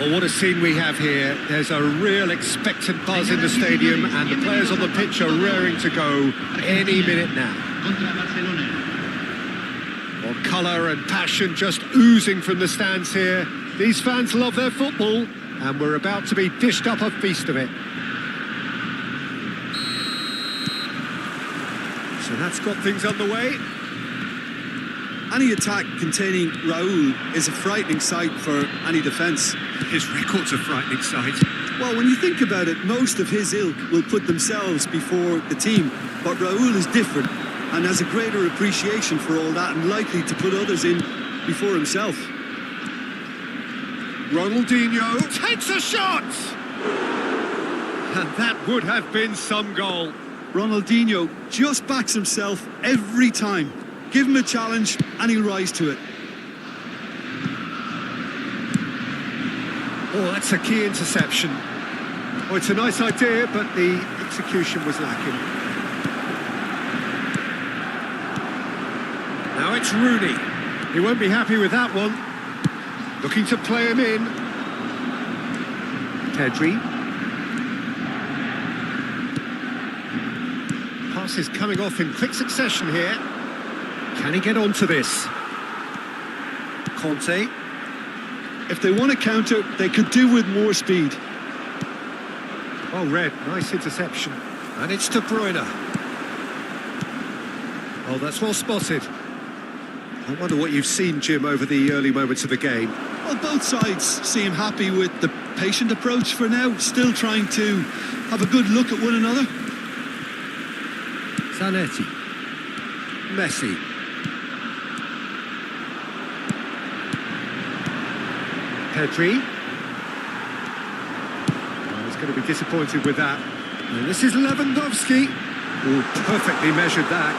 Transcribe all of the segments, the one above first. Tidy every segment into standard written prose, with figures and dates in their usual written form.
Well, what a scene we have here. There's a real expectant buzz in the stadium and the players on the pitch are raring to go any minute now. Well, colour and passion just oozing from the stands here. These fans love their football and we're about to be dished up a feast of it. So that's got things underway. Any attack containing Raúl is a frightening sight for any defence. His record's a frightening sight. Well, when you think about it, most of his ilk will put themselves before the team. But Raúl is different and has a greater appreciation for all that and likely to put others in before himself. Ronaldinho takes a shot! And that would have been some goal. Ronaldinho just backs himself every time. Give him a challenge and he'll rise to it. Oh, that's a key interception. Oh, it's a nice idea, but the execution was lacking. Now it's Rooney. He won't be happy with that one. Looking to play him in. Pedri. Pass is coming off in quick succession here. Can he get onto this? Conte. If they want to counter, they could do with more speed. Oh, Red, nice interception. And it's De Bruyne. Oh, that's well spotted. I wonder what you've seen, Jim, over the early moments of the game. Well, both sides seem happy with the patient approach for now, still trying to have a good look at one another. Zanetti. Messi. Pedri. Oh, he's going to be disappointed with that. And this is Lewandowski. Oh, perfectly measured that.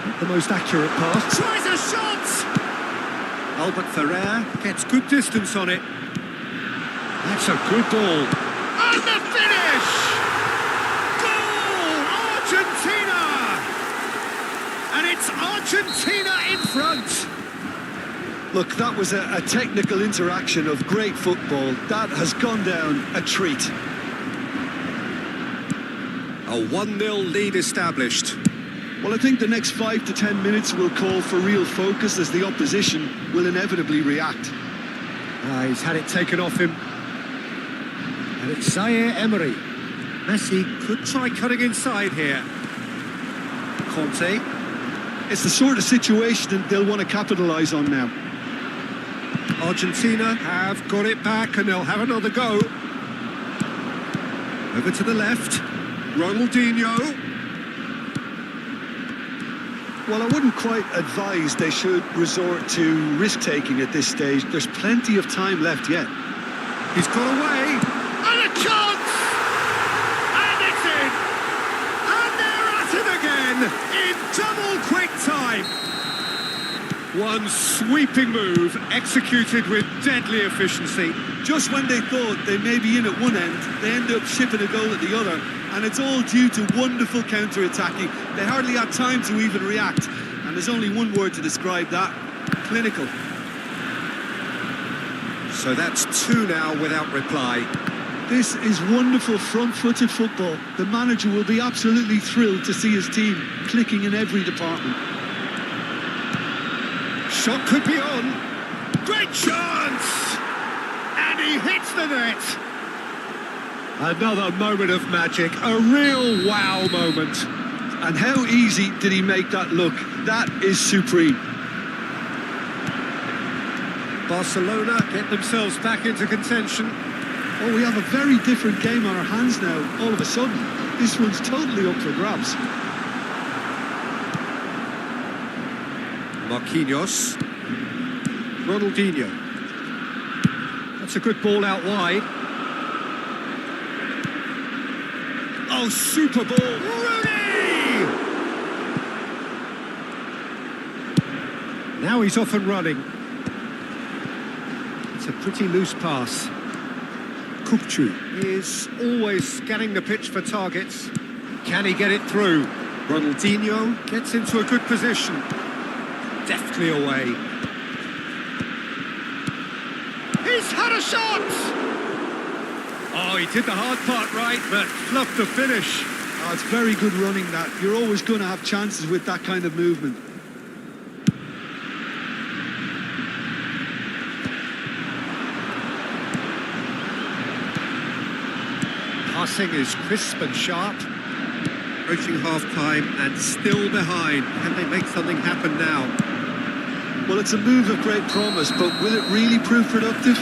Not the most accurate pass. Tries a shot! Albert Ferrer gets good distance on it. That's a good ball. And the finish! Goal! Argentina! And it's Argentina in front. Look, that was a technical interaction of great football. That has gone down a treat. A 1-0 lead established. Well, I think the next 5 to 10 minutes will call for real focus as the opposition will inevitably react. He's had it taken off him. And it's Zaire Emery. Messi could try cutting inside here. Conte. It's the sort of situation they'll want to capitalise on now. Argentina have got it back and they'll have another go. Over to the left. Ronaldinho. Well, I wouldn't quite advise they should resort to risk-taking at this stage. There's plenty of time left yet. He's got away. And a chance! And it's in! And they're at it again in double quick time. One sweeping move executed with deadly efficiency. Just when they thought they may be in at one end, they end up shipping a goal at the other. And it's all due to wonderful counter-attacking. They hardly had time to even react. And there's only one word to describe that: clinical. So that's 2 now without reply. This is wonderful front-footed football. The manager will be absolutely thrilled to see his team clicking in every department. Shot could be on. Great chance! And he hits the net. Another moment of magic, a real wow moment. And how easy did he make that look? That is supreme. Barcelona get themselves back into contention. Oh, we have a very different game on our hands now, all of a sudden. This one's totally up for grabs. Marquinhos. Ronaldinho. That's a good ball out wide. Oh, super ball. Rooney! Now he's off and running. It's a pretty loose pass. Kupchu is always scanning the pitch for targets. Can he get it through? Ronaldinho gets into a good position. Deftly away. He's had a shot! Oh, he did the hard part right, but fluffed the finish. Oh, it's very good running that. You're always going to have chances with that kind of movement. Passing is crisp and sharp. Approaching half-time and still behind. Can they make something happen now? Well, it's a move of great promise, but will it really prove productive?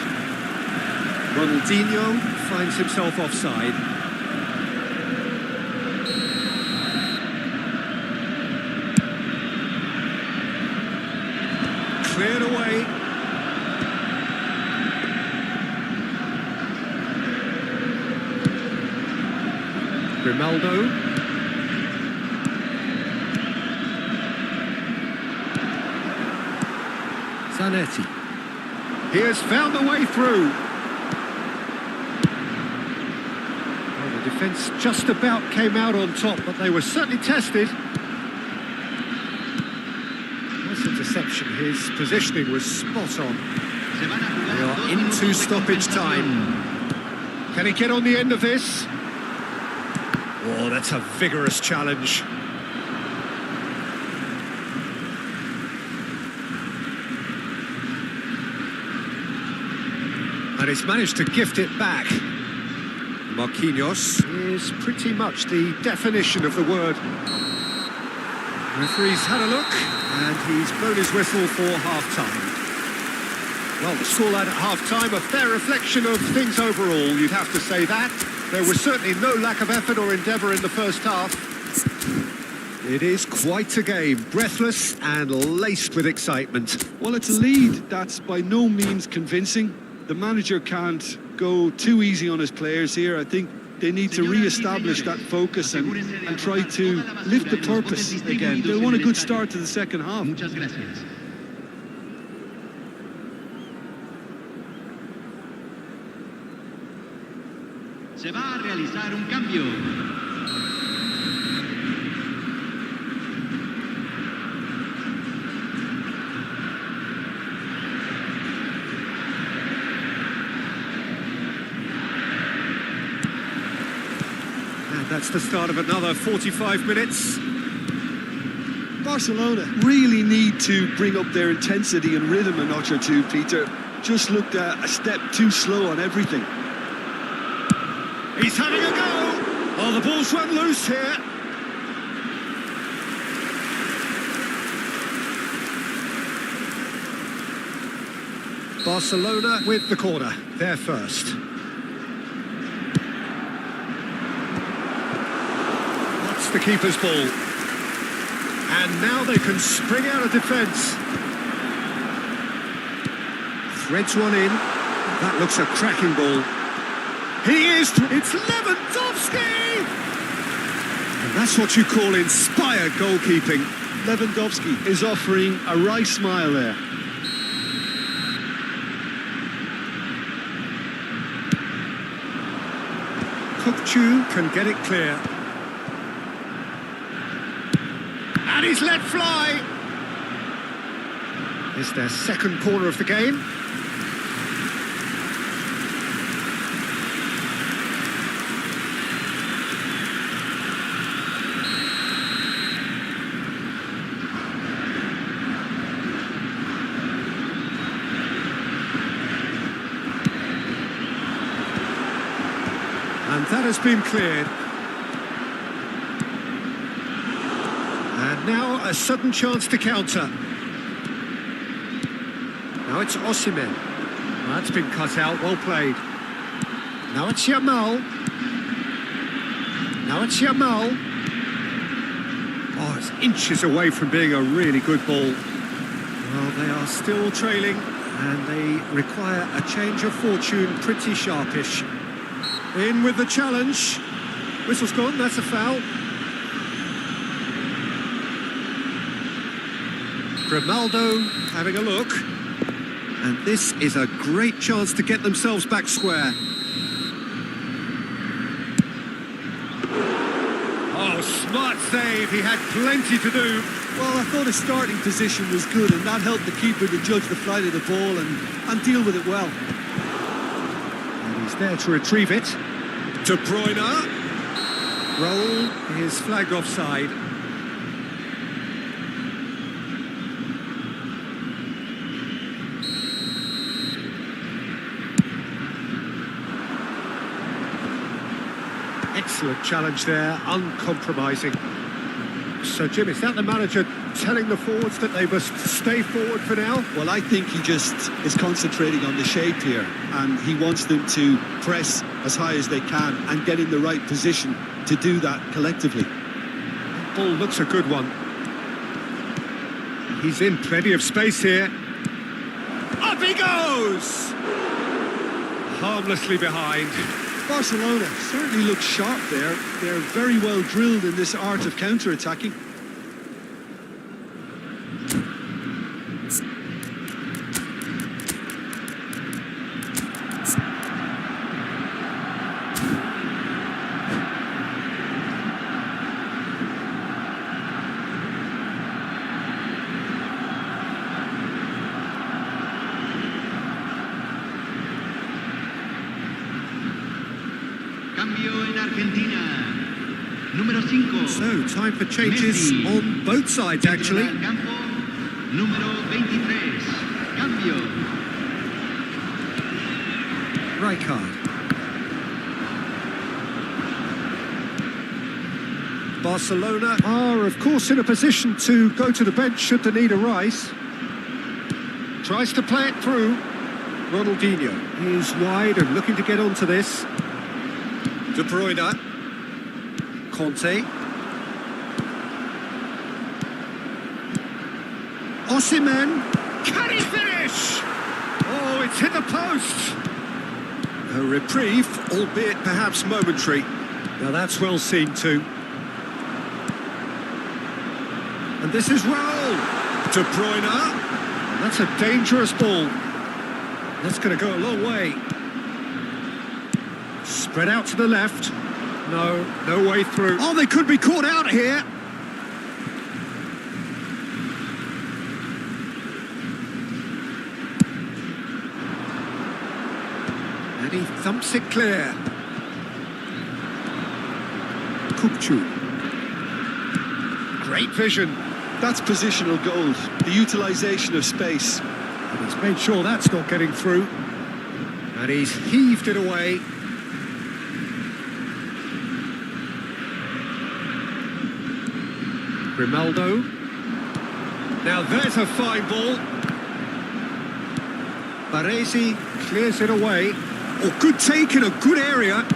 Ronaldinho finds himself offside. Cleared away. Grimaldo. Zanetti. He has found a way through. Well, the defence just about came out on top, but they were certainly tested. Nice interception. His positioning was spot on. They are into stoppage time. Can he get on the end of this? Oh, that's a vigorous challenge. And he's managed to gift it back. Marquinhos is pretty much the definition of the word. Referee's had a look, and he's blown his whistle for half-time. Well, the scoreline at half-time, a fair reflection of things overall, you'd have to say that. There was certainly no lack of effort or endeavour in the first half. It is quite a game, breathless and laced with excitement. Well, it's a lead that's by no means convincing. The manager can't go too easy on his players here. I think they need to re-establish that focus and try to lift the purpose again. They want a good start to the second half. Se va a realizar un cambio. And that's the start of another 45 minutes. Barcelona really need to bring up their intensity and rhythm a notch or two, Peter. Just looked a step too slow on everything. He's having a go! Oh, the ball's run loose here. Barcelona with the corner, they're first. That's the keeper's ball. And now they can spring out of defence. Threads one in. That looks a cracking ball. He is... It's Lewandowski! And that's what you call inspired goalkeeping. Lewandowski is offering a wry smile there. Kukcu can get it clear. And he's let fly! It's their second corner of the game. And that has been cleared. And now a sudden chance to counter. Now it's Osimhen. Well, that's been cut out, well played. Now it's Yamal. Now it's Yamal. Oh, it's inches away from being a really good ball. Well, they are still trailing, and they require a change of fortune, pretty sharpish. In with the challenge. Whistle's gone, that's a foul. Grimaldo having a look. And this is a great chance to get themselves back square. Oh, smart save. He had plenty to do. Well, I thought his starting position was good, and that helped the keeper to judge the flight of the ball and deal with it well. He's there to retrieve it. De Bruyne. Roll is flagged offside. Excellent challenge there, uncompromising. So, Jim, is that the manager telling the forwards that they must stay forward for now? Well, I think he just is concentrating on the shape here, and he wants them to press as high as they can and get in the right position to do that collectively. Ball looks a good one. He's in plenty of space here. Up he goes! Harmlessly behind. Barcelona certainly look sharp there. They're very well drilled in this art of counter-attacking. So, time for changes on both sides, actually. Rijkaard. Barcelona are, of course, in a position to go to the bench should the need arise. Tries to play it through. Ronaldinho is wide and looking to get onto this. De Bruyne. Conte. Osimhen. Can he finish? Oh, it's hit the post. A reprieve, albeit perhaps momentary. Now that's well seen too. And this is Raul. De Bruyne. That's a dangerous ball. That's going to go a long way. Spread out to the left. No way through. Oh, they could be caught out here. And he thumps it clear. Kukçu. Great vision. That's positional gold, the utilisation of space. And he's made sure that's not getting through. And he's heaved it away. Grimaldo. Now there's a fine ball. Baresi clears it away. Oh, good take in a good area.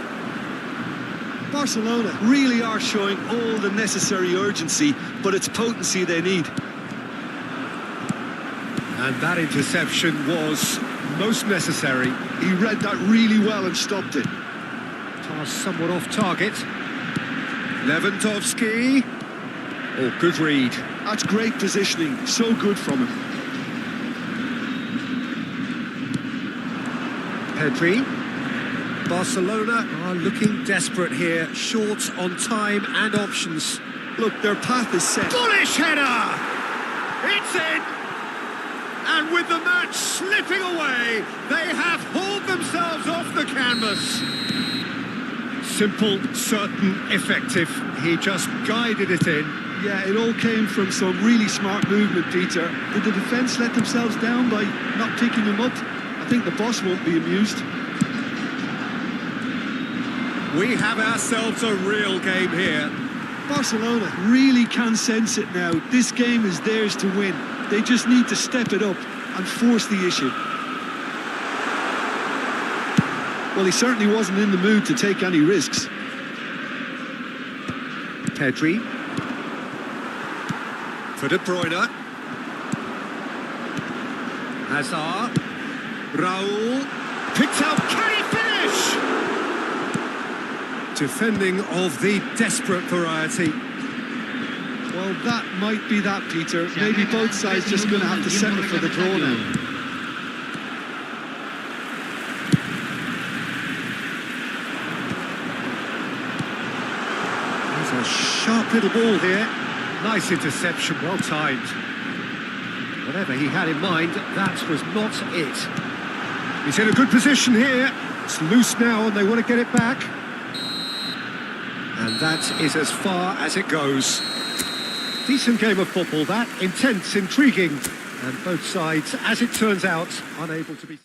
Barcelona really are showing all the necessary urgency, but it's potency they need. And that interception was most necessary. He read that really well and stopped it. Pass somewhat off target. Lewandowski. Oh, good read. That's great positioning. So good from him. Pedri. Barcelona are looking desperate here. Short on time and options. Look, their path is set. Bullish header! It's in! And with the match slipping away, they have hauled themselves off the canvas. Simple, certain, effective. He just guided it in. Yeah, it all came from some really smart movement, Peter. Did the defence let themselves down by not picking him up? I think the boss won't be amused. We have ourselves a real game here. Barcelona really can sense it now. This game is theirs to win. They just need to step it up and force the issue. Well, he certainly wasn't in the mood to take any risks. Pedri. For De Bruyne. Hazard. Raul. Picked up. Can he finish? Defending of the desperate variety. Well, that might be that, Peter. Maybe both sides just going to have to settle for the draw now. There's a sharp little ball here. Nice interception, well timed. Whatever he had in mind, that was not it. He's in a good position here. It's loose now and they want to get it back. And that is as far as it goes. Decent game of football, that. Intense, intriguing. And both sides, as it turns out, unable to be...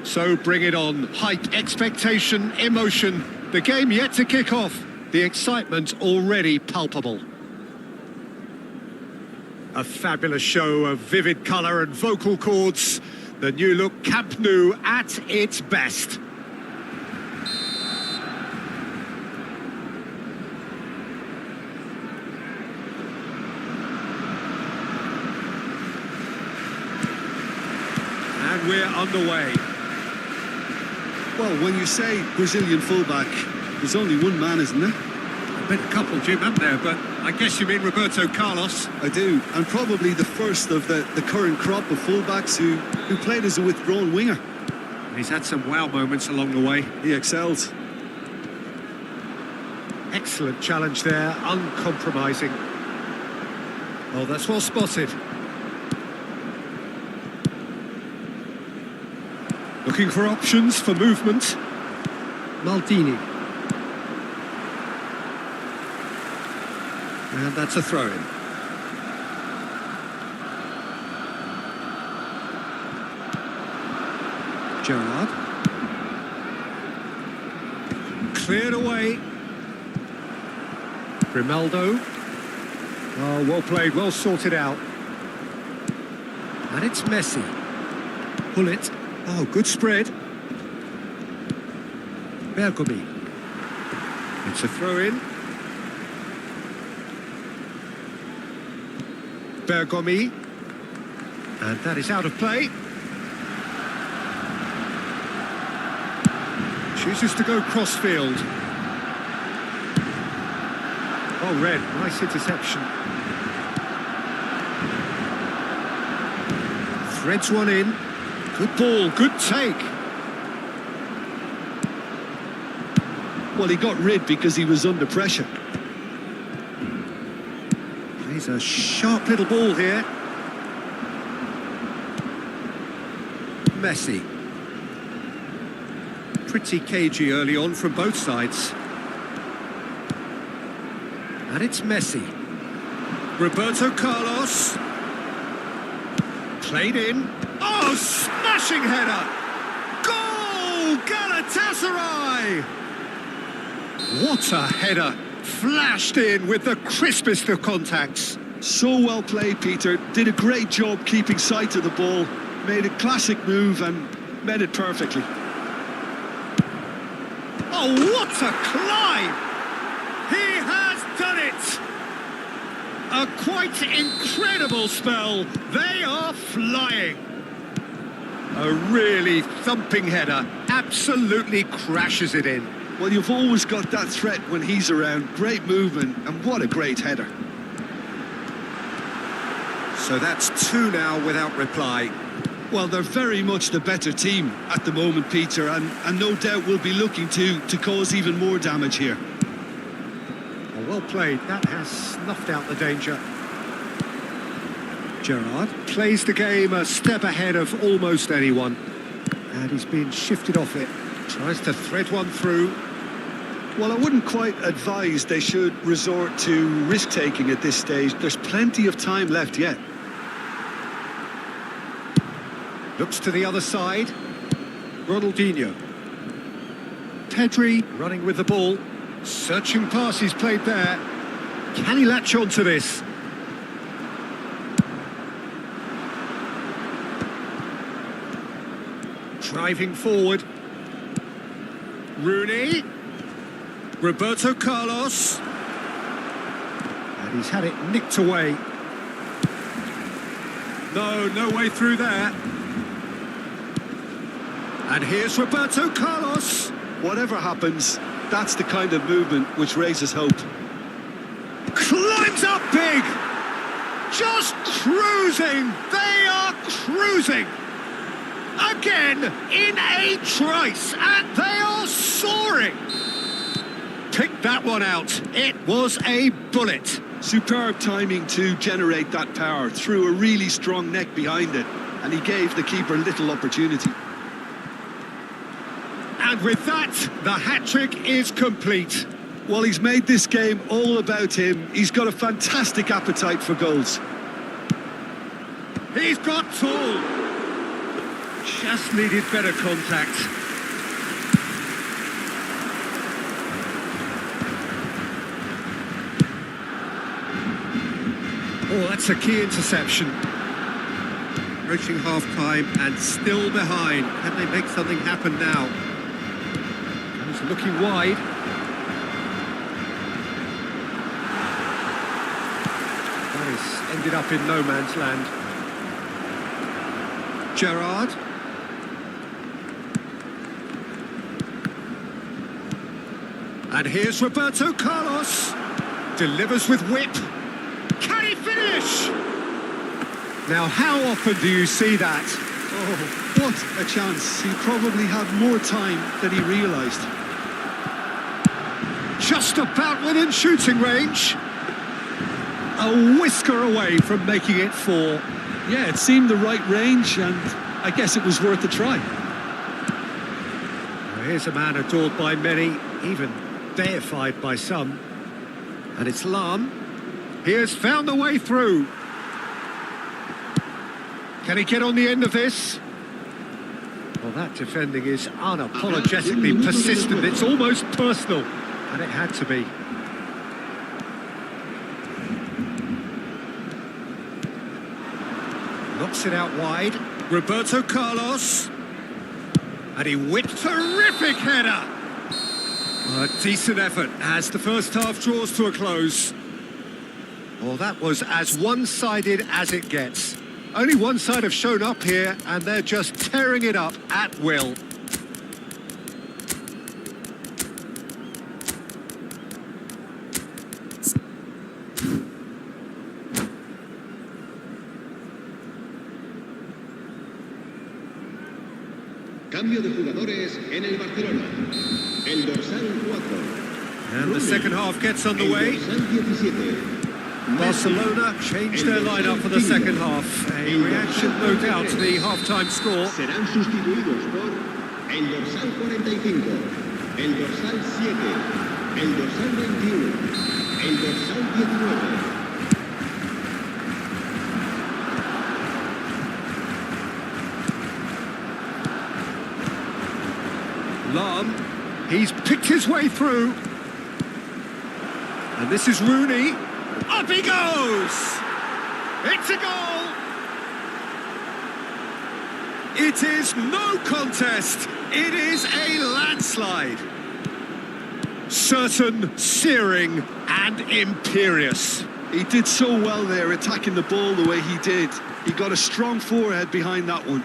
So bring it on. Hype, expectation, emotion. The game yet to kick off. The excitement already palpable. A fabulous show of vivid colour and vocal cords. The new look Camp Nou at its best. And we're underway. Well, when you say Brazilian fullback, there's only one man, isn't there? I've been a couple, Jim, haven't there? But I guess you mean Roberto Carlos. I do, and probably the first of the current crop of fullbacks who played as a withdrawn winger. He's had some wow moments along the way. He excels. Excellent challenge there, uncompromising. Oh, that's well spotted. Looking for options for movement. Maldini. And that's a throw-in. Gerrard. Cleared away. Grimaldo. Oh, well played, well sorted out. And it's Messi. Pull it. Oh, good spread. Bergomi. It's a throw-in. Bergomi. And that is out of play. Chooses to go cross-field. Oh, Red, nice interception. Threads one in. Good ball, good take. Well, he got rid because he was under pressure. Plays a sharp little ball here. Messi. Pretty cagey early on from both sides. And it's Messi. Roberto Carlos. Played in. Oh, smashing header! Goal! Galatasaray! What a header! Flashed in with the crispest of contacts. So well played, Peter. Did a great job keeping sight of the ball. Made a classic move and met it perfectly. Oh, what a climb! He has done it! A quite incredible spell. They are flying. A really thumping header. Absolutely crashes it in. Well, you've always got that threat when he's around. Great movement, and what a great header. So that's two now without reply. Well, they're very much the better team at the moment, Peter, and no doubt will be looking to cause even more damage here. Well played. That has snuffed out the danger. Gerrard plays the game a step ahead of almost anyone. And he's been shifted off it. Tries to thread one through. Well, I wouldn't quite advise they should resort to risk-taking at this stage. There's plenty of time left yet. Looks to the other side. Ronaldinho. Pedri running with the ball. Searching passes played there. Can he latch on to this? Driving forward. Rooney. Roberto Carlos. And he's had it nicked away. No way through there. And here's Roberto Carlos. Whatever happens, that's the kind of movement which raises hope. Climbs up big. Just cruising. They are cruising. Again in a trice, and they are soaring. Pick that one out. It was a bullet. Superb timing to generate that power. Threw a really strong neck behind it, and he gave the keeper little opportunity. And with that, the hat-trick is complete. Well, he's made this game all about him. He's got a fantastic appetite for goals. He's got tall. Just needed better contact. Oh, that's a key interception. Approaching half-time and still behind. Can they make something happen now? He's looking wide. That has ended up in no man's land. Gerrard. And here's Roberto Carlos. Delivers with whip. Can he finish? Now, how often do you see that? Oh, what a chance. He probably had more time than he realised. Just about within shooting range. A whisker away from making it 4. Yeah, it seemed the right range, and I guess it was worth a try. Well, here's a man adored by many, even deified by some. And it's Lam. He has found a way through. Can he get on the end of this? Well, that defending is unapologetically persistent. It's almost personal. And it had to be. Not Knocks it out wide. Roberto Carlos. And he whipped. Terrific header. A decent effort as the first half draws to a close. Well, that was as one-sided as it gets. Only one side have shown up here, and they're just tearing it up at will. Cambio de jugadores en el Barcelona. El dorsal 4. And the second half gets underway. El dorsal 17. Barcelona changed their lineup for the second half. A reaction, no doubt, to the half-time score. Serán sustituidos por el dorsal 45, el dorsal 7, el dorsal 21, el dorsal 19. Lam, he's picked his way through. And this is Rooney. Up he goes! It's a goal! It is no contest. It is a landslide. Certain, searing, and imperious. He did so well there, attacking the ball the way he did. He got a strong forehead behind that one.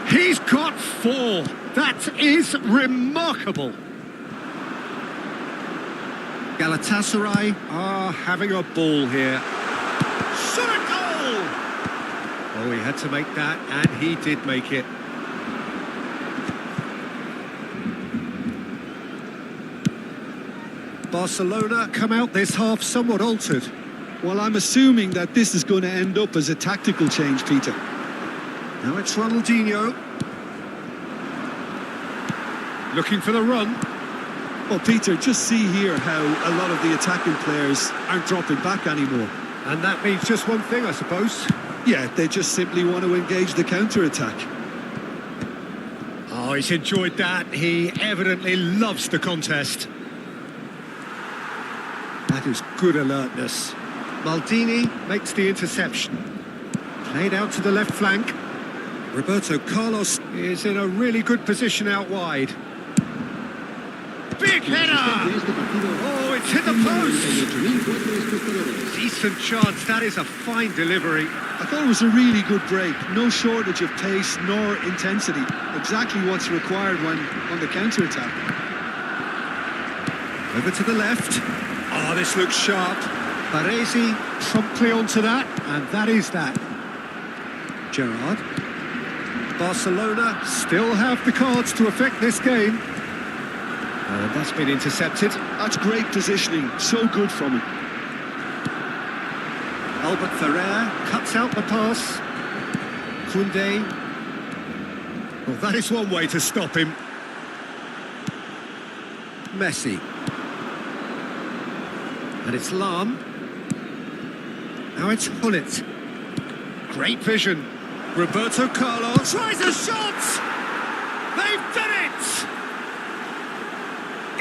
He's got 4. That is remarkable. Galatasaray are having a ball here. Shot a goal! Oh, he had to make that, and he did make it. Barcelona come out this half somewhat altered. Well, I'm assuming that this is going to end up as a tactical change, Peter. Now it's Ronaldinho. Looking for the run. Well, Peter, just see here how a lot of the attacking players aren't dropping back anymore. And that means just one thing, I suppose. Yeah, they just simply want to engage the counter-attack. Oh, he's enjoyed that. He evidently loves the contest. That is good alertness. Maldini makes the interception. Played out to the left flank. Roberto Carlos is in a really good position out wide. Big header! Oh, it's hit the post! Decent chance, that is a fine delivery. I thought it was a really good break. No shortage of pace nor intensity. Exactly what's required when on the counter-attack. Over to the left. Oh, this looks sharp. Baresi promptly onto that, and that is that. Gerrard. Barcelona still have the cards to affect this game. And that's been intercepted. That's great positioning. So good from him. Albert Ferrer cuts out the pass. Koundé. Well, that is one way to stop him. Messi. And it's Lam. Now it's Hullet. Great vision. Roberto Carlos tries a shot! They've done it!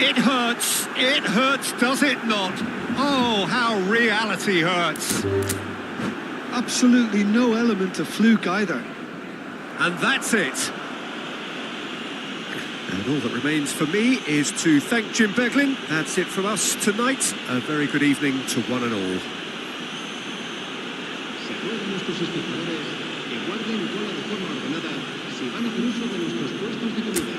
It hurts, does it not? Oh, how reality hurts. Absolutely no element of fluke either. And that's it. And all that remains for me is to thank Jim Beglin. That's it from us tonight. A very good evening to one and all. Guarden cola de forma ordenada si van a hacer uso de nuestros puestos de comida.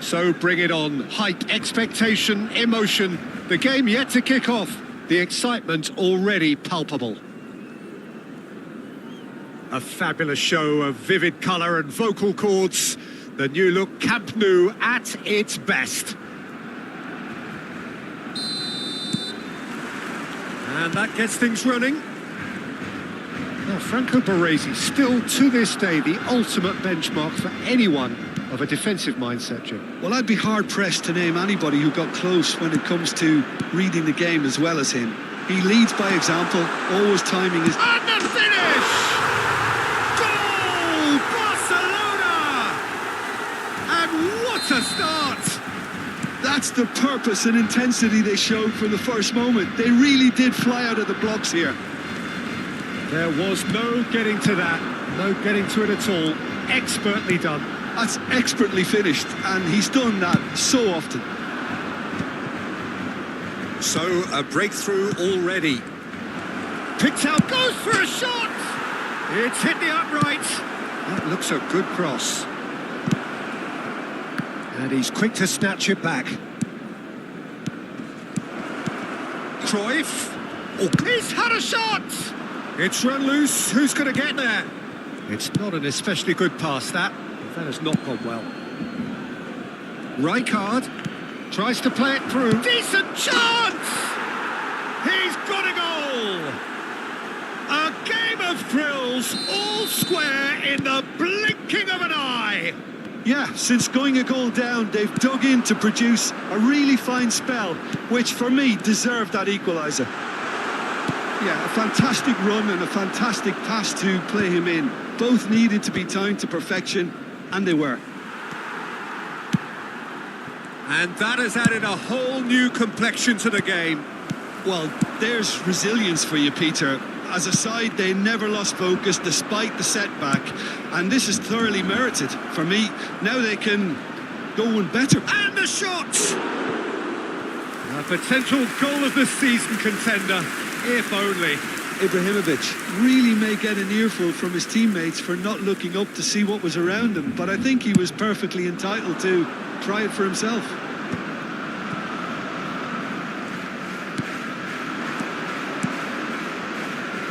So bring it on. Hype, expectation, emotion. The game yet to kick off. The excitement already palpable. A fabulous show of vivid colour and vocal cords. The new look Camp Nou at its best. And that gets things running. Now, Franco Baresi, still to this day, the ultimate benchmark for anyone of a defensive mindset, Jim. Well, I'd be hard-pressed to name anybody who got close when it comes to reading the game as well as him. He leads by example, always timing his... And the finish! Goal! Barcelona! And what a start! That's the purpose and intensity they showed from the first moment. They really did fly out of the blocks here. There was no getting to that, no getting to it at all. Expertly done. That's expertly finished, and he's done that so often. So, a breakthrough already. Picked out, goes for a shot! It's hit the upright. That looks a good cross. And he's quick to snatch it back. Cruyff. Oh, he's had a shot! It's run loose. Who's going to get there? It's not an especially good pass, that. That has not gone well. Rijkaard tries to play it through. Decent chance! He's got a goal! A game of thrills, all square in the blinking of an eye. Yeah, since going a goal down, they've dug in to produce a really fine spell, which for me deserved that equaliser. Yeah, a fantastic run and a fantastic pass to play him in. Both needed to be timed to perfection, and they were. And that has added a whole new complexion to the game. Well, there's resilience for you, Peter. As a side, they never lost focus despite the setback, and this is thoroughly merited. For me, now they can go one better. And the shot! A potential goal of the season contender, if only. Ibrahimovic really may get an earful from his teammates for not looking up to see what was around him, but I think he was perfectly entitled to try it for himself.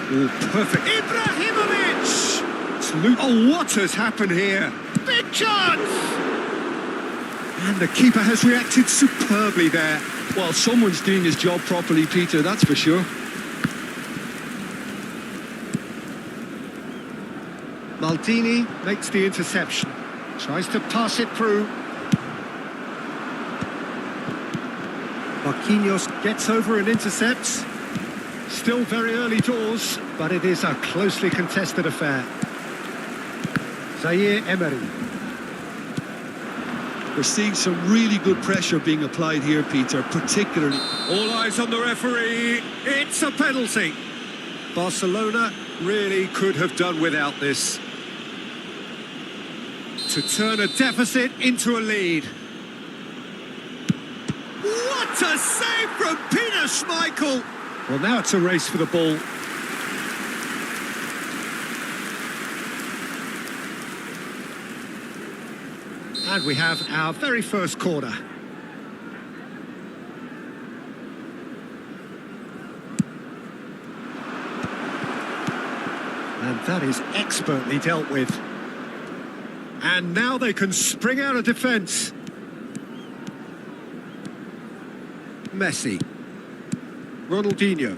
Oh, perfect. Ibrahimovic! Oh, what has happened here? Big chance! And the keeper has reacted superbly there. Well, someone's doing his job properly, Peter, that's for sure. Maldini makes the interception. Tries to pass it through. Marquinhos gets over and intercepts. Still very early doors, but it is a closely contested affair. Zaire Emery. We're seeing some really good pressure being applied here, Peter, particularly. All eyes on the referee. It's a penalty. Barcelona really could have done without this. To turn a deficit into a lead. What a save from Peter Schmeichel! Well, now it's a race for the ball. And we have our very first corner. And that is expertly dealt with. And now they can spring out of defence. Messi. Ronaldinho.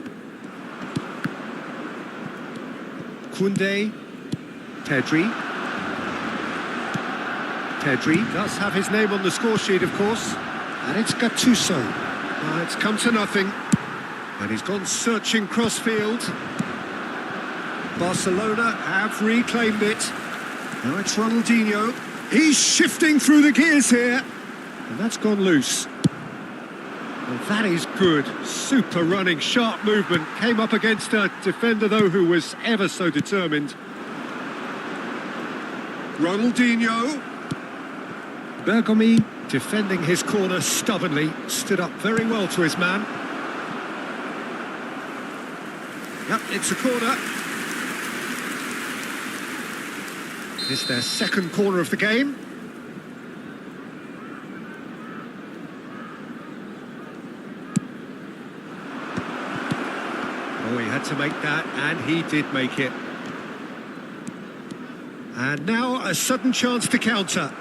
Koundé. Pedri. Pedri does have his name on the score sheet, of course. And it's Gattuso. It's come to nothing. And he's gone searching crossfield. Barcelona have reclaimed it. Now it's Ronaldinho. He's shifting through the gears here. And that's gone loose. And that is good. Super running, sharp movement. Came up against a defender, though, who was ever so determined. Ronaldinho. Bergomi defending his corner stubbornly. Stood up very well to his man. Yep, it's a corner. It's their second corner of the game. to make that, and he did make it. And now a sudden chance to counter.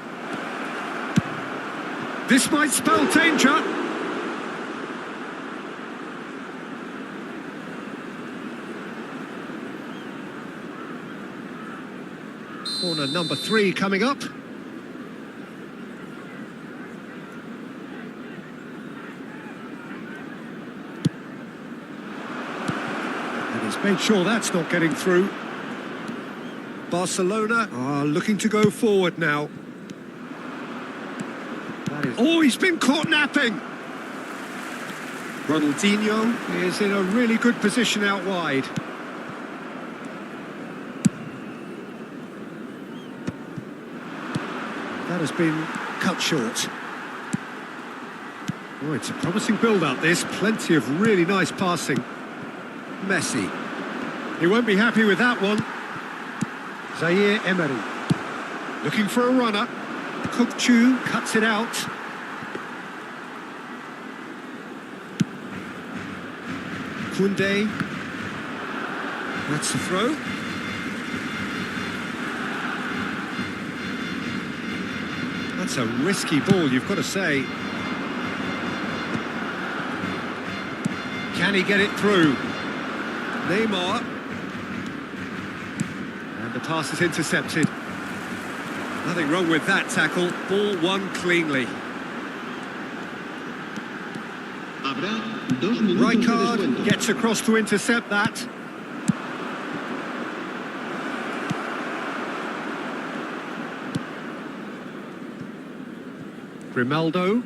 This might spell danger. Corner number 3 coming up. And he's made sure that's not getting through. Barcelona are looking to go forward now. Oh, he's been caught napping. Ronaldinho is in a really good position out wide. That has been cut short. Oh, it's a promising build-up, this. Plenty of really nice passing. Messi. He won't be happy with that one. Zaire Emery. Looking for a runner. Kukçu cuts it out. Koundé. That's the throw. That's a risky ball, you've got to say. Can he get it through? Neymar. And the pass is intercepted. Nothing wrong with that tackle. Ball won cleanly. Rijkaard gets across to intercept that. Grimaldo.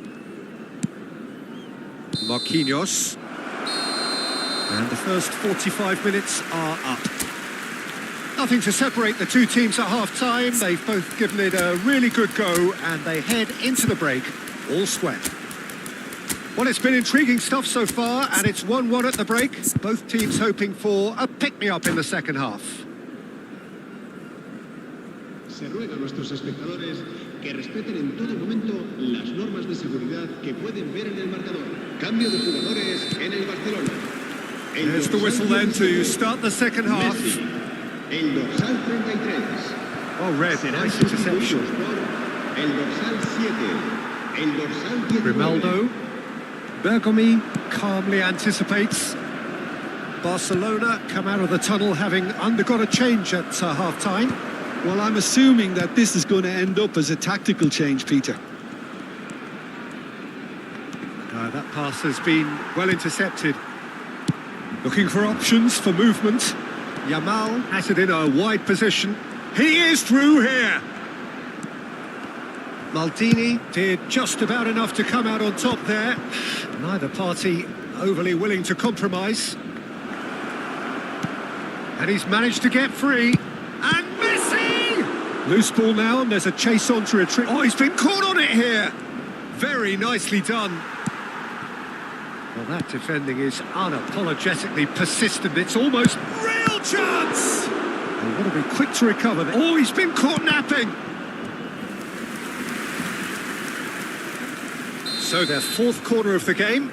Marquinhos. And the first 45 minutes are up. Nothing to separate the two teams at half-time. They've both given it a really good go, and they head into the break all square. Well, it's been intriguing stuff so far, and it's 1-1 at the break. Both teams hoping for a pick-me-up in the second half. Se ruega a nuestros espectadores que respeten en todo momento las normas de seguridad que pueden ver en el marcador. Cambio de jugadores en el Barcelona. There's the whistle then to start the second half. El dorsal 33. Oh, red, nice interception. El dorsal 7. El dorsal 19. Grimaldo. Bergomi calmly anticipates. Barcelona come out of the tunnel having undergone a change at half-time. Well, I'm assuming that this is going to end up as a tactical change, Peter. That pass has been well intercepted. Looking for options for movement. Yamal has it in a wide position. He is through here. Maldini did just about enough to come out on top there. Neither party overly willing to compromise. And he's managed to get free. And Messi! Loose ball now, and there's a chase on to retrieve. Oh, he's been caught on it here. Very nicely done. Well, that defending is unapologetically persistent. It's almost real chance! They've got to be quick to recover. Oh, he's been caught napping. So their fourth quarter of the game.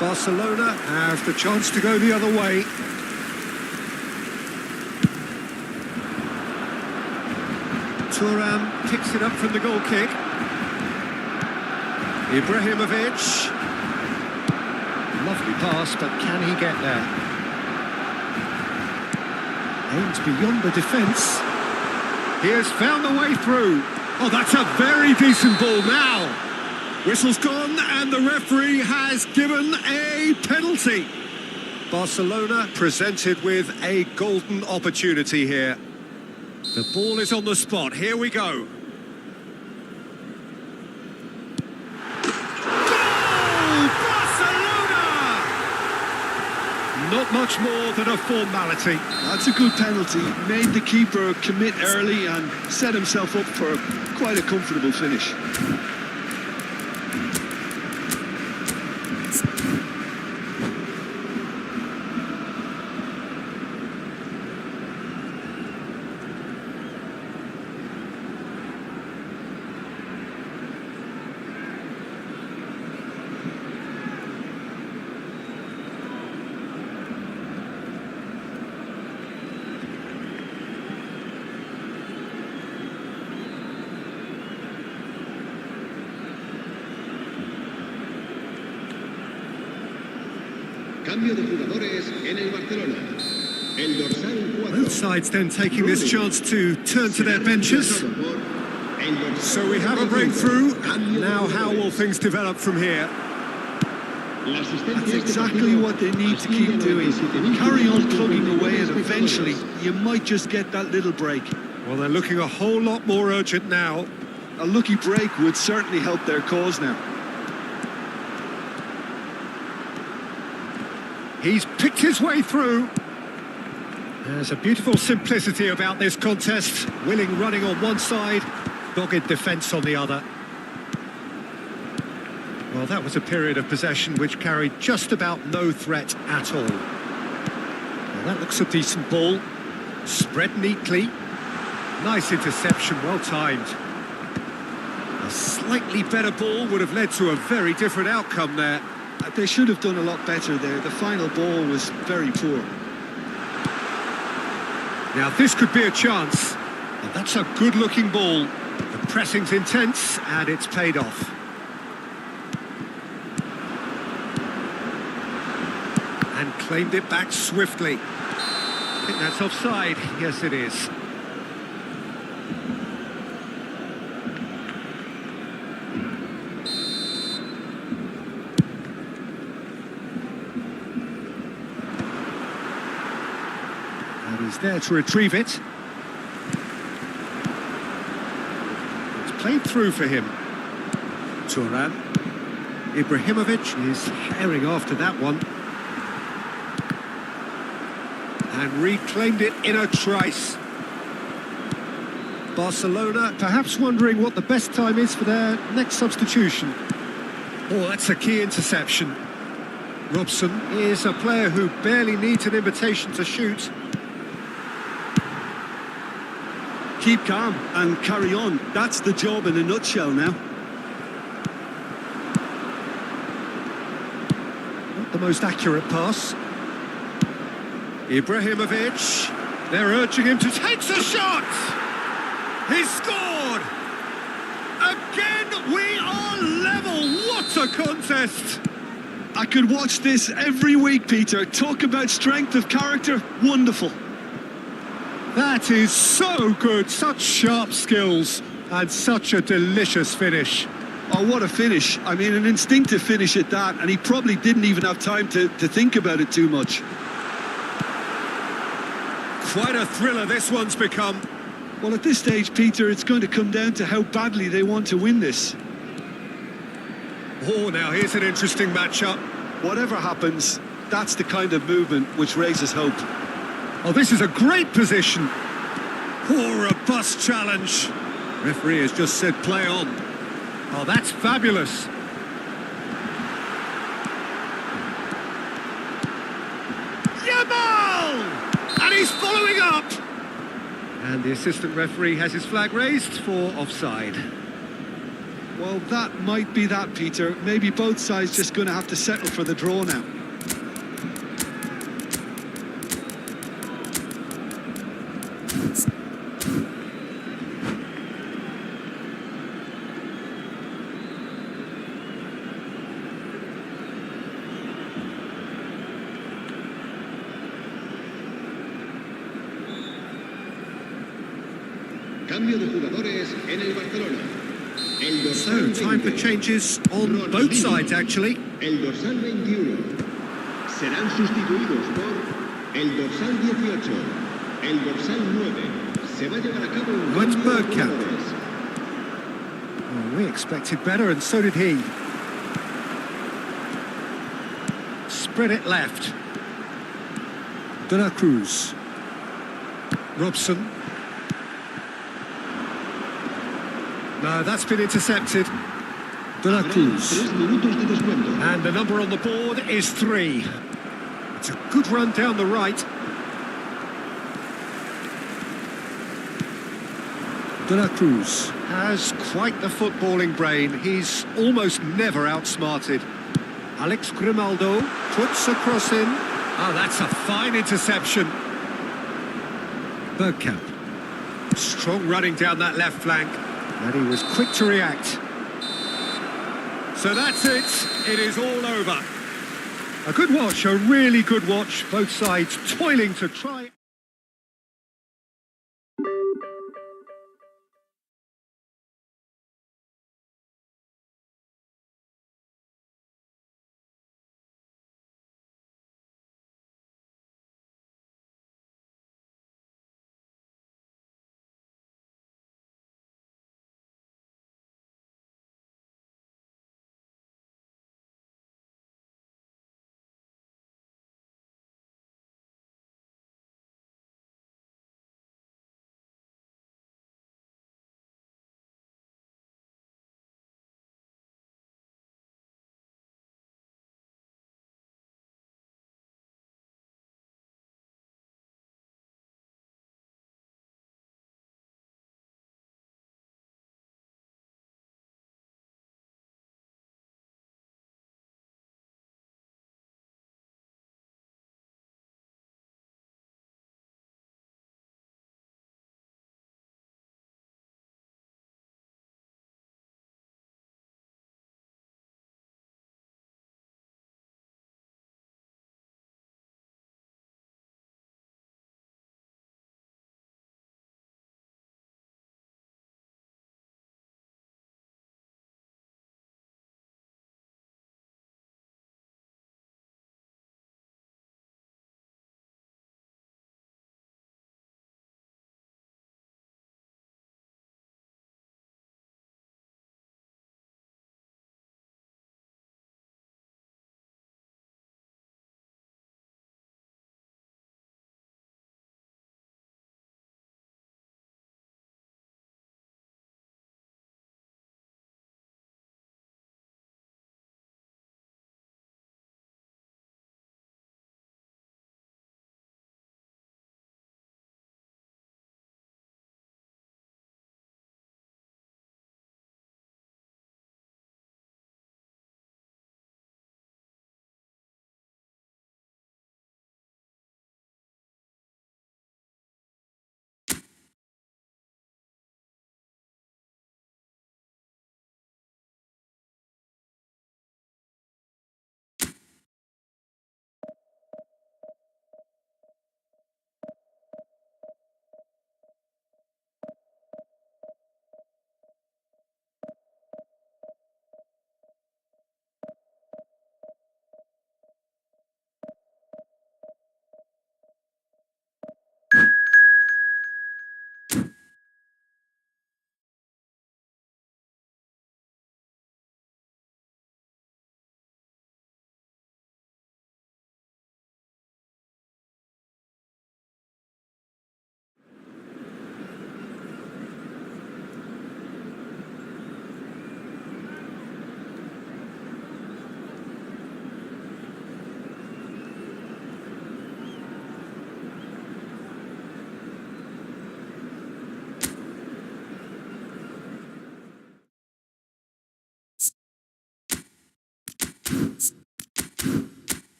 Barcelona have the chance to go the other way. Thuram picks it up from the goal kick. Ibrahimovic. Lovely pass, but can he get there? Aims beyond the defence. He has found the way through. Oh, that's a very decent ball now. Whistle's gone and the referee has given a penalty. Barcelona presented with a golden opportunity here. The ball is on the spot. Here we go. Not much more than a formality. That's a good penalty. Made the keeper commit early and set himself up for quite a comfortable finish. Cambio de jugadores en el Barcelona. El dorsal 4. Both sides then taking this chance to turn to their benches. So we have a breakthrough, and now how will things develop from here? That's exactly what they need to keep doing. Carry on plugging away and eventually you might just get that little break. Well, they're looking a whole lot more urgent now. A lucky break would certainly help their cause now. He's picked his way through. There's a beautiful simplicity about this contest. Willing running on one side, dogged defence on the other. Well, that was a period of possession which carried just about no threat at all. Well, that looks a decent ball. Spread neatly. Nice interception, well timed. A slightly better ball would have led to a very different outcome there. They should have done a lot better there. The final ball was very poor. Now this could be a chance. And that's a good-looking ball. The pressing's intense and it's paid off. And claimed it back swiftly. I think that's offside. Yes, it is. And he's there to retrieve it. It's played through for him. Turan. Ibrahimovic is herring after that one. And reclaimed it in a trice. Barcelona perhaps wondering what the best time is for their next substitution. Oh, that's a key interception. Robson is a player who barely needs an invitation to shoot. Keep calm and carry on. That's the job in a nutshell now. Not the most accurate pass. Ibrahimovic, they're urging him to take the shot! He's scored! Again, we are level! What a contest! I could watch this every week, Peter. Talk about strength of character. Wonderful. That is so good, such sharp skills, and such a delicious finish. Oh, what a finish. I mean, an instinctive finish at that, and he probably didn't even have time to think about it too much. Quite a thriller this one's become. Well, at this stage, Peter, it's going to come down to how badly they want to win this. Oh, now here's an interesting matchup. Whatever happens, that's the kind of movement which raises hope. Oh, this is a great position. Oh, robust challenge. Referee has just said play on. Oh, that's fabulous. Yamal! And he's following up. And the assistant referee has his flag raised for offside. Well, that might be that, Peter. Maybe both sides just going to have to settle for the draw now. Cambio de jugadores en el Barcelona. El So, dorsal time for 20. changes on both sides, actually. El dorsal 21. Serán sustituidos por el dorsal 18. El dorsal 9. Se va a llevar a cabo un What's cambio de Bergkamp? jugadores. Oh, we expected better, and so did he. Spread it left. De la Cruz. Robson. No, that's been intercepted. De la Cruz. 3 minutos de descuento. And the number on the board is 3. It's a good run down the right. De la Cruz has quite the footballing brain. He's almost never outsmarted. Alex Grimaldo puts a cross in. Oh, that's a fine interception. Bergkamp. Strong running down that left flank. And he was quick to react. So that's it. It is all over. A good watch, a really good watch. Both sides toiling to try.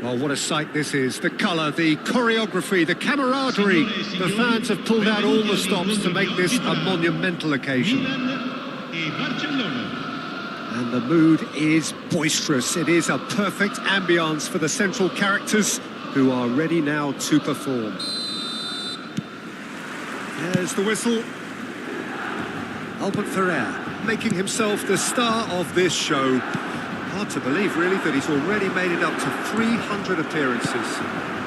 Oh, what a sight this is. The colour, the choreography, the camaraderie. The fans have pulled out all the stops to make this a monumental occasion. And the mood is boisterous. It is a perfect ambience for the central characters who are ready now to perform. There's the whistle. Albert Ferrer making himself the star of this show. Hard to believe, really, that he's already made it up to 300 appearances.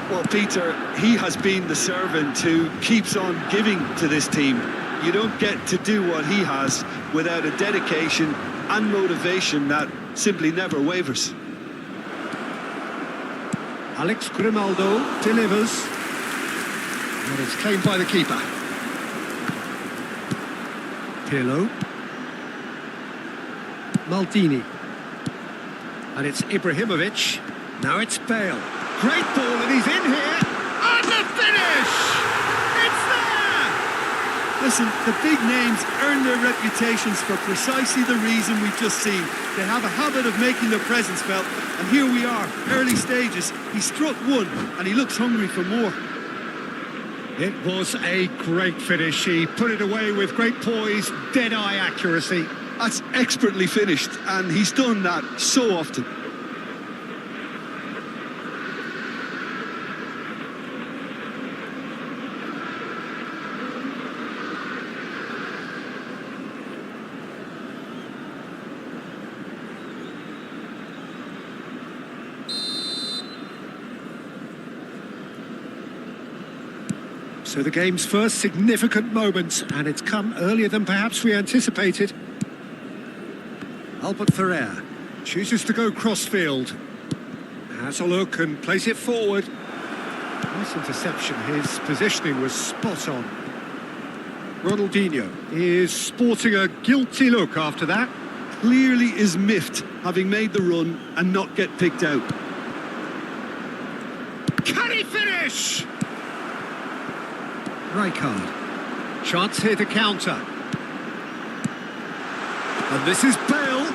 Well, Peter, he has been the servant who keeps on giving to this team. You don't get to do what he has without a dedication and motivation that simply never wavers. Alex Grimaldo delivers. And it's claimed by the keeper. Pirlo. Maldini. And it's Ibrahimovic. Now it's Bale. Great ball, and he's in here. And the finish! It's there! Listen, the big names earn their reputations for precisely the reason we've just seen. They have a habit of making their presence felt, and here we are, early stages. He struck one, and he looks hungry for more. It was a great finish. He put it away with great poise, dead-eye accuracy. That's expertly finished, and he's done that so often. So the game's first significant moment, and it's come earlier than perhaps we anticipated. Albert Ferrer chooses to go crossfield. Has a look and plays it forward. Nice interception. His positioning was spot on. Ronaldinho is sporting a guilty look after that. Clearly is miffed, having made the run and not get picked out. Can he finish? Rijkaard. Chance here to counter. And this is Bale.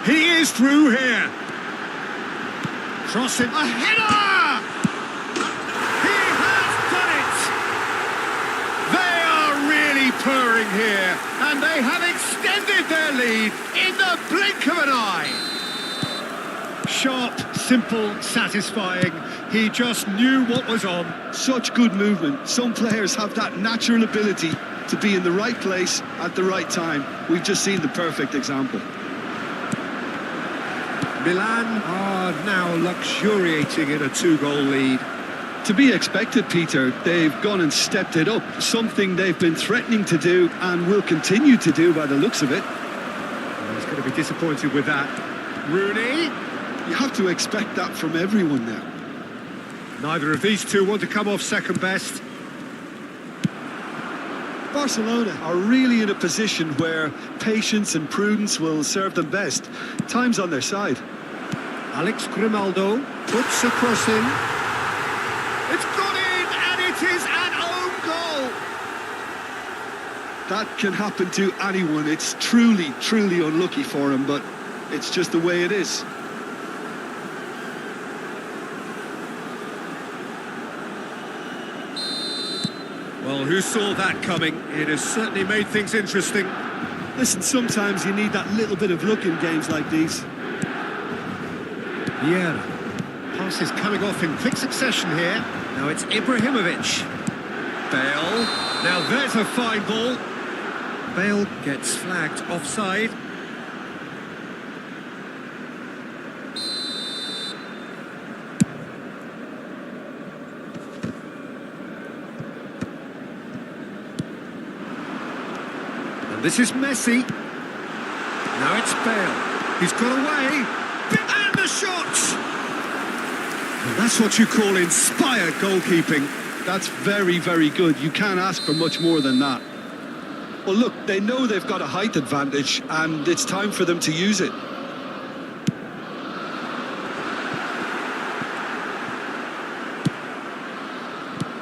He is through here. Crossing. A header! He has done it! They are really purring here, and they have extended their lead in the blink of an eye. Sharp, simple, satisfying. He just knew what was on. Such good movement. Some players have that natural ability to be in the right place at the right time. We've just seen the perfect example. Milan are now luxuriating in a 2-goal lead. To be expected, Peter. They've gone and stepped it up. Something they've been threatening to do and will continue to do by the looks of it. Well, he's going to be disappointed with that. Rooney. You have to expect that from everyone now. Neither of these two want to come off second best. Barcelona are really in a position where patience and prudence will serve them best. Time's on their side. Alex Grimaldo puts a cross in. It's gone in, and it is an own goal. That can happen to anyone. It's truly, truly unlucky for him, but it's just the way it is. Well, who saw that coming? It has certainly made things interesting. Listen, sometimes you need that little bit of luck in games like these. Yeah. Pass is coming off in quick succession here. Now it's Ibrahimovic. Bale. Now there's a fine ball. Bale gets flagged offside. This is Messi. Now it's Bale. He's got away. And the shot! And that's what you call inspired goalkeeping. That's very, very good. You can't ask for much more than that. Well, look, they know they've got a height advantage, and it's time for them to use it.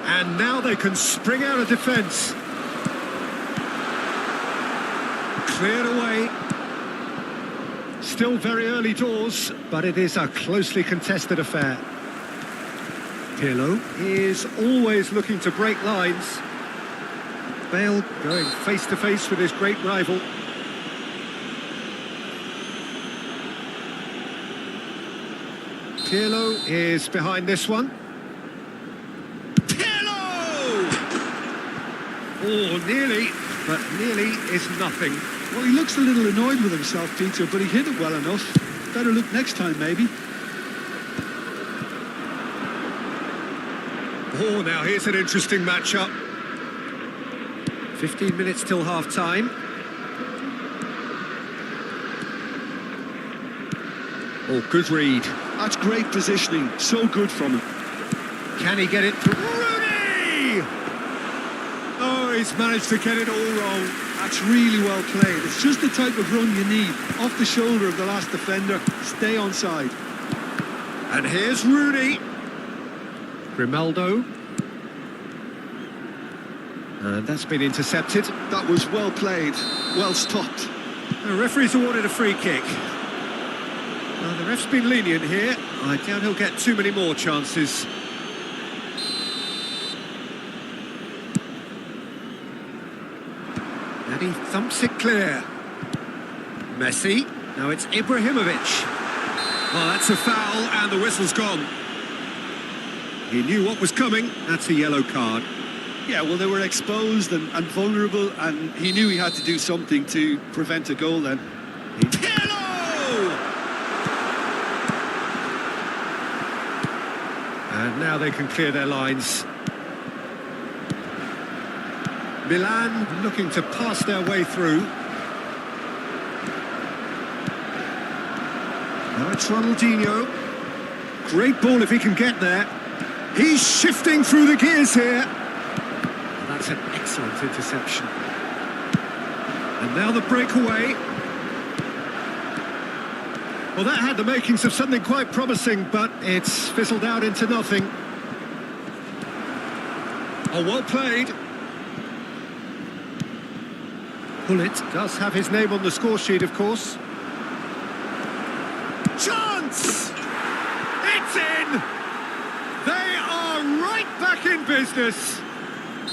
And now they can spring out of defence. Cleared away. Still very early doors, but it is a closely contested affair. Pirlo is always looking to break lines. Bale going face-to-face with his great rival. Pirlo is behind this one. Pirlo! Oh, nearly, but nearly is nothing. Well, he looks a little annoyed with himself, Peter, but he hit it well enough. Better look next time, maybe. Oh, now here's an interesting matchup. 15 minutes till half-time. Oh, good read. That's great positioning, so good from him. Can he get it through? Rooney! Oh, he's managed to get it all wrong. That's really well played. It's just the type of run you need. Off the shoulder of the last defender, stay onside. And here's Rooney. Grimaldo. And that's been intercepted. That was well played, well stopped. The referee's awarded a free kick. Well, the ref's been lenient here. I doubt he'll get too many more chances. And he thumps it clear. Messi. Now it's Ibrahimovic. Oh, that's a foul and the whistle's gone. He knew what was coming. That's a yellow card. Yeah, well, they were exposed and vulnerable, and he knew he had to do something to prevent a goal then. Hello! And now they can clear their lines. Milan looking to pass their way through. Now it's Ronaldinho. Great ball if he can get there. He's shifting through the gears here. That's an excellent interception. And now the breakaway. Well, that had the makings of something quite promising, but it's fizzled out into nothing. Oh, well played. Bullet does have his name on the score sheet, of course. Chance! It's in! They are right back in business.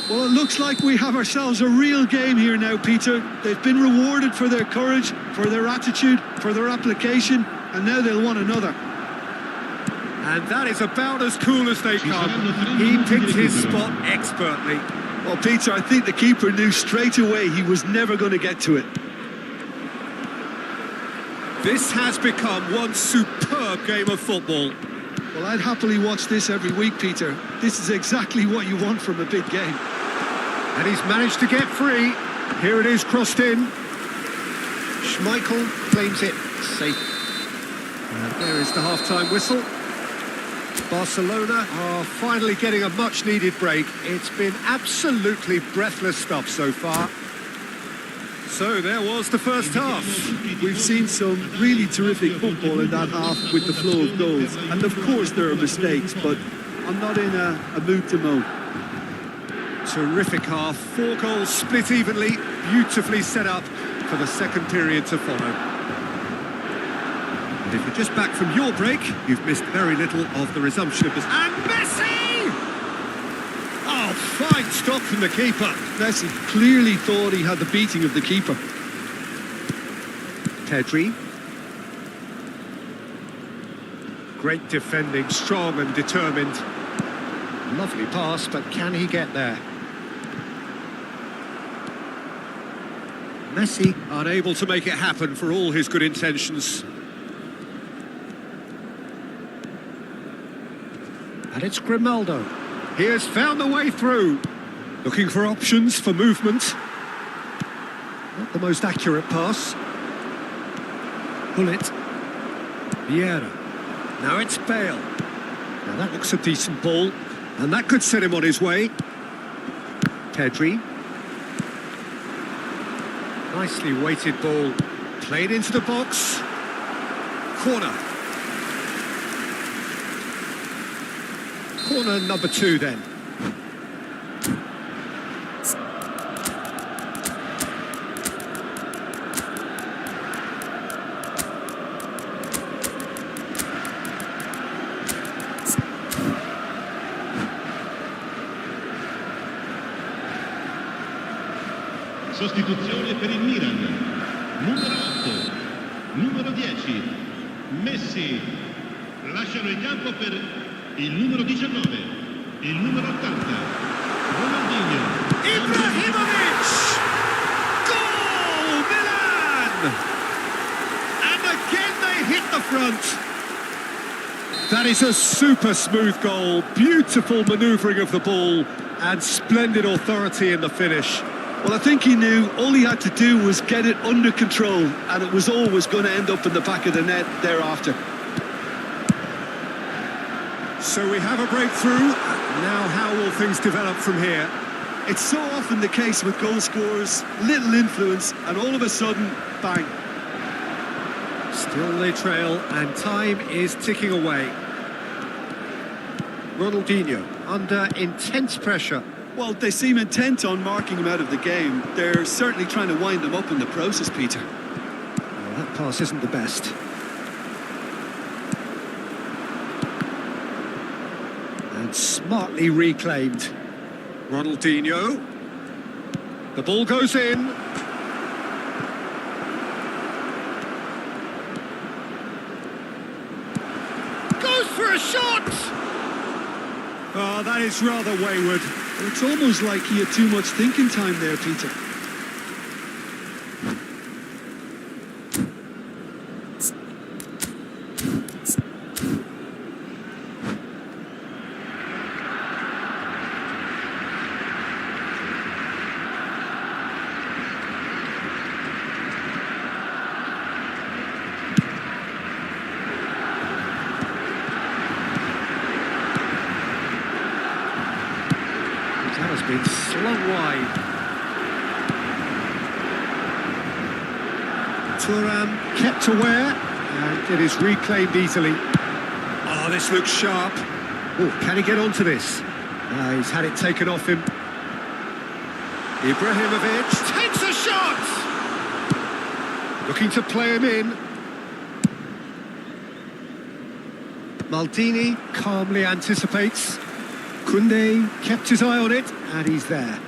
Well, it looks like we have ourselves a real game here now, Peter. They've been rewarded for their courage, for their attitude, for their application, and now they'll want another. And that is about as cool as they come. He picked his spot expertly. Well, Peter, I think the keeper knew straight away he was never going to get to it. This has become one superb game of football. Well, I'd happily watch this every week, Peter. This is exactly what you want from a big game. And he's managed to get free. Here it is, crossed in. Schmeichel claims it safe. And there is the half-time whistle. Barcelona are finally getting a much-needed break. It's been absolutely breathless stuff so far. So there was the first half. We've seen some really terrific football in that half with the flow of goals. And of course there are mistakes, but I'm not in a mood to moan. Terrific half. 4 goals split evenly, beautifully set up for the second period to follow. And if you're just back from your break, you've missed very little of the resumption of this. And Messi! Oh, fine stop from the keeper. Messi clearly thought he had the beating of the keeper. Pedri. Great defending, strong and determined. Lovely pass, but can he get there? Messi unable to make it happen for all his good intentions. And it's Grimaldo. He has found the way through. Looking for options for movement. Not the most accurate pass. Bullet. Vieira. Now it's Bale. Now that looks a decent ball. And that could set him on his way. Pedri. Nicely weighted ball. Played into the box. Corner. Corner number 2 then. Sostituzione per il Milan. Numero 8, numero 10, Messi. Lasciano il campo per il numero 19, il numero 80, Ronaldinho. Ibrahimovic! Goal, Milan! And again they hit the front. That is a super smooth goal, beautiful manoeuvring of the ball and splendid authority in the finish. Well, I think he knew all he had to do was get it under control, and it was always going to end up in the back of the net thereafter. So we have a breakthrough. Now how will things develop from here? It's so often the case with goal scorers, little influence, and all of a sudden, bang. Still they trail, and time is ticking away. Ronaldinho under intense pressure. Well, they seem intent on marking him out of the game. They're certainly trying to wind him up in the process, Peter. Well, that pass isn't the best. And smartly reclaimed. Ronaldinho. The ball goes in. Goes for a shot! Oh, that is rather wayward. It's almost like he had too much thinking time there, Peter. That has been slung wide. Thuram kept aware, and it is reclaimed easily. Oh, this looks sharp. Oh, can he get onto this? He's had it taken off him. Ibrahimovic Takes a shot! looking to play him in. Maldini calmly anticipates. Koundé kept his eye on it, and he's there.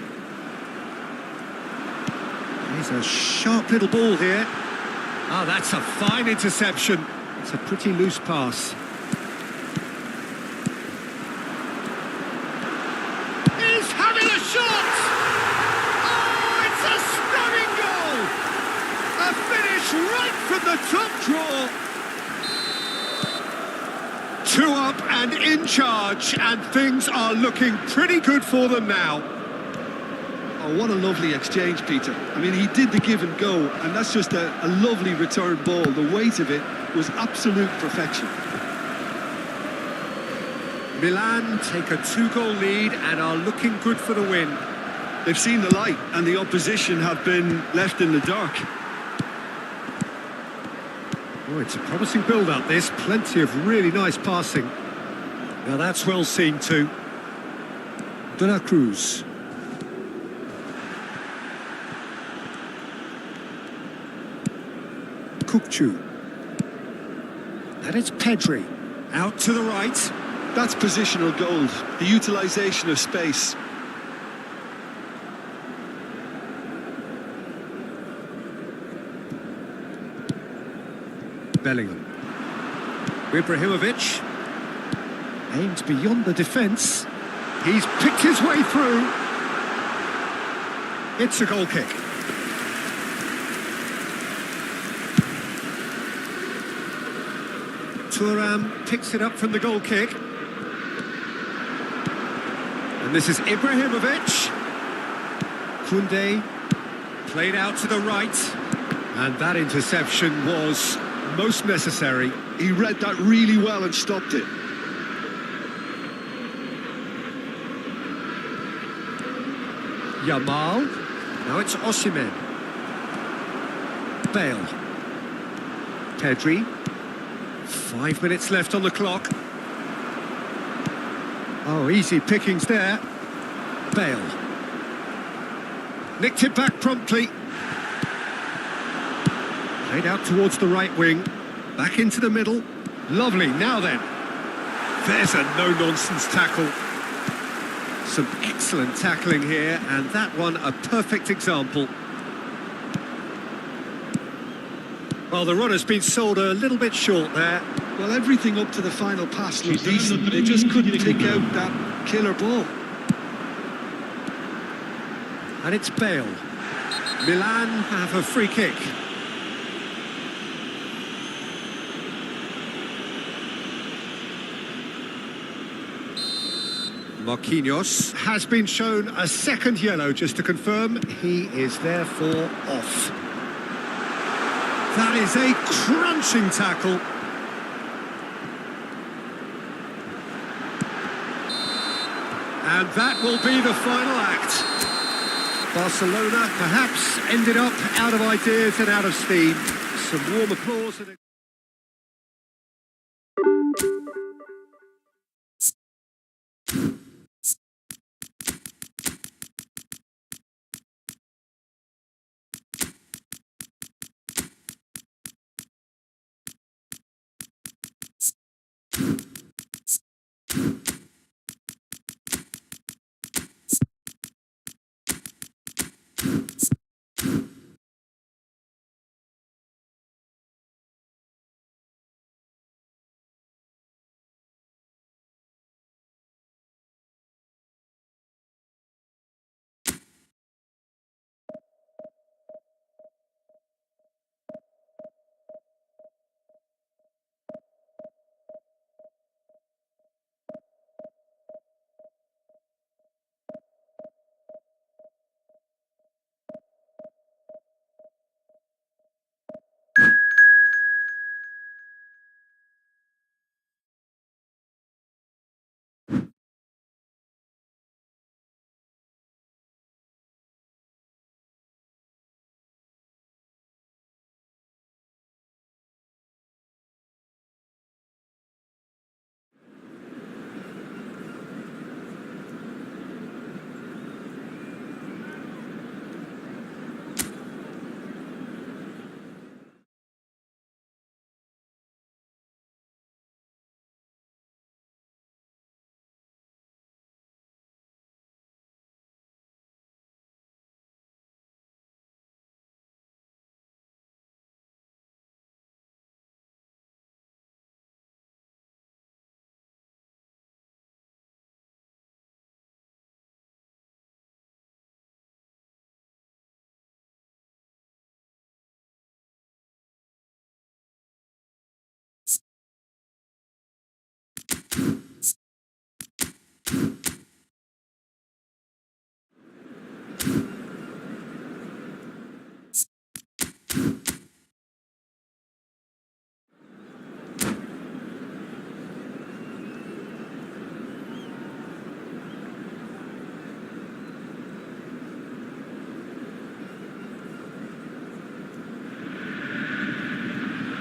He's a sharp little ball here. Oh, that's a fine interception. It's a pretty loose pass. He's having a shot! Oh, it's a stunning goal! A finish right from the top draw. 2 up and in charge, and things are looking pretty good for them now. Oh, what a lovely exchange, Peter. I mean, he did the give and go, and that's just a lovely return ball. The weight of it was absolute perfection. Milan take a 2-goal lead and are looking good for the win. They've seen the light, and the opposition have been left in the dark. Oh, it's a promising build-up, this. Plenty of really nice passing. Now that's well seen too. De La Cruz. Kukcu. And it's Pedri. Out to the right. That's positional gold, the utilisation of space. Bellingham. Ibrahimovic aims beyond the defence. He's picked his way through. It's a goal kick. Thuram picks it up from the goal kick. And this is Ibrahimovic. Koundé played out to the right. And that interception was most necessary. He read that really well and stopped it. Yamal. Now it's Osimhen. Bale. Pedri. 5 minutes left on the clock. Oh, easy pickings there. Bale. Nicked it back promptly. Played out towards the right wing. Back into the middle. Lovely, now then. There's a no-nonsense tackle. Some excellent tackling here, and that one a perfect example. Well, the run has been sold a little bit short there. Well, everything up to the final pass was decent. They just couldn't pick out that killer ball. And it's Bale. Milan have a free kick. Marquinhos has been shown a second yellow, just to confirm he is therefore off. That is a crunching tackle. And that will be the final act. Barcelona perhaps ended up out of ideas and out of steam. Some warm applause.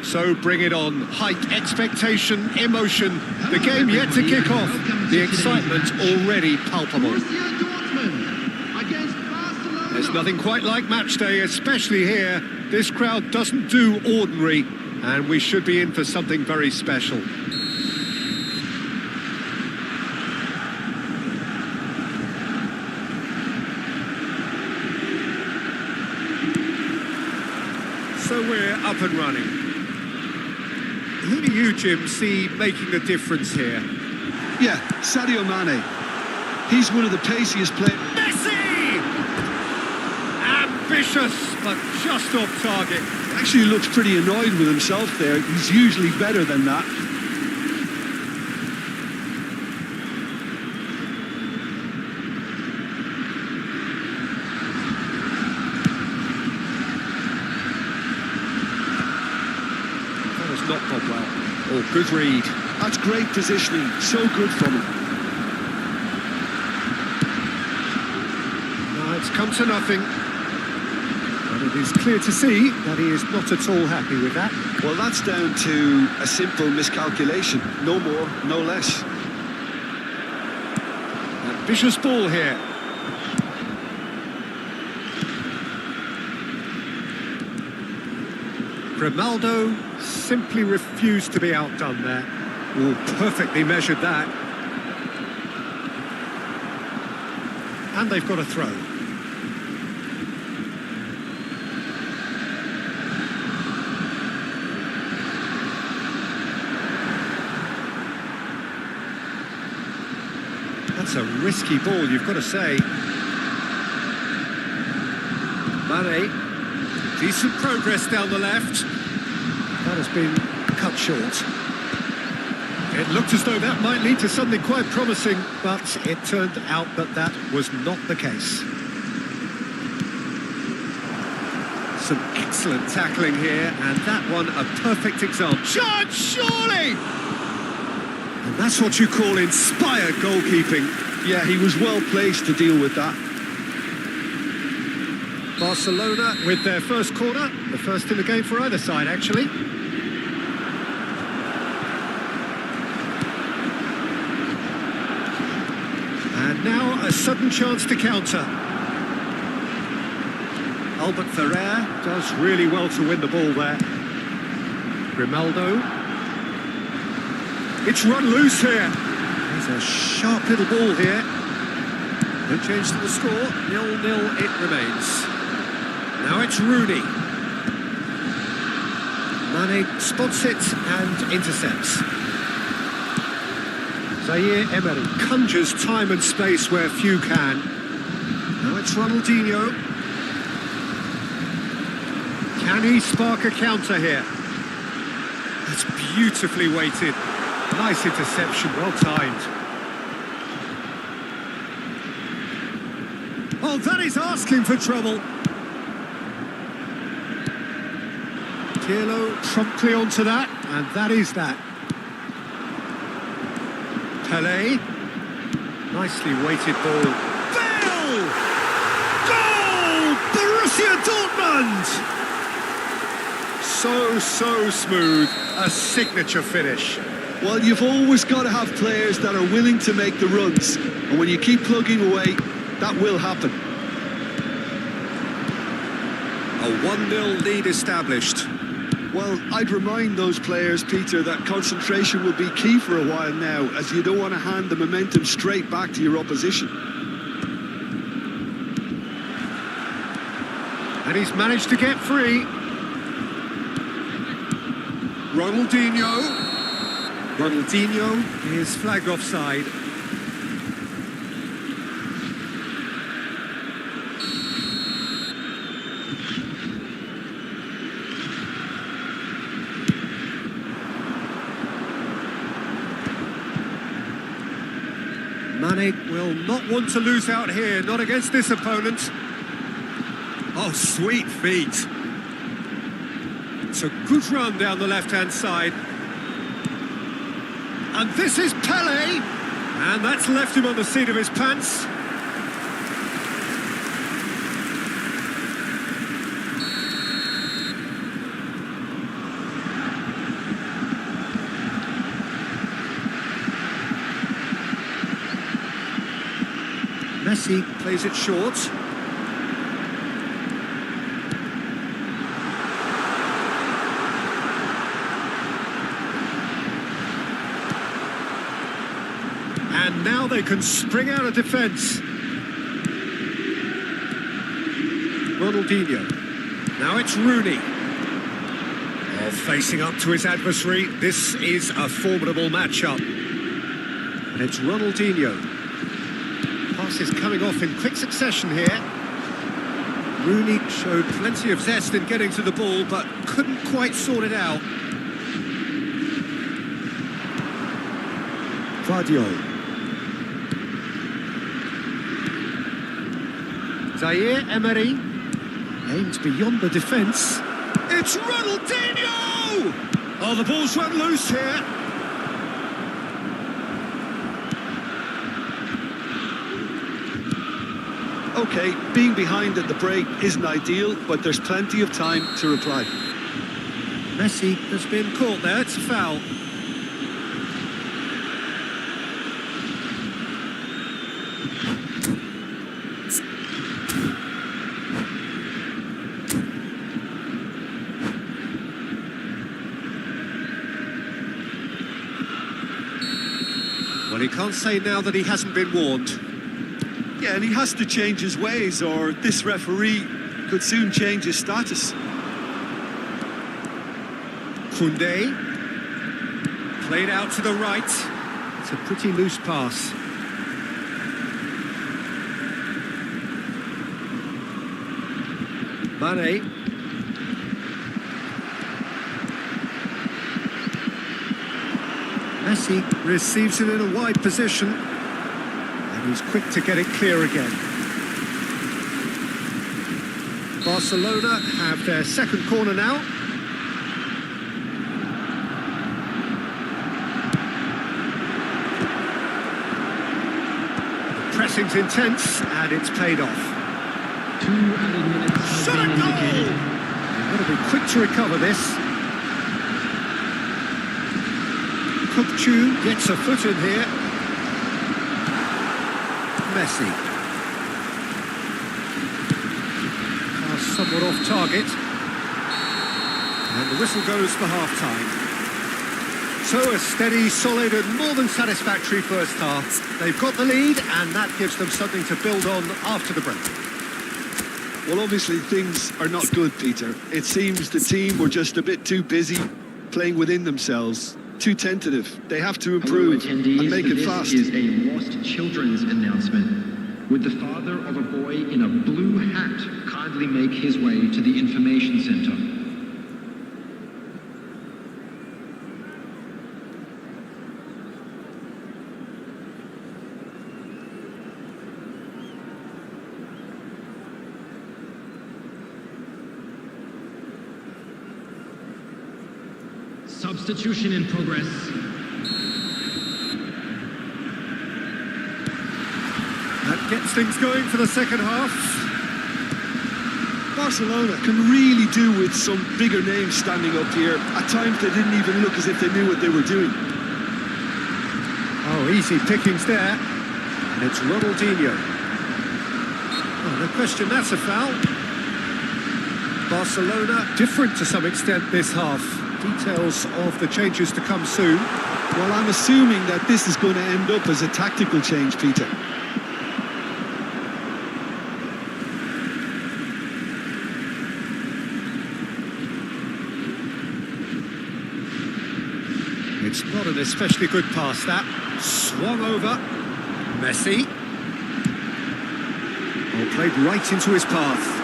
So bring it on. Height, expectation, emotion. The game yet to kick off. The excitement already palpable. There's nothing quite like match day, especially here. This crowd doesn't do ordinary, and we should be in for something very special. So we're up and running. Who do you, Jim, see making the difference here? Yeah, Sadio Mane. He's one of the paciest players. Messi! Ambitious, but just off target. Actually looks pretty annoyed with himself there. He's usually better than that. Not gone well. Oh, good read. That's great positioning. So good from him. No, it's come to nothing. And it is clear to see that he is not at all happy with that. Well, that's down to a simple miscalculation. No more, no less. Ambitious ball here. Grimaldo simply refused to be outdone there. Oh, perfectly measured that. And they've got a throw. That's a risky ball, you've got to say. Mane. Decent progress down the left. That has been cut short. It looked as though that might lead to something quite promising, but it turned out that that was not the case. Some excellent tackling here, and that one a perfect example. Shot, surely! And that's what you call inspired goalkeeping. Yeah, he was well placed to deal with that. Barcelona with their first corner, the first in the game for either side, actually. And now a sudden chance to counter. Albert Ferrer does really well to win the ball there. Grimaldo. It's run loose here. There's a sharp little ball here. No change to the score. 0-0 it remains. Now it's Rooney. Mane spots it and intercepts. Zaire Emery conjures time and space where few can. Now it's Ronaldinho. Can he spark a counter here? That's beautifully weighted. Nice interception, well timed. Oh, that is asking for trouble. Pirlo promptly onto that, and that is that. Pelé. Nicely weighted ball. Bale! Goal! Borussia Dortmund! So smooth. A signature finish. Well, you've always got to have players that are willing to make the runs. And when you keep plugging away, that will happen. A 1-0 lead established. Well, I'd remind those players, Peter, that concentration will be key for a while now, as you don't want to hand the momentum straight back to your opposition. And he's managed to get free. Ronaldinho is flagged offside. Mane will not want to lose out here, not against this opponent. Oh, sweet feet. It's a good run down the left-hand side. And this is Pelé. And that's left him on the seat of his pants. Messi plays it short. And now they can spring out of defence. Ronaldinho. Now it's Rooney. Oh, facing up to his adversary. This is a formidable matchup. And it's Ronaldinho. Pass is coming off in quick succession here. Rooney showed plenty of zest in getting to the ball, but couldn't quite sort it out. Guardiola. Zaire Emery aims beyond the defence. It's Ronaldinho! Oh, the ball's run loose here. OK, being behind at the break isn't ideal, but there's plenty of time to reply. Messi has been caught there, it's a foul. Well, he can't say now that he hasn't been warned. Yeah, and he has to change his ways, or this referee could soon change his status. Koundé. Played out to the right. It's a pretty loose pass. Mane. Messi Messi receives it in a wide position, and he's quick to get it clear again. Barcelona have their second corner now. The pressing's intense, and it's paid off. 2 added minutes have been indicated. They've got to be quick to recover this. Chu gets a foot in here. Messi. Pass somewhat off target. And the whistle goes for half-time. So a steady, solid and more than satisfactory first half. They've got the lead and that gives them something to build on after the break. Well, obviously things are not good, Peter. It seems the team were just a bit too busy playing within themselves. Too tentative. They have to improve and make it fast. This is a lost children's announcement. Would the father of a boy in a blue hat kindly make his way to the information center? Substitution in progress. That gets things going for the second half. Barcelona can really do with some bigger names standing up here. At times they didn't even look as if they knew what they were doing. Oh, easy pickings there. And it's Ronaldinho. Oh, no question, that's a foul. Barcelona different to some extent this half. Details of the changes to come soon. Well, I'm assuming that this is going to end up as a tactical change, Peter. It's not an especially good pass, that. Swung over. Messi. Oh, played right into his path.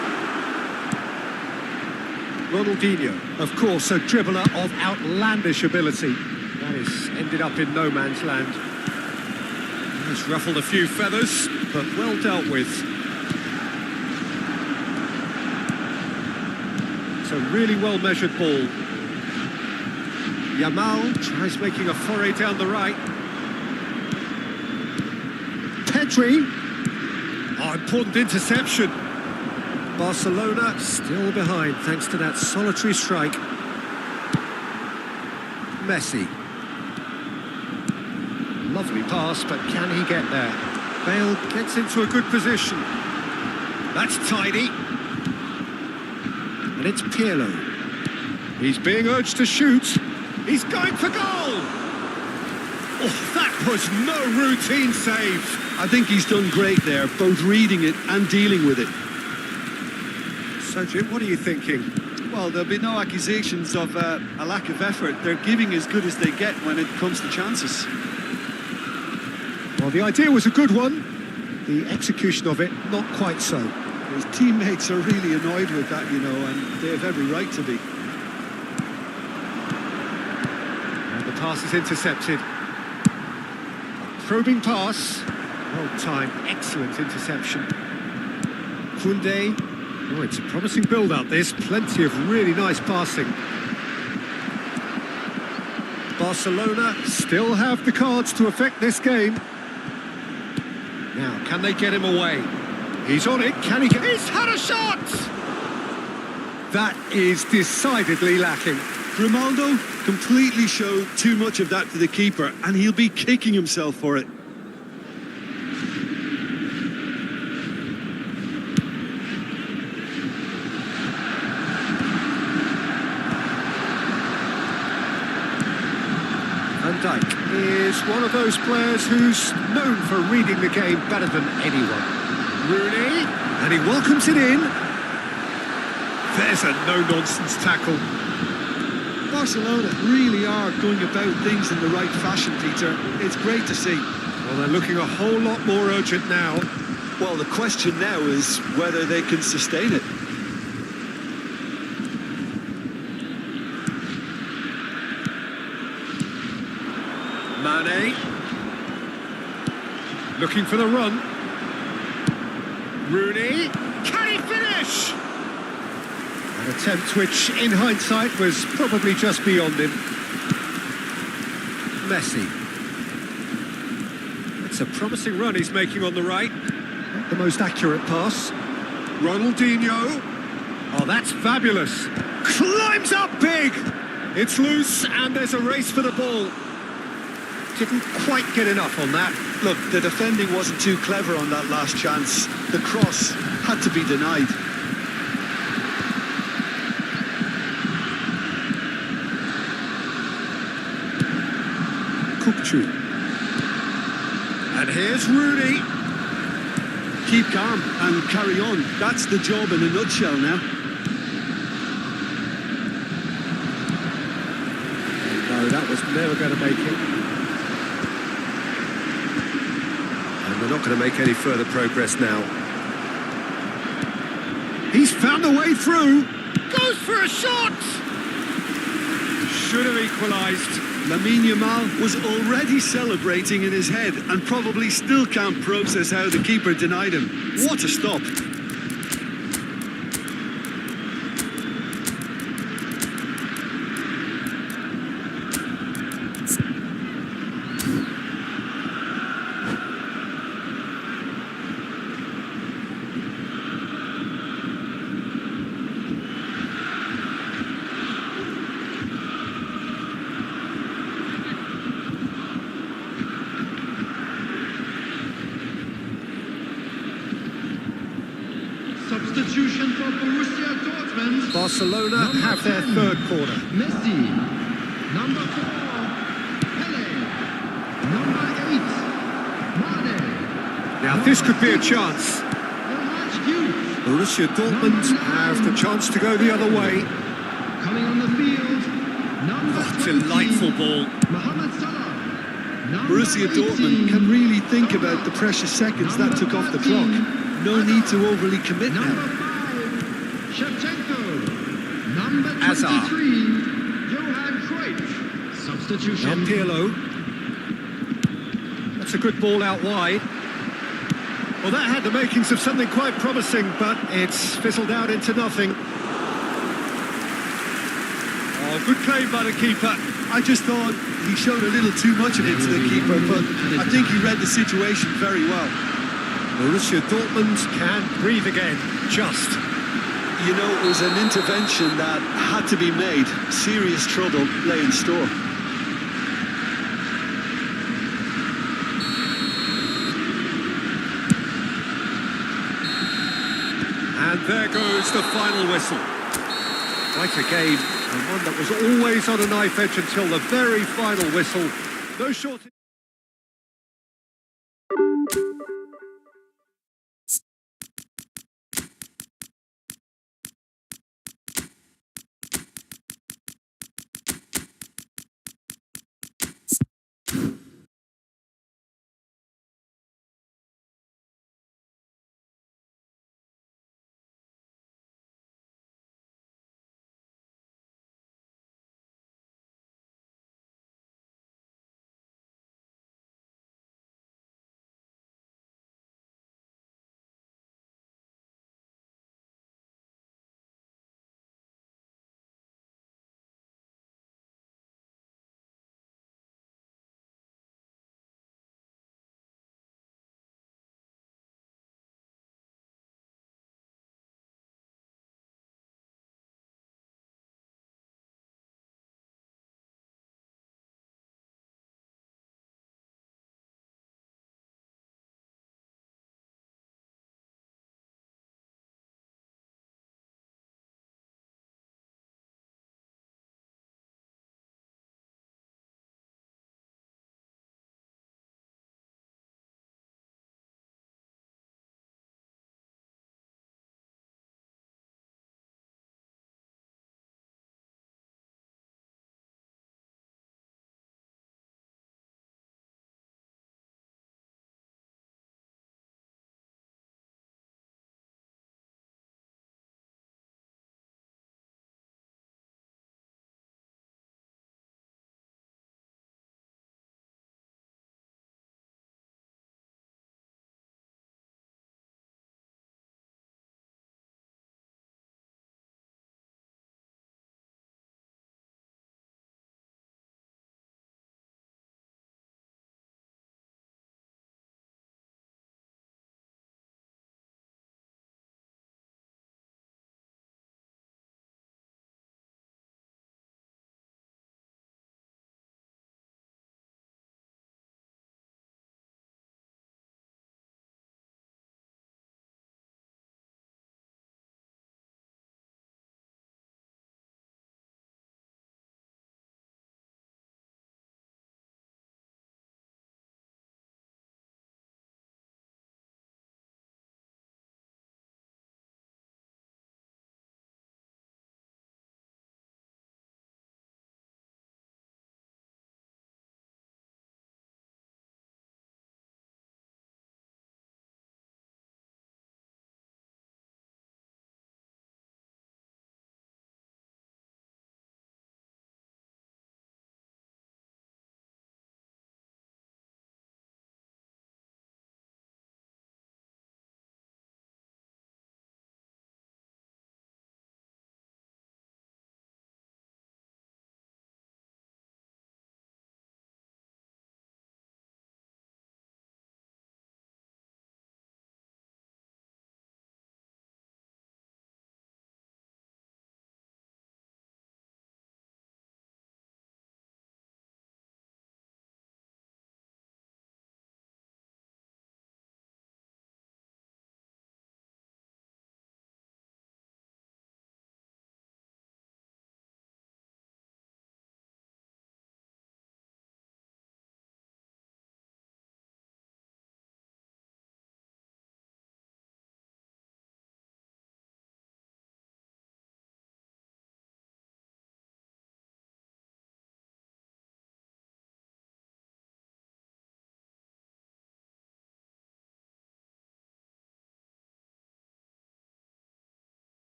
Ronaldinho, of course, a dribbler of outlandish ability. That has ended up in no man's land. He's ruffled a few feathers, but well dealt with. It's a really well-measured ball. Yamal tries making a foray down the right. Pedri. Oh, important interception. Barcelona still behind thanks to that solitary strike. Messi. Lovely pass, but can he get there? Bale gets into a good position. That's tidy. And it's Pirlo. He's being urged to shoot. He's going for goal! Oh, that was no routine save. I think he's done great there, both reading it and dealing with it. So, Jim, what are you thinking? Well, there'll be no accusations of a lack of effort. They're giving as good as they get when it comes to chances. Well, the idea was a good one. The execution of it, not quite so. His teammates are really annoyed with that, you know, and they have every right to be. And the pass is intercepted. A probing pass. Well timed, excellent interception. Koundé. Oh, it's a promising build-up, this. Plenty of really nice passing. Barcelona still have the cards to affect this game. Now, can they get him away? He's on it, can he get... He's had a shot! That is decidedly lacking. Grimaldo completely showed too much of that to the keeper, and he'll be kicking himself for it. Is one of those players who's known for reading the game better than anyone. Rooney, and he welcomes it in. There's a no-nonsense tackle. Barcelona really are going about things in the right fashion, Peter. It's great to see. Well, they're looking a whole lot more urgent now. Well, the question now is whether they can sustain it. Mane. Looking for the run. Rooney. Can he finish? An attempt which, in hindsight, was probably just beyond him. Messi. It's a promising run he's making on the right. Not the most accurate pass. Ronaldinho. Oh, that's fabulous. Climbs up big. It's loose and there's a race for the ball. Didn't quite get enough on that. Look, the defending wasn't too clever on that last chance. The cross had to be denied. Kukçu. And here's Rooney. Keep calm and carry on. That's the job in a nutshell now. No, that was never going to make it. And they're not going to make any further progress now. He's found a way through. Goes for a shot. Should have equalised. Lamine Yamal was already celebrating in his head and probably still can't process how the keeper denied him. What a stop. Substitution for Borussia Dortmund. Barcelona Number have their 10, third corner. Messi. Number 4, Pele. Number 8, Mane. Now this could be a chance. Borussia Dortmund have the chance to go the other way. Coming on the field, number 20, Delightful ball. Mohamed Salah. Number Borussia 18, Dortmund can really think about the precious seconds that took off the clock. No need to overly commit Number now. 5, Shevchenko. Number 23, Hazard. Johan Cruyff. Substitution. Now Pirlo. That's a good ball out wide. Well, that had the makings of something quite promising, but it's fizzled out into nothing. Oh, good play by the keeper. I just thought he showed a little too much of it to the keeper, but I think he read the situation very well. Borussia Dortmund can breathe again, just. You know, it was an intervention that had to be made. Serious trouble lay in store. And there goes the final whistle. Quite a game, and one that was always on a knife edge until the very final whistle. No short...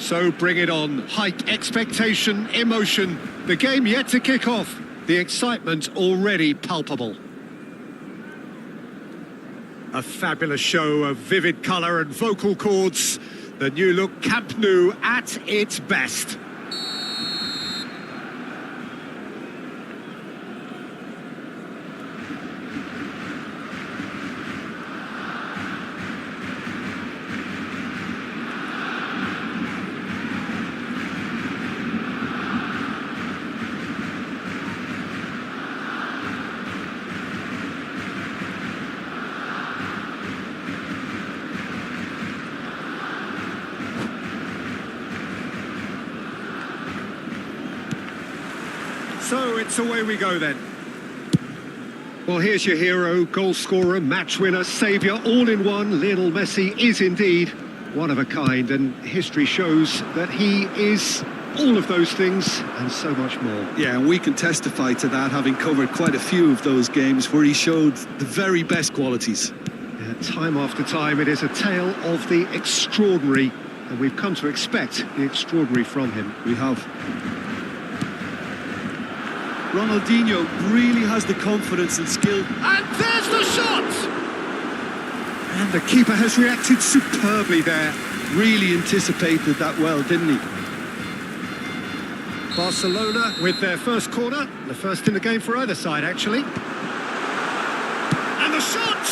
So bring it on. Hike, expectation, emotion. The game yet to kick off. The excitement already palpable. A fabulous show of vivid colour and vocal cords. The new look Camp Nou at its best. So it's away we go then. Well, here's your hero, goal scorer, match winner, saviour, all in one. Lionel Messi is indeed one of a kind, and history shows that he is all of those things and so much more. Yeah, and we can testify to that, having covered quite a few of those games where he showed the very best qualities. Yeah, time after time, it is a tale of the extraordinary, and we've come to expect the extraordinary from him. We have. Ronaldinho really has the confidence and skill. And there's the shot! And the keeper has reacted superbly there. Really anticipated that well, didn't he? Barcelona with their first corner, the first in the game for either side, actually. And the shot!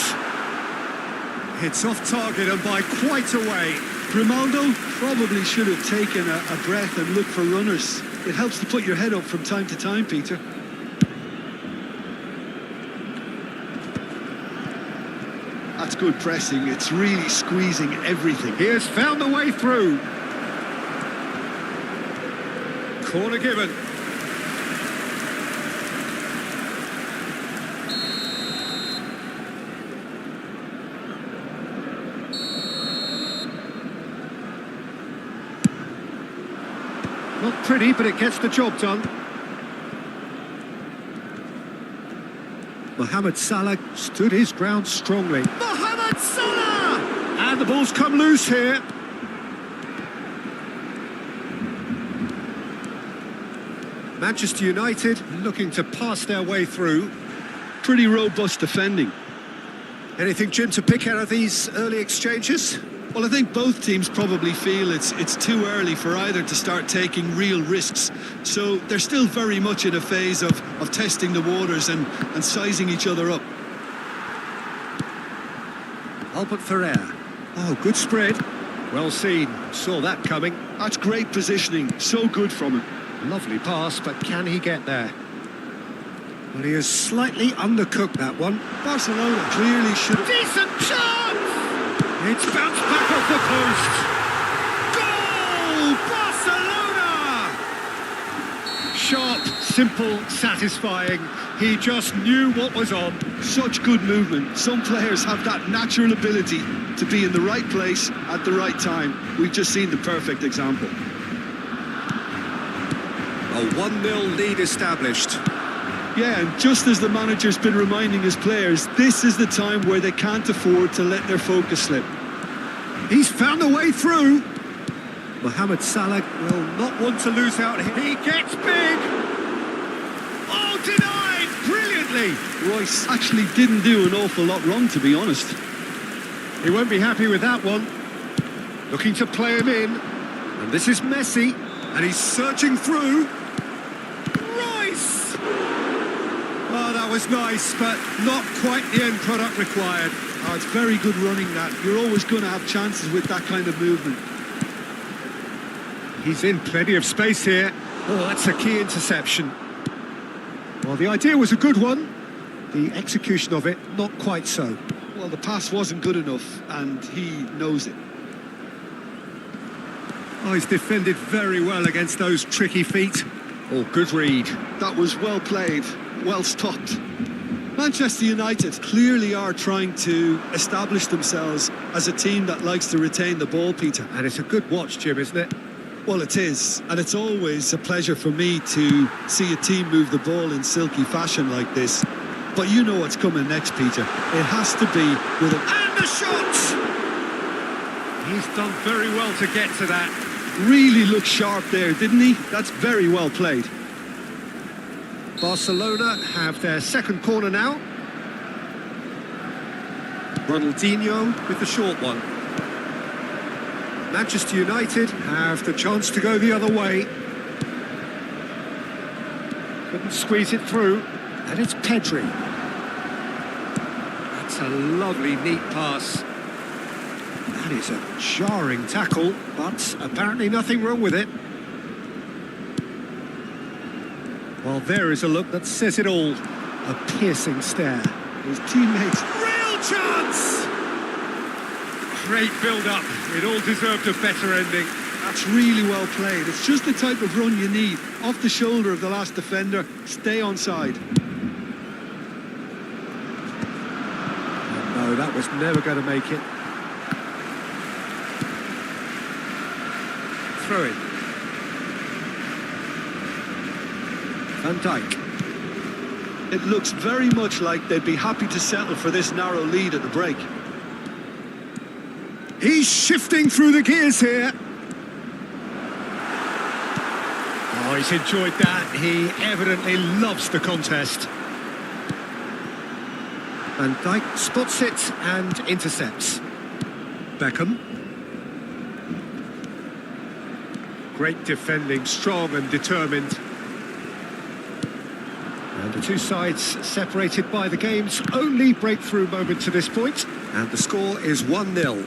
It's off target and by quite a way. Grimaldo probably should have taken a breath and looked for runners. It helps to put your head up from time to time, Peter. That's good pressing. It's really squeezing everything. He has found the way through. Corner given. Not pretty, but it gets the job done. Mohamed Salah stood his ground strongly. Mohamed Salah! And the ball's come loose here. Manchester United looking to pass their way through. Pretty robust defending. Anything, Jim, to pick out of these early exchanges? Well, I think both teams probably feel it's too early for either to start taking real risks. So they're still very much in a phase of testing the waters and sizing each other up. Albert Ferrer. Oh, good spread. Well seen. Saw that coming. That's great positioning. So good from him. Lovely pass, but can he get there? Well, he has slightly undercooked that one. Barcelona clearly should have... Decent chance! It's bounced back off the post. Goal! Barcelona! Sharp, simple, satisfying. He just knew what was on. Such good movement. Some players have that natural ability to be in the right place at the right time. We've just seen the perfect example. A 1-0 lead established. Yeah, and just as the manager's been reminding his players, this is the time where they can't afford to let their focus slip. He's found a way through. Mohamed Salah will not want to lose out. He gets big. Oh, denied! Brilliantly! Royce actually didn't do an awful lot wrong, to be honest. He won't be happy with that one. Looking to play him in. And this is Messi. And he's searching through. Royce! Oh, that was nice, but not quite the end product required. Oh, it's very good running, that. You're always going to have chances with that kind of movement. He's in plenty of space here. Oh, that's a key interception. Well, the idea was a good one. The execution of it, not quite so. Well, the pass wasn't good enough, and he knows it. Oh, he's defended very well against those tricky feet. Oh, good read. That was well played, well stopped. Manchester United clearly are trying to establish themselves as a team that likes to retain the ball, Peter. And it's a good watch, Jim, isn't it? Well, it is, and it's always a pleasure for me to see a team move the ball in silky fashion like this. But you know what's coming next, Peter. It has to be with a... And the shot! He's done very well to get to that. Really looked sharp there, didn't he? That's very well played. Barcelona have their second corner now. Ronaldinho with the short one. Manchester United have the chance to go the other way. Couldn't squeeze it through. And it's Pedri. That's a lovely, neat pass. That is a jarring tackle, but apparently nothing wrong with it. Well, there is a look that says it all. A piercing stare. His teammates. Real chance! Great build-up. It all deserved a better ending. That's really well played. It's just the type of run you need. Off the shoulder of the last defender. Stay onside. No, that was never going to make it. Throw it. Van Dijk. It looks very much like they'd be happy to settle for this narrow lead at the break. He's shifting through the gears here. Oh, he's enjoyed that. He evidently loves the contest. Van Dijk spots it and intercepts. Beckham. Great defending, strong and determined. And the two sides separated by the game's only breakthrough moment to this point. And the score is 1-0.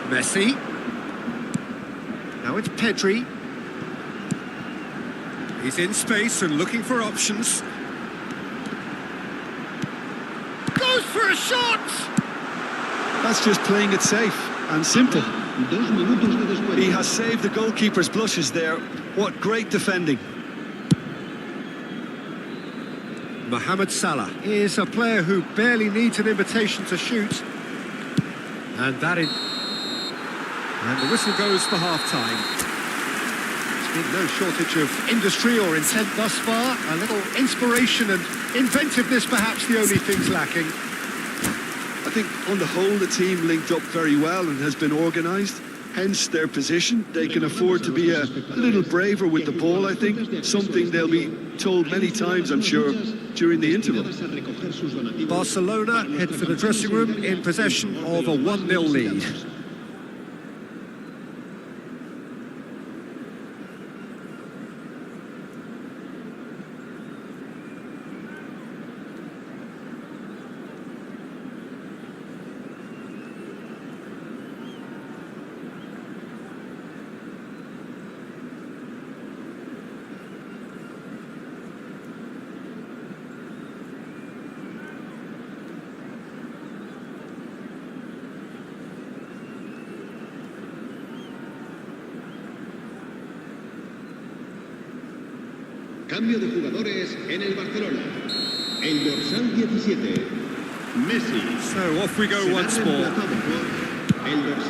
Messi. Now it's Pedri. He's in space and looking for options. Goes for a shot! That's just playing it safe and simple. He has saved the goalkeeper's blushes there. What great defending. Mohamed Salah is a player who barely needs an invitation to shoot. And the whistle goes for half-time. There's been no shortage of industry or intent thus far. A little inspiration and inventiveness perhaps the only things lacking. I think on the whole the team linked up very well and has been organised. Hence their position. They can afford to be a little braver with the ball, I think. Something they'll be told many times, I'm sure, during the interval. Barcelona head for the dressing room in possession of a 1-0 lead. Cambio de jugadores en el Barcelona. El dorsal 17, Messi. So off we go once more.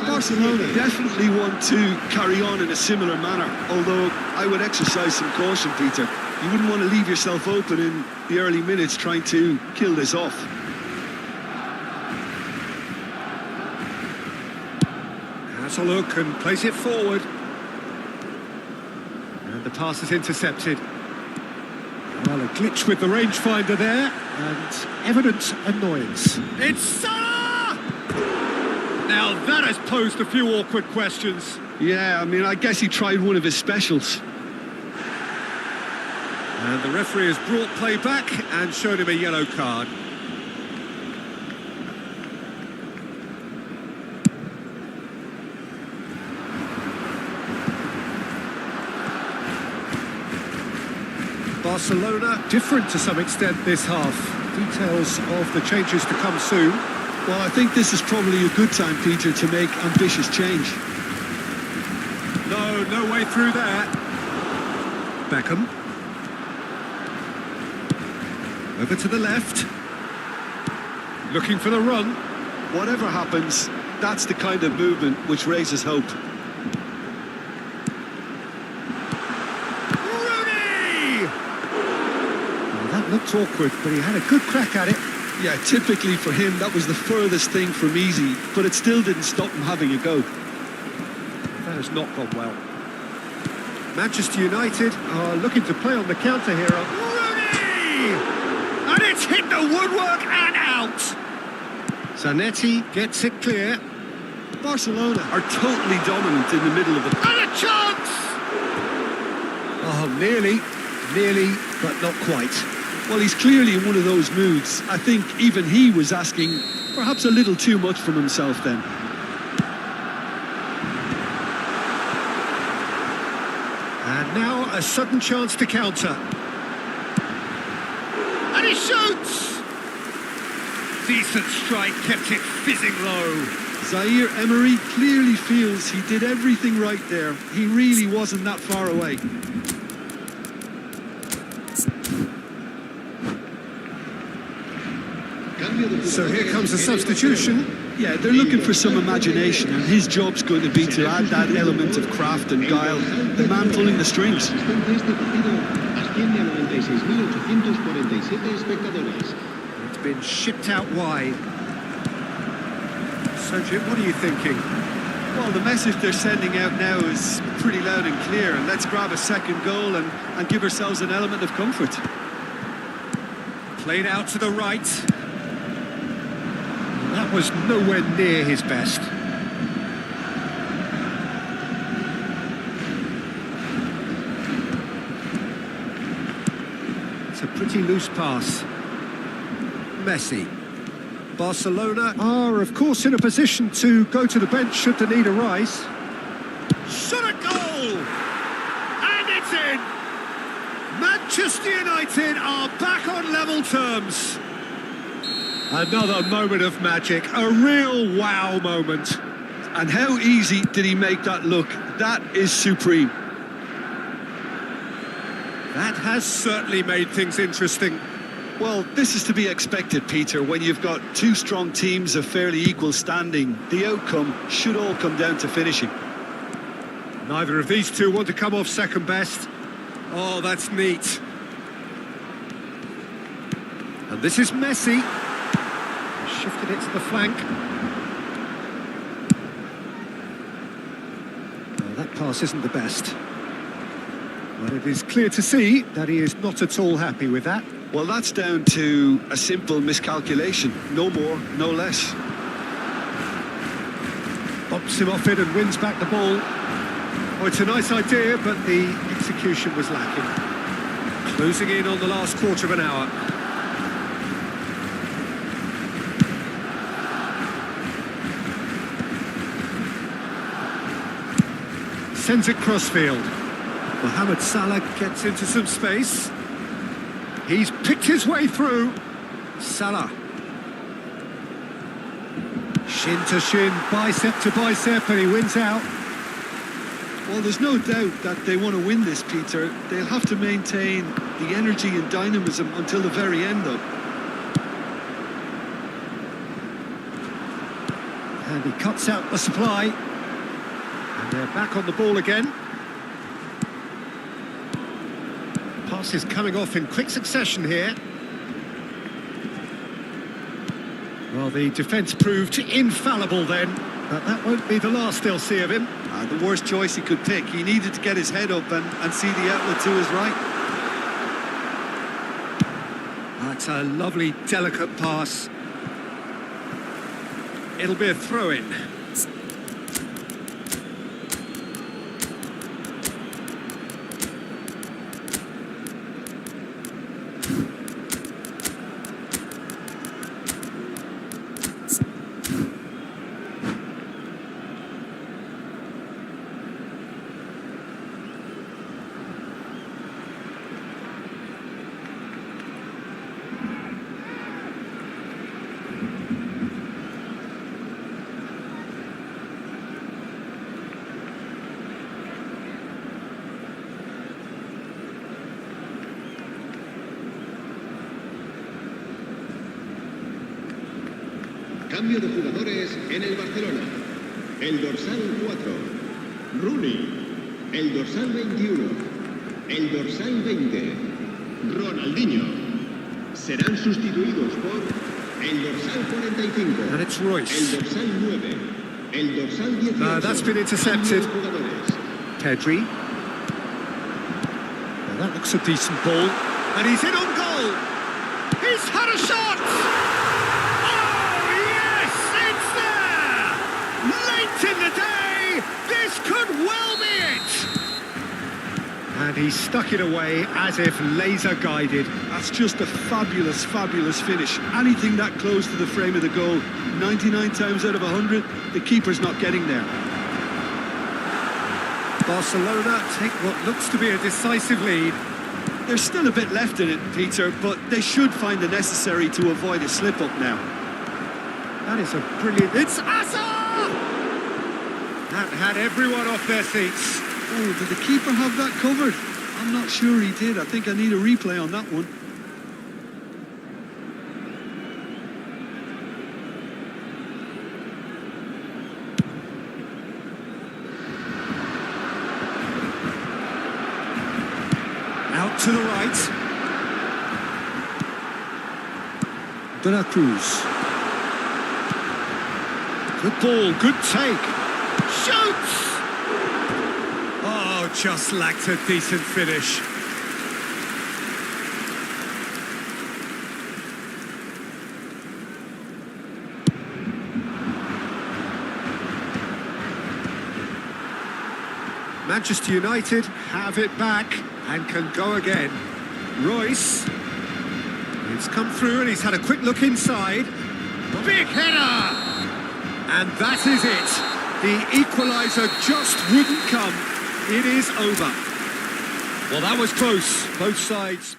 Barcelona definitely want to carry on in a similar manner, although I would exercise some caution, Peter. You wouldn't want to leave yourself open in the early minutes trying to kill this off. Has a look and plays it forward. And the pass is intercepted. Well, a glitch with the rangefinder there, and evident annoyance. It's Salah! Now that has posed a few awkward questions. Yeah, I mean, I guess he tried one of his specials. And the referee has brought play back and showed him a yellow card. Barcelona different to some extent this half. Details of the changes to come soon. Well, I think this is probably a good time, Peter, to make ambitious change. No way through there. Beckham. Over to the left. Looking for the run. Whatever happens, that's the kind of movement which raises hope. Looked awkward, but he had a good crack at it. Yeah, typically for him, that was the furthest thing from easy, but it still didn't stop him having a go. That has not gone well. Manchester United are looking to play on the counter here. Rooney! And it's hit the woodwork and out. Zanetti gets it clear. Barcelona are totally dominant in the middle of the... And a chance! Oh, nearly, but not quite. Well, he's clearly in one of those moods. I think even he was asking perhaps a little too much from himself then. And now a sudden chance to counter. And he shoots! Decent strike, kept it fizzing low. Zaire Emery clearly feels he did everything right there. He really wasn't that far away. So here comes a substitution. Yeah, they're looking for some imagination, and his job's going to be to add that element of craft and guile. The man pulling the strings. It's been shipped out wide. So, Jim, what are you thinking? Well, the message they're sending out now is pretty loud and clear. Let's grab a second goal and give ourselves an element of comfort. Played out to the right. That was nowhere near his best. It's a pretty loose pass. Messi. Barcelona are, of course, in a position to go to the bench should the need arise. Shot a goal! And it's in! Manchester United are back on level terms. Another moment of magic, a real wow moment. And how easy did he make that look? That is supreme. That has certainly made things interesting. Well, this is to be expected, Peter, when you've got two strong teams of fairly equal standing. The outcome should all come down to finishing. Neither of these two want to come off second best. Oh, that's neat. And this is Messi. Shifted it to the flank. Well, that pass isn't the best. But it is clear to see that he is not at all happy with that. Well, that's down to a simple miscalculation. No more, no less. Bumps him off it and wins back the ball. Oh, it's a nice idea, but the execution was lacking. Closing in on the last quarter of an hour. Sends it crossfield. Mohamed Salah gets into some space. He's picked his way through. Salah. Shin to shin, bicep to bicep, and he wins out. Well, there's no doubt that they want to win this, Peter. They'll have to maintain the energy and dynamism until the very end, though. And he cuts out the supply. And they're back on the ball again. Passes coming off in quick succession here. Well, the defence proved infallible then, but that won't be the last they'll see of him. The worst choice he could pick. He needed to get his head up and see the outlet to his right. That's a lovely, delicate pass. It'll be a throw-in. Cambio de jugadores en el Barcelona. El dorsal 4, Rooney. El dorsal 21, el dorsal 20, Ronaldinho. Serán sustituidos por el dorsal 45, And it's Royce. el dorsal 9, El dorsal 18. That's been intercepted. Pedri. Well, that looks a decent ball. And he's in on goal. He's had a shot. Oh, yes, it's there! Late in the day, this could well be it! And he stuck it away as if laser guided. That's just a fabulous, fabulous finish. Anything that close to the frame of the goal, 99 times out of 100, the keeper's not getting there. Barcelona take what looks to be a decisive lead. There's still a bit left in it, Peter, but they should find the necessary to avoid a slip-up now. That is a brilliant... It's Asa! That had everyone off their seats. Oh, did the keeper have that covered? I'm not sure he did. I think I need a replay on that one. Out to the right. De La Cruz. Good ball, good take. Shoots! Oh, just lacked a decent finish. Manchester United have it back and can go again. Royce. He's come through and he's had a quick look inside. Big header! And that is it. The equaliser just wouldn't come. It is over. Well, that was close. Both sides.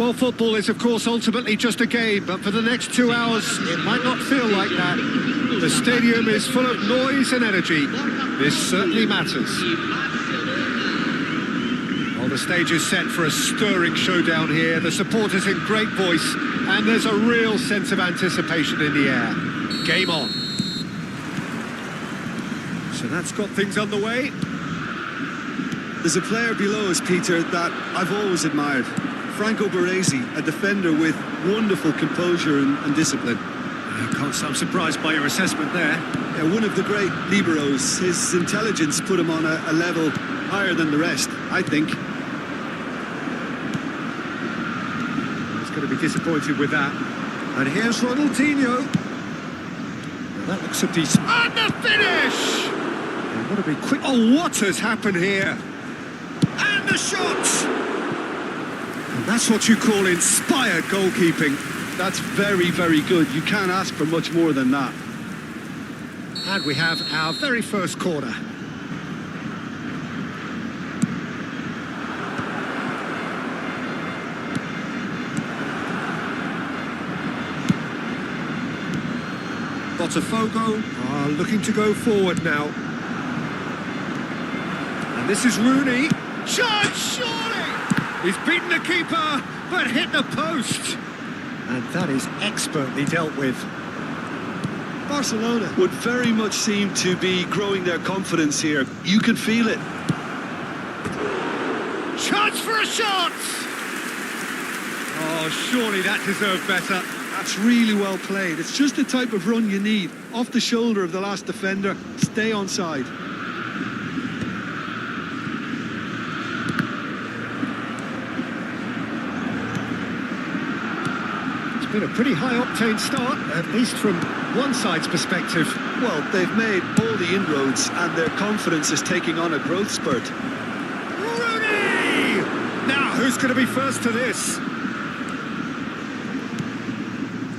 Well, football is, of course, ultimately just a game, but for the next 2 hours, it might not feel like that. The stadium is full of noise and energy. This certainly matters. Well, the stage is set for a stirring showdown here. The supporters in great voice, and there's a real sense of anticipation in the air. Game on. So that's got things underway. There's a player below us, Peter, that I've always admired. Franco Baresi, a defender with wonderful composure and discipline. I can't say I'm surprised by your assessment there. Yeah, one of the great liberos. His intelligence put him on a level higher than the rest, I think. He's going to be disappointed with that. And here's Ronaldinho. That looks a decent... And the finish! And what a big quick... Oh, what has happened here? And the shot! And that's what you call inspired goalkeeping. That's very, very good. You can't ask for much more than that. And we have our very first corner. Botafogo are looking to go forward now. And this is Rooney. Shot, surely! He's beaten the keeper, but hit the post. And that is expertly dealt with. Barcelona would very much seem to be growing their confidence here. You can feel it. Chance for a shot! Oh, surely that deserved better. That's really well played. It's just the type of run you need. Off the shoulder of the last defender, stay onside. It's been a pretty high-octane start, at least from one side's perspective. Well, they've made all the inroads and their confidence is taking on a growth spurt. Rooney! Now, who's going to be first to this?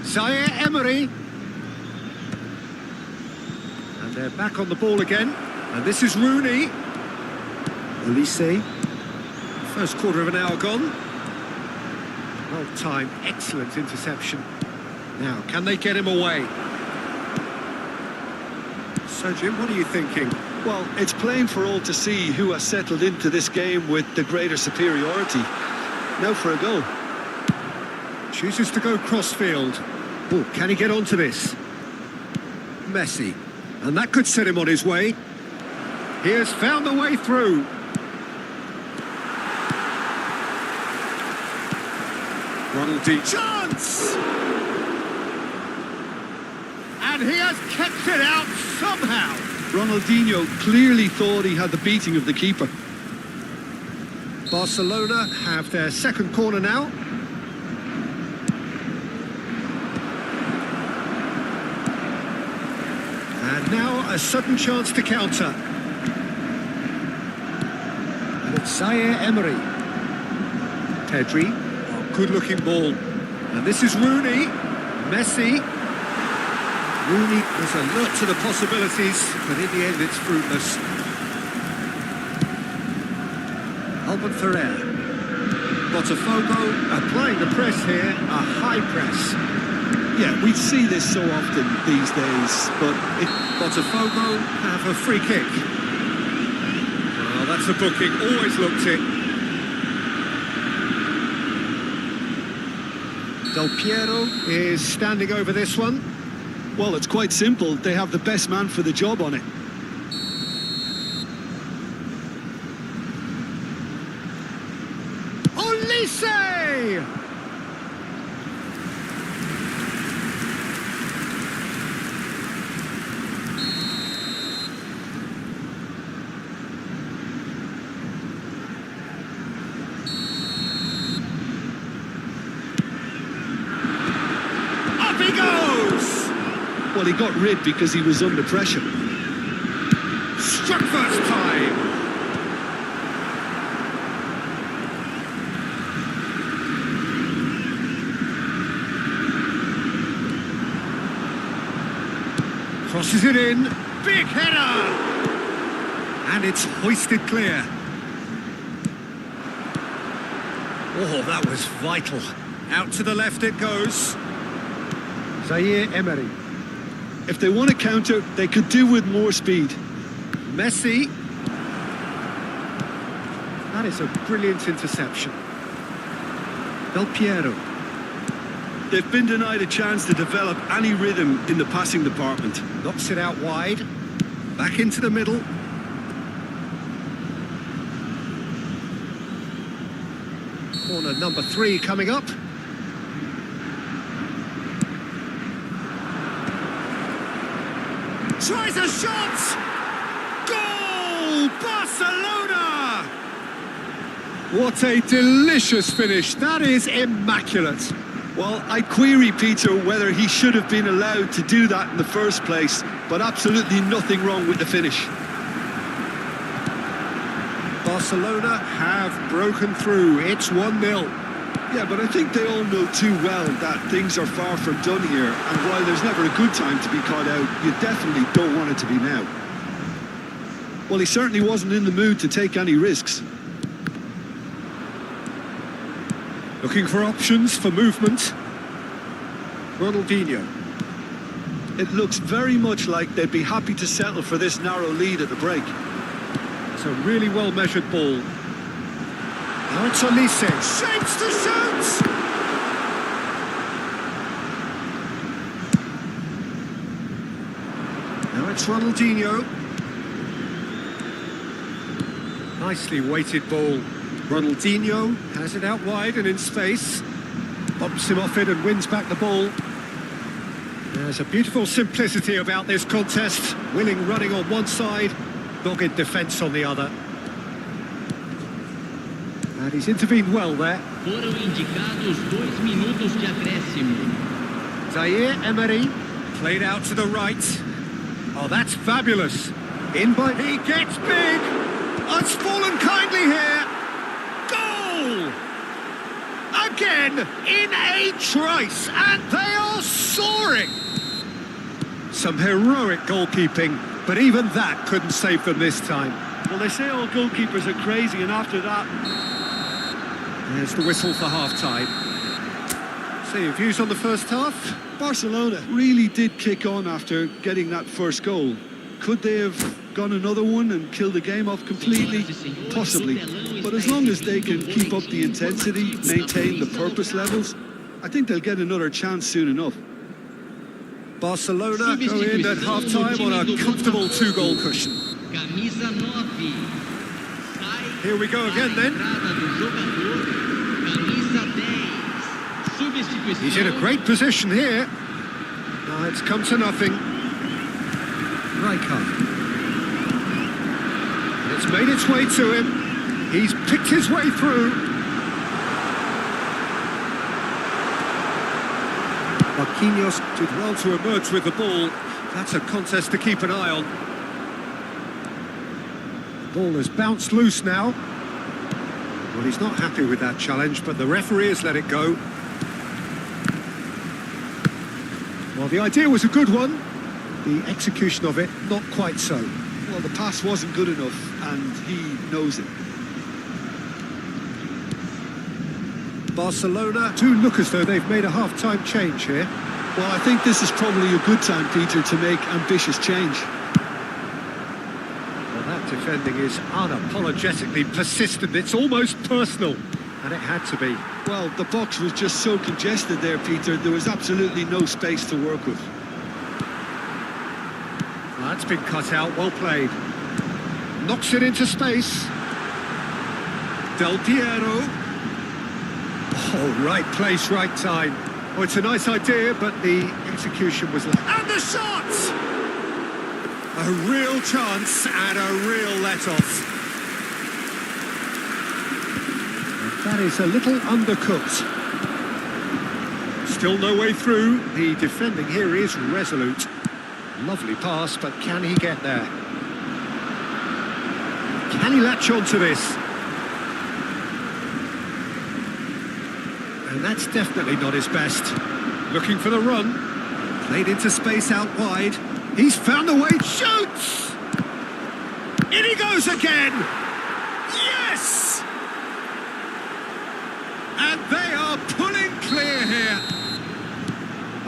Zaire Emery. And they're back on the ball again. And this is Rooney. Elise. First quarter of an hour gone. Well timed, excellent interception. Now, can they get him away? So, Jim, what are you thinking? Well, it's plain for all to see who has settled into this game with the greater superiority. Now for a goal. Chooses to go cross-field. Oh, can he get onto this? Messi. And that could set him on his way. He has found the way through. Ronaldinho. Chance! And he has kept it out somehow. Ronaldinho clearly thought he had the beating of the keeper. Barcelona have their second corner now. And now a sudden chance to counter. And it's Zaire Emery. Pedri. Good-looking ball. And this is Rooney. Messi. Rooney was alert to the possibilities, but in the end it's fruitless. Albert Ferrer. Botafogo applying the press here, a high press. Yeah, we see this so often these days, but Botafogo have a free kick. Well, that's a booking, always looked it. Del Piero is standing over this one. well, it's quite simple. They have the best man for the job on it. Olise! Up he goes! Well, he got rid because he was under pressure. Struck first time! Crosses it in, Big header! and it's hoisted clear. Oh, that was vital. Out to the left it goes. Zaire Emery. If they want to counter, they could do with more speed. Messi. That is a brilliant interception. Del Piero. They've been denied a chance to develop any rhythm in the passing department. Knocks it out wide. Back into the middle. Corner number 3 coming up. Tries a shot! Goal! Barcelona! What a delicious finish. That is immaculate. Well, I query, Peter, whether he should have been allowed to do that in the first place, but absolutely nothing wrong with the finish. Barcelona have broken through. It's 1-0. Yeah, but I think they all know too well that things are far from done here, and while there's never a good time to be caught out, you definitely don't want it to be now. Well, he certainly wasn't in the mood to take any risks. Looking for options for movement. Ronaldinho. It looks very much like they'd be happy to settle for this narrow lead at the break. It's a really well-measured ball. Now it's Elise. Shapes to shoot! Now it's Ronaldinho. Nicely weighted ball. Ronaldinho has it out wide and in space. Bumps him off it and wins back the ball. There's a beautiful simplicity about this contest. Willing running on one side, dogged defence on the other. And he's intervened well there. Foram indicados 2 minutos de acréscimo. Zaire Emery played out to the right. Oh, that's fabulous. In by... He gets big! It's fallen kindly here. Goal! Again, in a trice, and they are soaring! Some heroic goalkeeping, but even that couldn't save them this time. Well, they say all goalkeepers are crazy, and after that... There's the whistle for half-time. So your views on the first half? Barcelona really did kick on after getting that first goal. Could they have gone another one and killed the game off completely? Possibly. But as long as they can keep up the intensity, maintain the purpose levels, I think they'll get another chance soon enough. Barcelona go in at half-time on a comfortable 2-goal cushion. Camisa 9. Here we go again then. Camisa 10. He's in a great position here. Now it's come to nothing. Rijkaard. It's made its way to him. He's picked his way through. Marquinhos did well to emerge with the ball. That's a contest to keep an eye on. The ball has bounced loose now. Well, he's not happy with that challenge, but the referee has let it go. Well, the idea was a good one. The execution of it, not quite so. Well, the pass wasn't good enough, and he knows it. Barcelona do look as though they've made a half-time change here. Well, I think this is probably a good time, Peter, to make ambitious change. Well, that defending is unapologetically persistent. It's almost personal, and it had to be. Well, the box was just so congested there, Peter. There was absolutely no space to work with. Well, that's been cut out. Well played. Knocks it into space. Del Piero. Oh, right place, right time. Oh, it's a nice idea, but the execution was... And the shot! A real chance and a real let-off. That is a little undercooked. Still no way through. The defending here is resolute. Lovely pass, but can he get there? Can he latch on to this? And that's definitely not his best. Looking for the run. Played into space out wide. He's found a way. Shoots! In he goes again! Yes!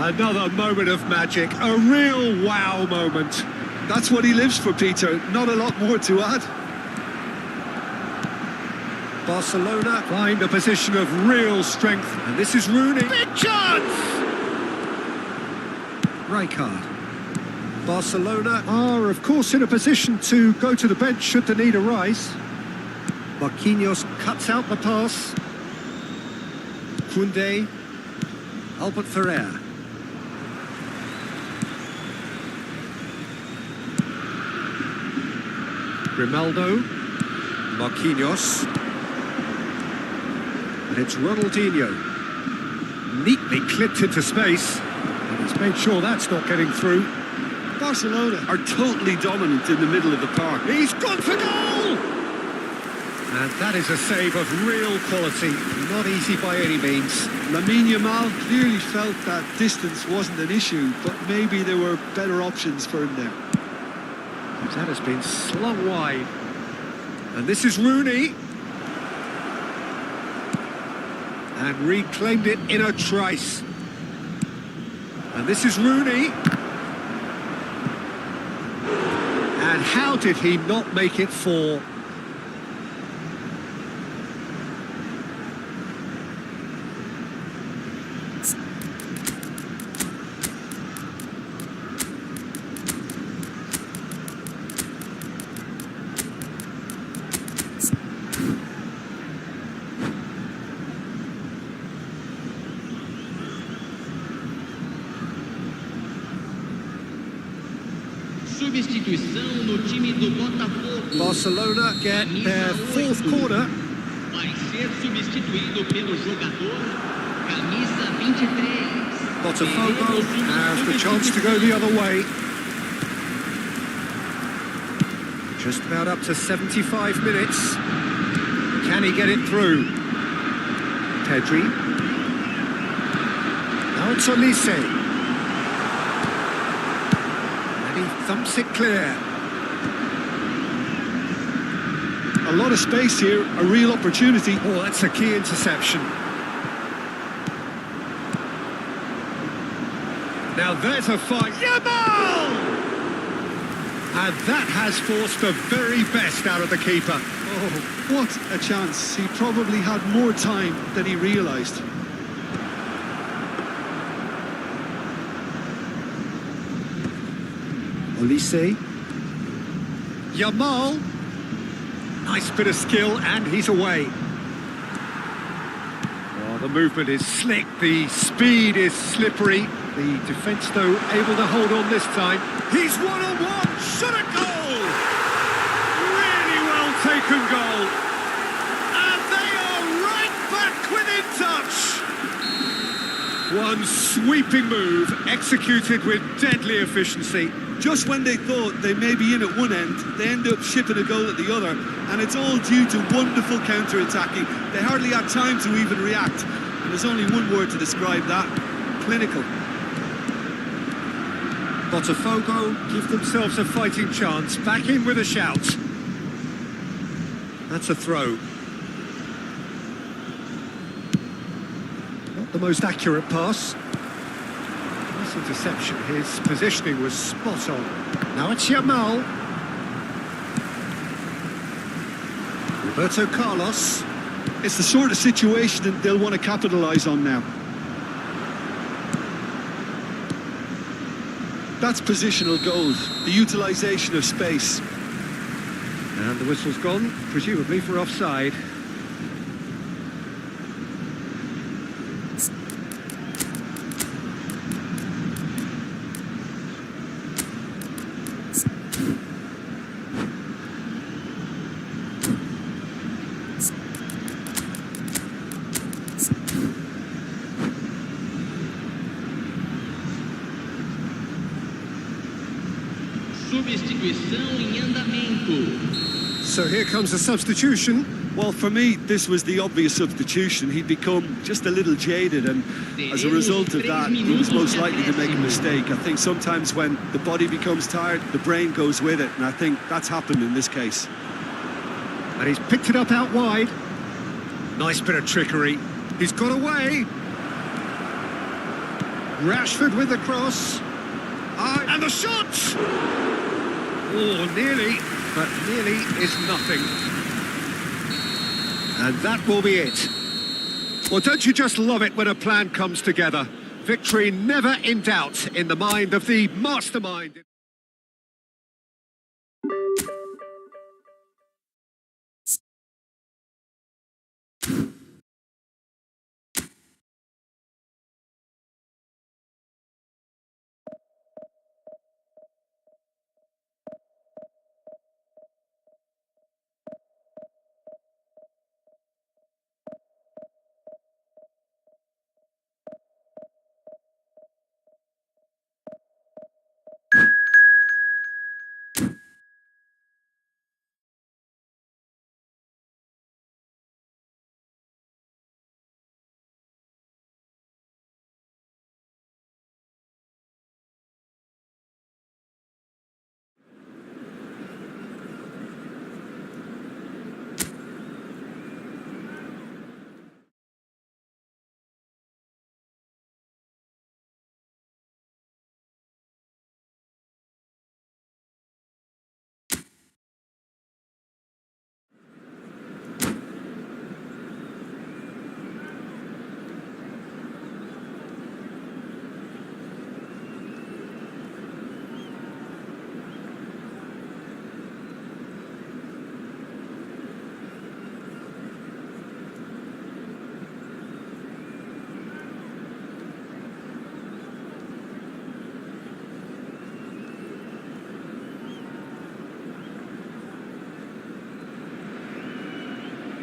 Another moment of magic, a real wow moment. That's what he lives for, Peter. Not a lot more to add. Barcelona find a position of real strength, and this is Rooney. Big chance! Rijkaard. Barcelona are, of course, in a position to go to the bench should the need arise. Marquinhos cuts out the pass. Koundé. Albert Ferrer. Grimaldo. Marquinhos. And it's Ronaldinho. Neatly clipped into space. And he's made sure that's not getting through. Barcelona are totally dominant in the middle of the park. He's gone for goal! And that is a save of real quality. Not easy by any means. Lamine Yamal clearly felt that distance wasn't an issue, but maybe there were better options for him there. That has been slung wide. And this is Rooney. And reclaimed it in a trice. And this is Rooney. And how did he not make it four? Substituição no time do Botafogo. Barcelona get their fourth corner. Vai ser substituído pelo jogador camisa 23. Botafogo has the chance to go the other way. Just about up to 75 minutes. Can he get it through? Pedri. Now it's Olise. Thumps it clear. A lot of space here, a real opportunity. Oh, that's a key interception. Now there's a fight. Yamal! And that has forced the very best out of the keeper. Oh, what a chance. He probably had more time than he realised. Olise. Yamal. Nice bit of skill, and he's away. Oh, the movement is slick, the speed is slippery. The defence, though, able to hold on this time. He's one-on-one, shot a goal! Really well taken goal. And they are right back within touch. One sweeping move, executed with deadly efficiency. Just when they thought they may be in at one end, they end up shipping a goal at the other, and it's all due to wonderful counter-attacking. They hardly had time to even react, and there's only one word to describe that: clinical. Botafogo give themselves a fighting chance, back in with a shout. That's a throw. Not the most accurate pass. Nice interception, his positioning was spot on. Now it's Yamal. Roberto Carlos. It's the sort of situation that they'll want to capitalise on now. That's positional goals, the utilisation of space. And the whistle's gone, presumably for offside. Substituição em andamento. So here comes the substitution. Well, for me, this was the obvious substitution. He'd become just a little jaded, and as a result of that, he was most likely to make a mistake. I think sometimes when the body becomes tired, the brain goes with it, and I think that's happened in this case. And he's picked it up out wide. Nice bit of trickery. He's got away. Rashford with the cross. And the shot! Oh, nearly, but nearly is nothing. And that will be it. Well, don't you just love it when a plan comes together? Victory never in doubt in the mind of the mastermind.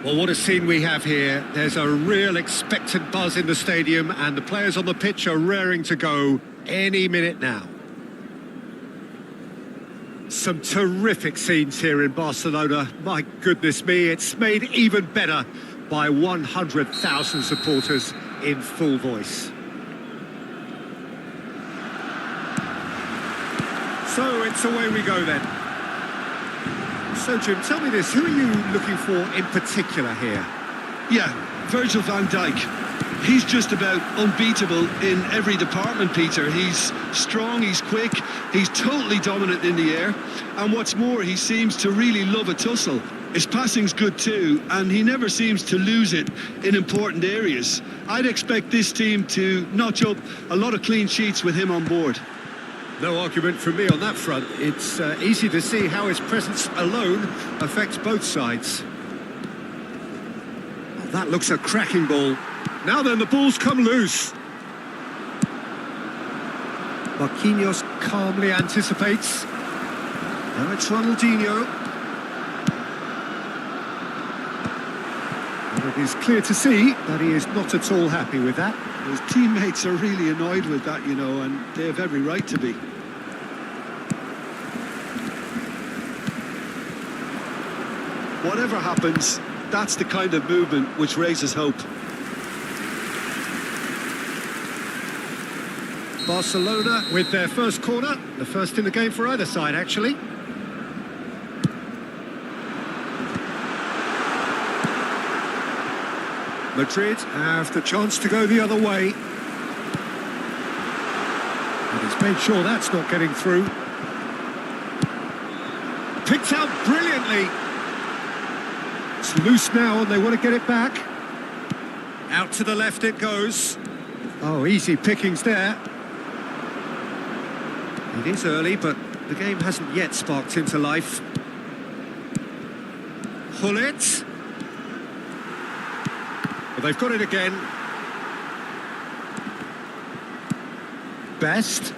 Well, what a scene we have here. There's a real expectant buzz in the stadium and the players on the pitch are raring to go any minute now. Some terrific scenes here in Barcelona. My goodness me, it's made even better by 100,000 supporters in full voice. So it's away we go then. So, Jim, tell me this, who are you looking for in particular here? Yeah, Virgil van Dijk. He's just about unbeatable in every department, Peter. He's strong, he's quick, he's totally dominant in the air. And what's more, he seems to really love a tussle. His passing's good too, and he never seems to lose it in important areas. I'd expect this team to notch up a lot of clean sheets with him on board. No argument from me on that front. It's easy to see how his presence alone affects both sides. Oh, that looks a cracking ball. Now then, the ball's come loose. Marquinhos calmly anticipates. Now it's Ronaldinho. And it is clear to see that he is not at all happy with that. His teammates are really annoyed with that, you know, and they have every right to be. Whatever happens, that's the kind of movement which raises hope. Barcelona with their first corner, the first in the game for either side, actually. Madrid have the chance to go the other way. And he's made sure that's not getting through. Picked out brilliantly. It's loose now and they want to get it back. Out to the left it goes. Oh, easy pickings there. It is early, but the game hasn't yet sparked into life. Hullet. Well, they've got it again. Best.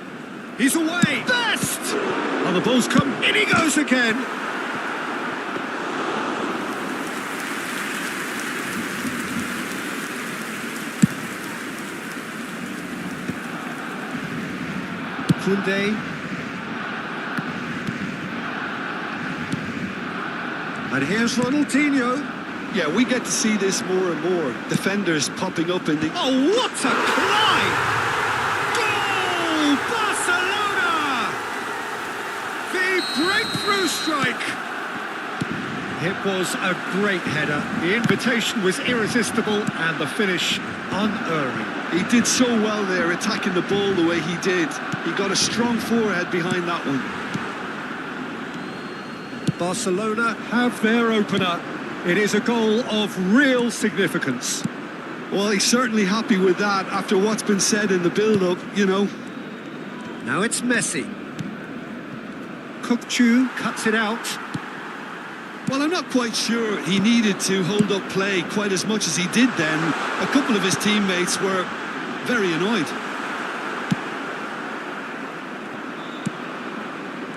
He's away. Best! Oh, the ball's come. In he goes again. Kunde. And here's Ronaldinho. Yeah, we get to see this more and more. Defenders popping up in the... Oh, what a climb! Goal! Barcelona! The breakthrough strike! It was a great header. The invitation was irresistible and the finish unerring. He did so well there, attacking the ball the way he did. He got a strong forehead behind that one. Barcelona have their opener. It is a goal of real significance. Well, he's certainly happy with that after what's been said in the build-up, you know. Now it's Messi. Kukçu cuts it out. Well, I'm not quite sure he needed to hold up play quite as much as he did then. A couple of his teammates were very annoyed.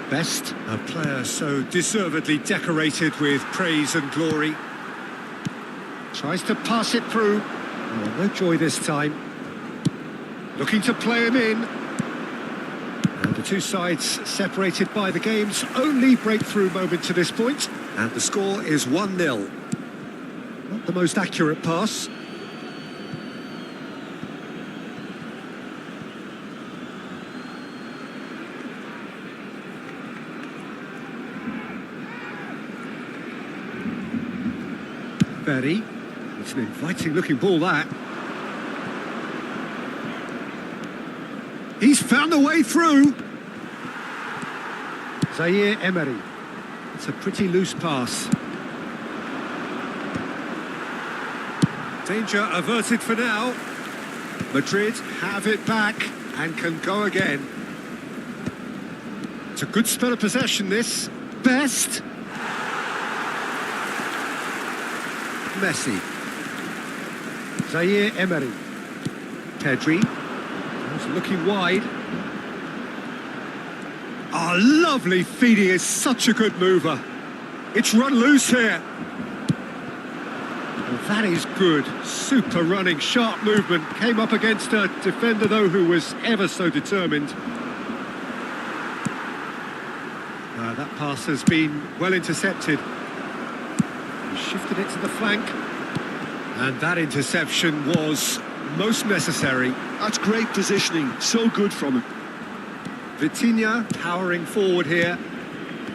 Best, a player so deservedly decorated with praise and glory. Tries to pass it through. Oh, no joy this time. Looking to play him in. And the two sides separated by the game's only breakthrough moment to this point. And the score is 1-0. Not the most accurate pass. Berry. It's an inviting looking ball, that. He's found a way through. Zaire Emery. It's a pretty loose pass. Danger averted for now. Madrid have it back and can go again. It's a good spell of possession, this. Best. Messi. Zaire Emery. Pedri. He's looking wide. Oh, lovely feeding, is such a good mover. It's run loose here. Well, that is good. Super running, sharp movement. Came up against a defender, though, who was ever so determined. That pass has been well intercepted. He shifted it to the flank. And that interception was most necessary. That's great positioning. So good from him. Vitinha powering forward here.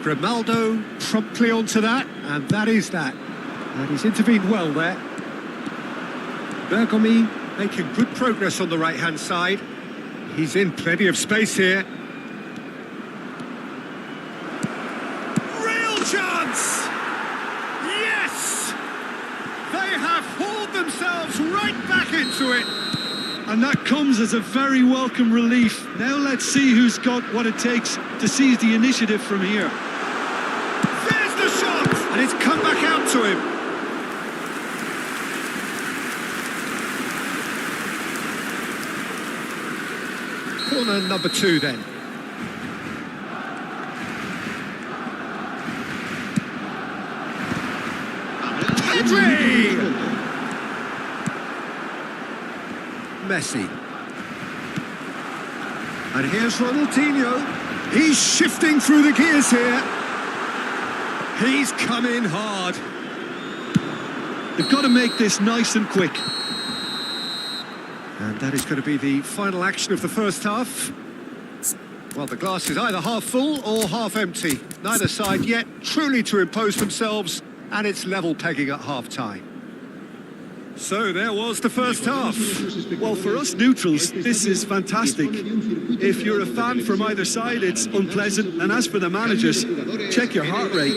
Grimaldo promptly onto that, and that is that. And he's intervened well there. Bergomi making good progress on the right-hand side. He's in plenty of space here. Real chance! Yes! They have hauled themselves right back into it. And that comes as a very welcome relief. Now let's see who's got what it takes to seize the initiative from here. There's the shot! And it's come back out to him. Corner number 2 then. Pedri! Messi. And here's Ronaldinho. He's shifting through the gears here. He's come in hard. They've got to make this nice and quick. And that is going to be the final action of the first half. Well, the glass is either half full or half empty. Neither side yet truly to impose themselves, and it's level pegging at half-time. So there was the first half. Well, for us neutrals, this is fantastic. If you're a fan from either side, it's unpleasant. And as for the managers, check your heart rate.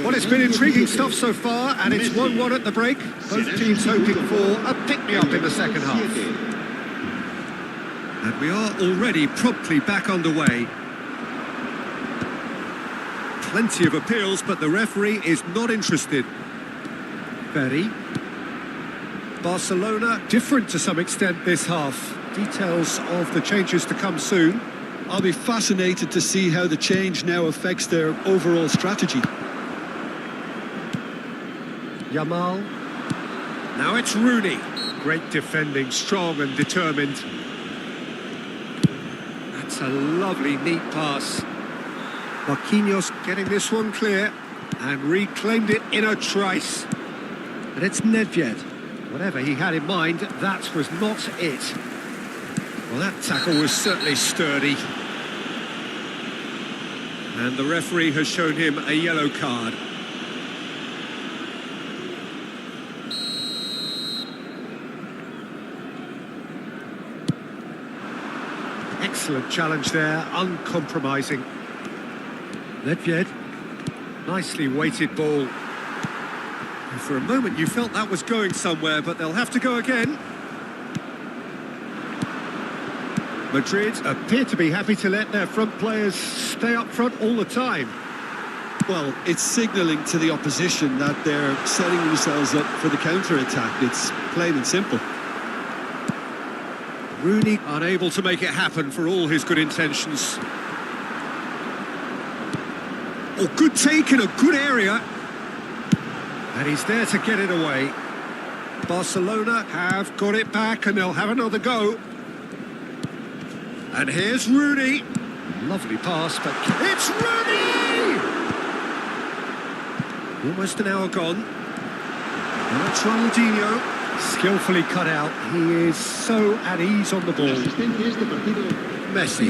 Well, it's been intriguing stuff so far, and it's 1-1 at the break. Both teams hoping for a pick-me-up in the second half. And we are already promptly back underway. Plenty of appeals, but the referee is not interested. Berry. Barcelona different to some extent this half. Details of the changes to come soon. I'll be fascinated to see how the change now affects their overall strategy. Yamal. Now it's Rooney. Great defending, strong and determined. That's a lovely, neat pass. Marquinhos getting this one clear and reclaimed it in a trice. And it's Nedved. Whatever he had in mind, that was not it. Well, that tackle was certainly sturdy. And the referee has shown him a yellow card. Excellent challenge there, uncompromising. Nedved, nicely weighted ball. And for a moment you felt that was going somewhere, but they'll have to go again. Madrid appear to be happy to let their front players stay up front all the time. Well, it's signalling to the opposition that they're setting themselves up for the counter-attack. It's plain and simple. Rooney unable to make it happen for all his good intentions. Oh, good take in a good area. And he's there to get it away. Barcelona have got it back and they'll have another go. And here's Rooney. Lovely pass, but it's Rooney! Almost an hour gone. That's Ronaldinho. Skillfully cut out. He is so at ease on the ball. Messi.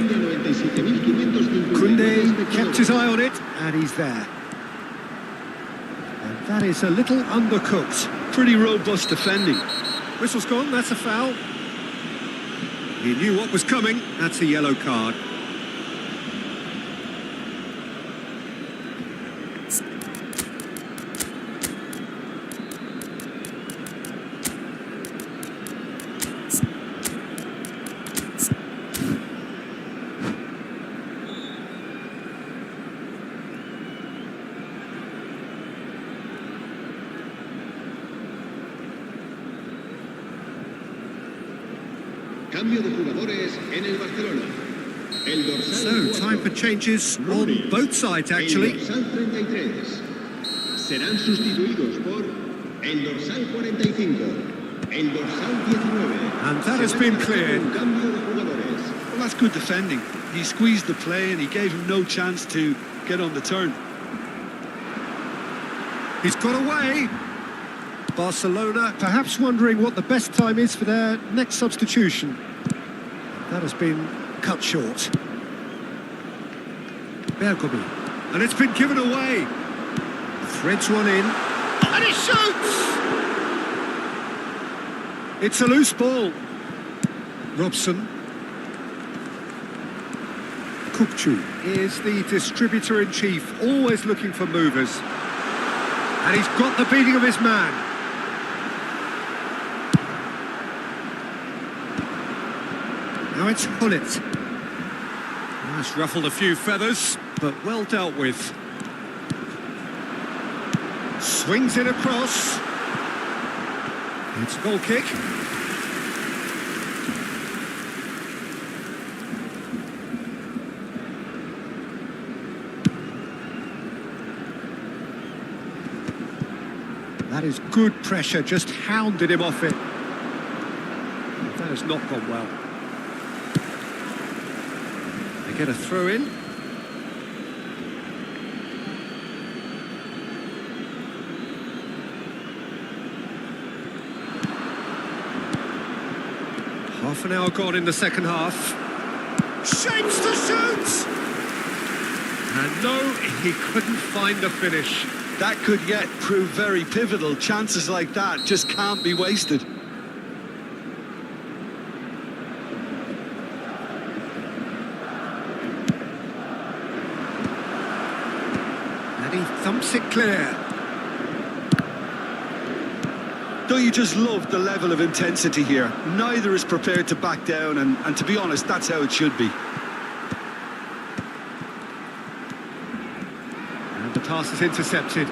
Koundé kept his eye on it, and he's there. And that is a little undercooked. Pretty robust defending. Whistle's gone, that's a foul. He knew what was coming, that's a yellow card. Cambio de jugadores en el Barcelona. El So, dorsal time for changes on both sides, actually. El dorsal 33 serán sustituidos por el dorsal 45, el dorsal 19. And that has been cleared. Cambio de jugadores. Well, that's good defending. He squeezed the play and he gave him no chance to get on the turn. He's got away. Barcelona perhaps wondering what the best time is for their next substitution. That has been cut short. Bergomi. And it's been given away. Threads one in. And he shoots! It's a loose ball. Robson. Kukcu is the distributor-in-chief, always looking for movers. And he's got the beating of his man. Now it's Hullet. That's ruffled a few feathers, but well dealt with. Swings it across. It's a goal kick. That is good pressure, just hounded him off it. That has not gone well. They get a throw in. Half an hour gone in the second half. Shapes to shoot! And no, he couldn't find the finish. That could yet prove very pivotal. Chances like that just can't be wasted. And he thumps it clear. Don't you just love the level of intensity here? Neither is prepared to back down, and to be honest, that's how it should be. And the pass is intercepted.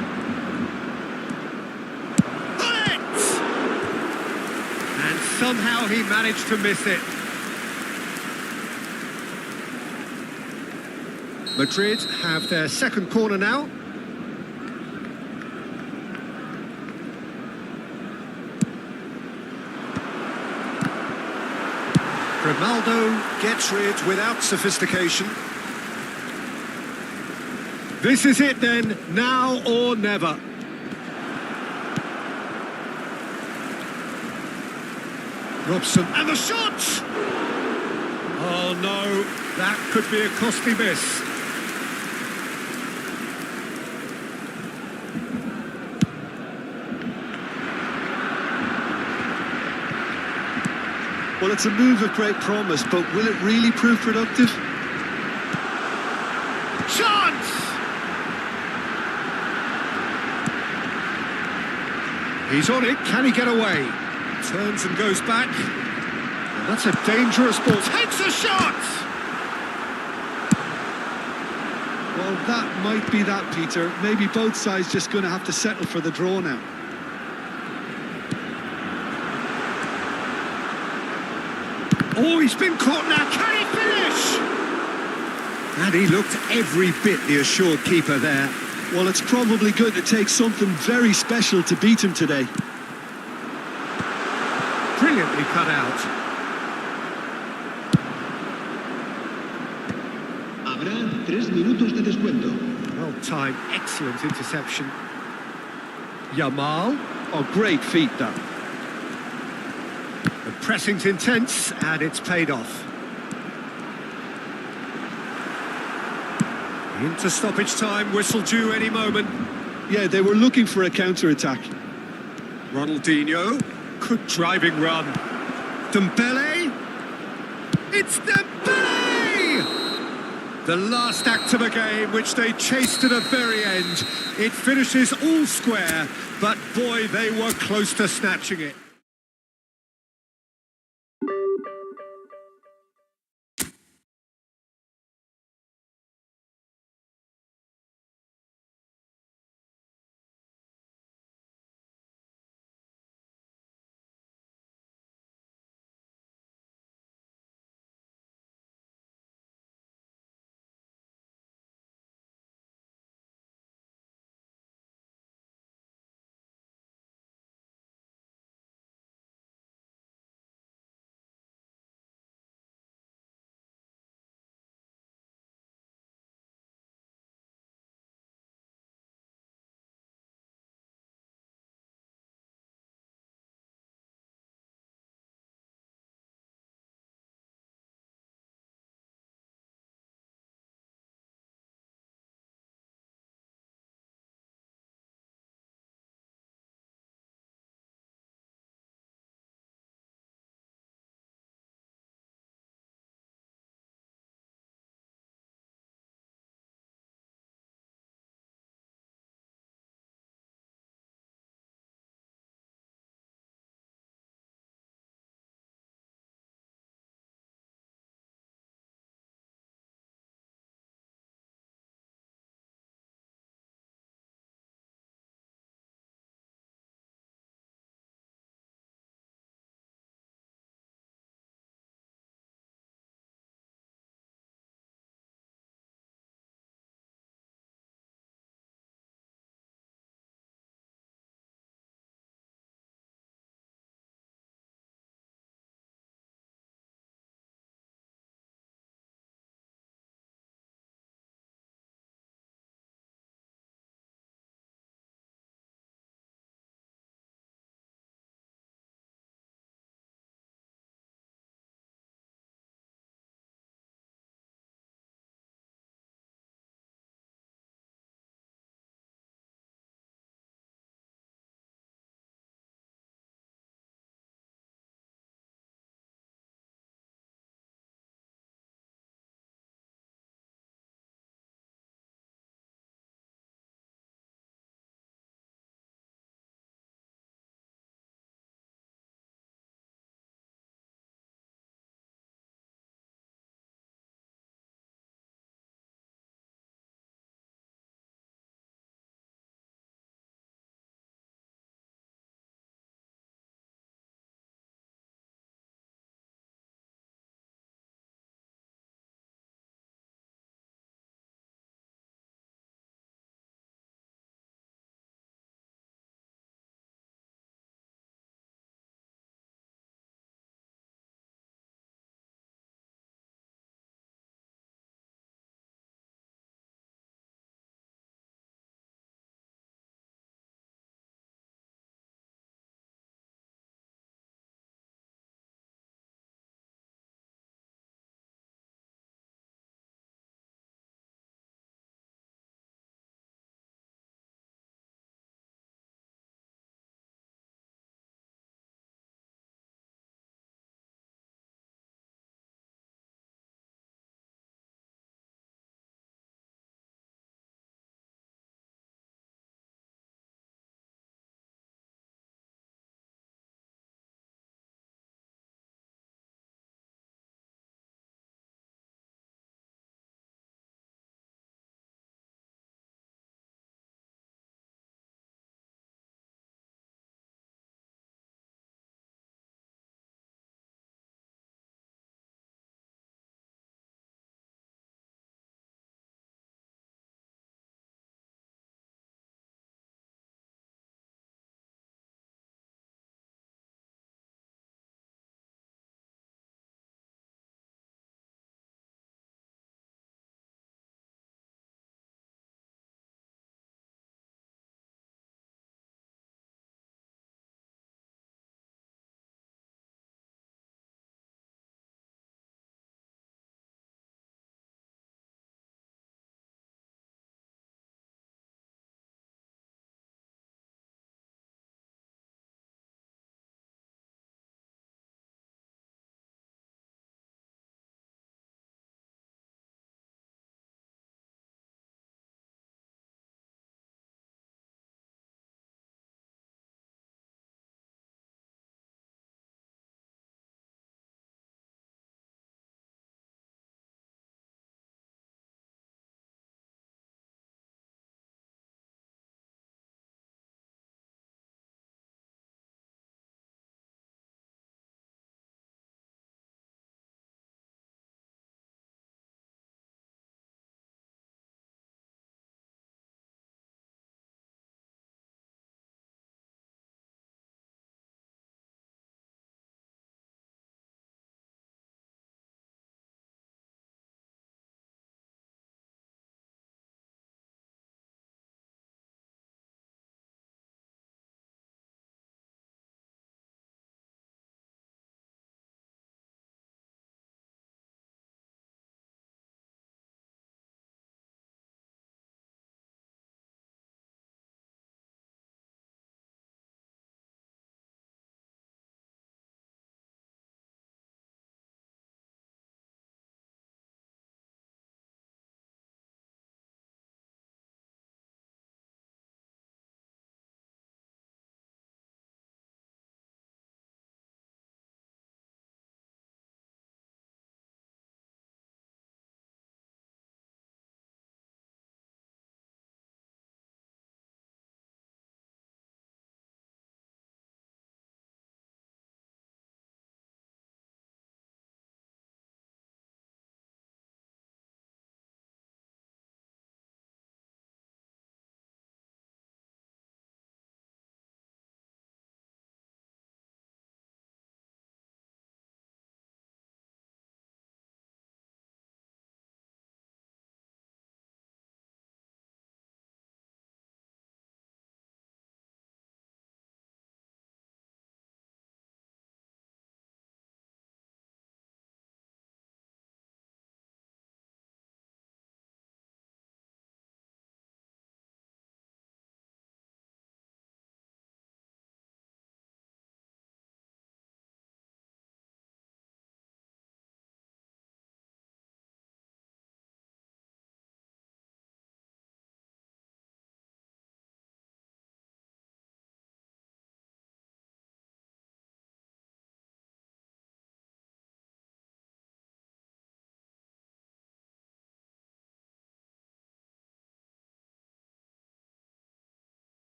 Bullet! And somehow he managed to miss it. Madrid have their second corner now. Ronaldo gets rid without sophistication. This is it then, now or never. Robson, and the shot! Oh no, that could be a costly miss. Well, it's a move of great promise, but will it really prove productive? Chance! He's on it, can he get away? Turns and goes back. Well, that's a dangerous ball. Takes a shot! Well, that might be that, Peter. Maybe both sides just going to have to settle for the draw now. Oh, he's been caught now. Can he finish? And he looked every bit the assured keeper there. Well, it's probably going to take something very special to beat him today. Brilliantly cut out. Habrá 3 minutos de descuento. Well timed, excellent interception. Yamal. Oh, great feat, that. The pressing's intense, and it's paid off. Into stoppage time, whistle due any moment. Yeah, they were looking for a counter-attack. Ronaldinho, good driving run. Dembele, it's Dembele! The last act of a game, which they chased to the very end. It finishes all square, but boy, they were close to snatching it.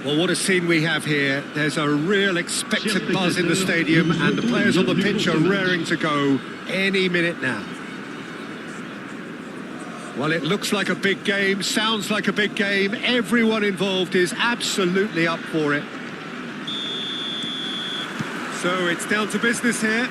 Well, what a scene we have here. There's a real expectant buzz in the stadium, and the players on the pitch are raring to go any minute now. Well, it looks like a big game, sounds like a big game. Everyone involved is absolutely up for it. So it's down to business here.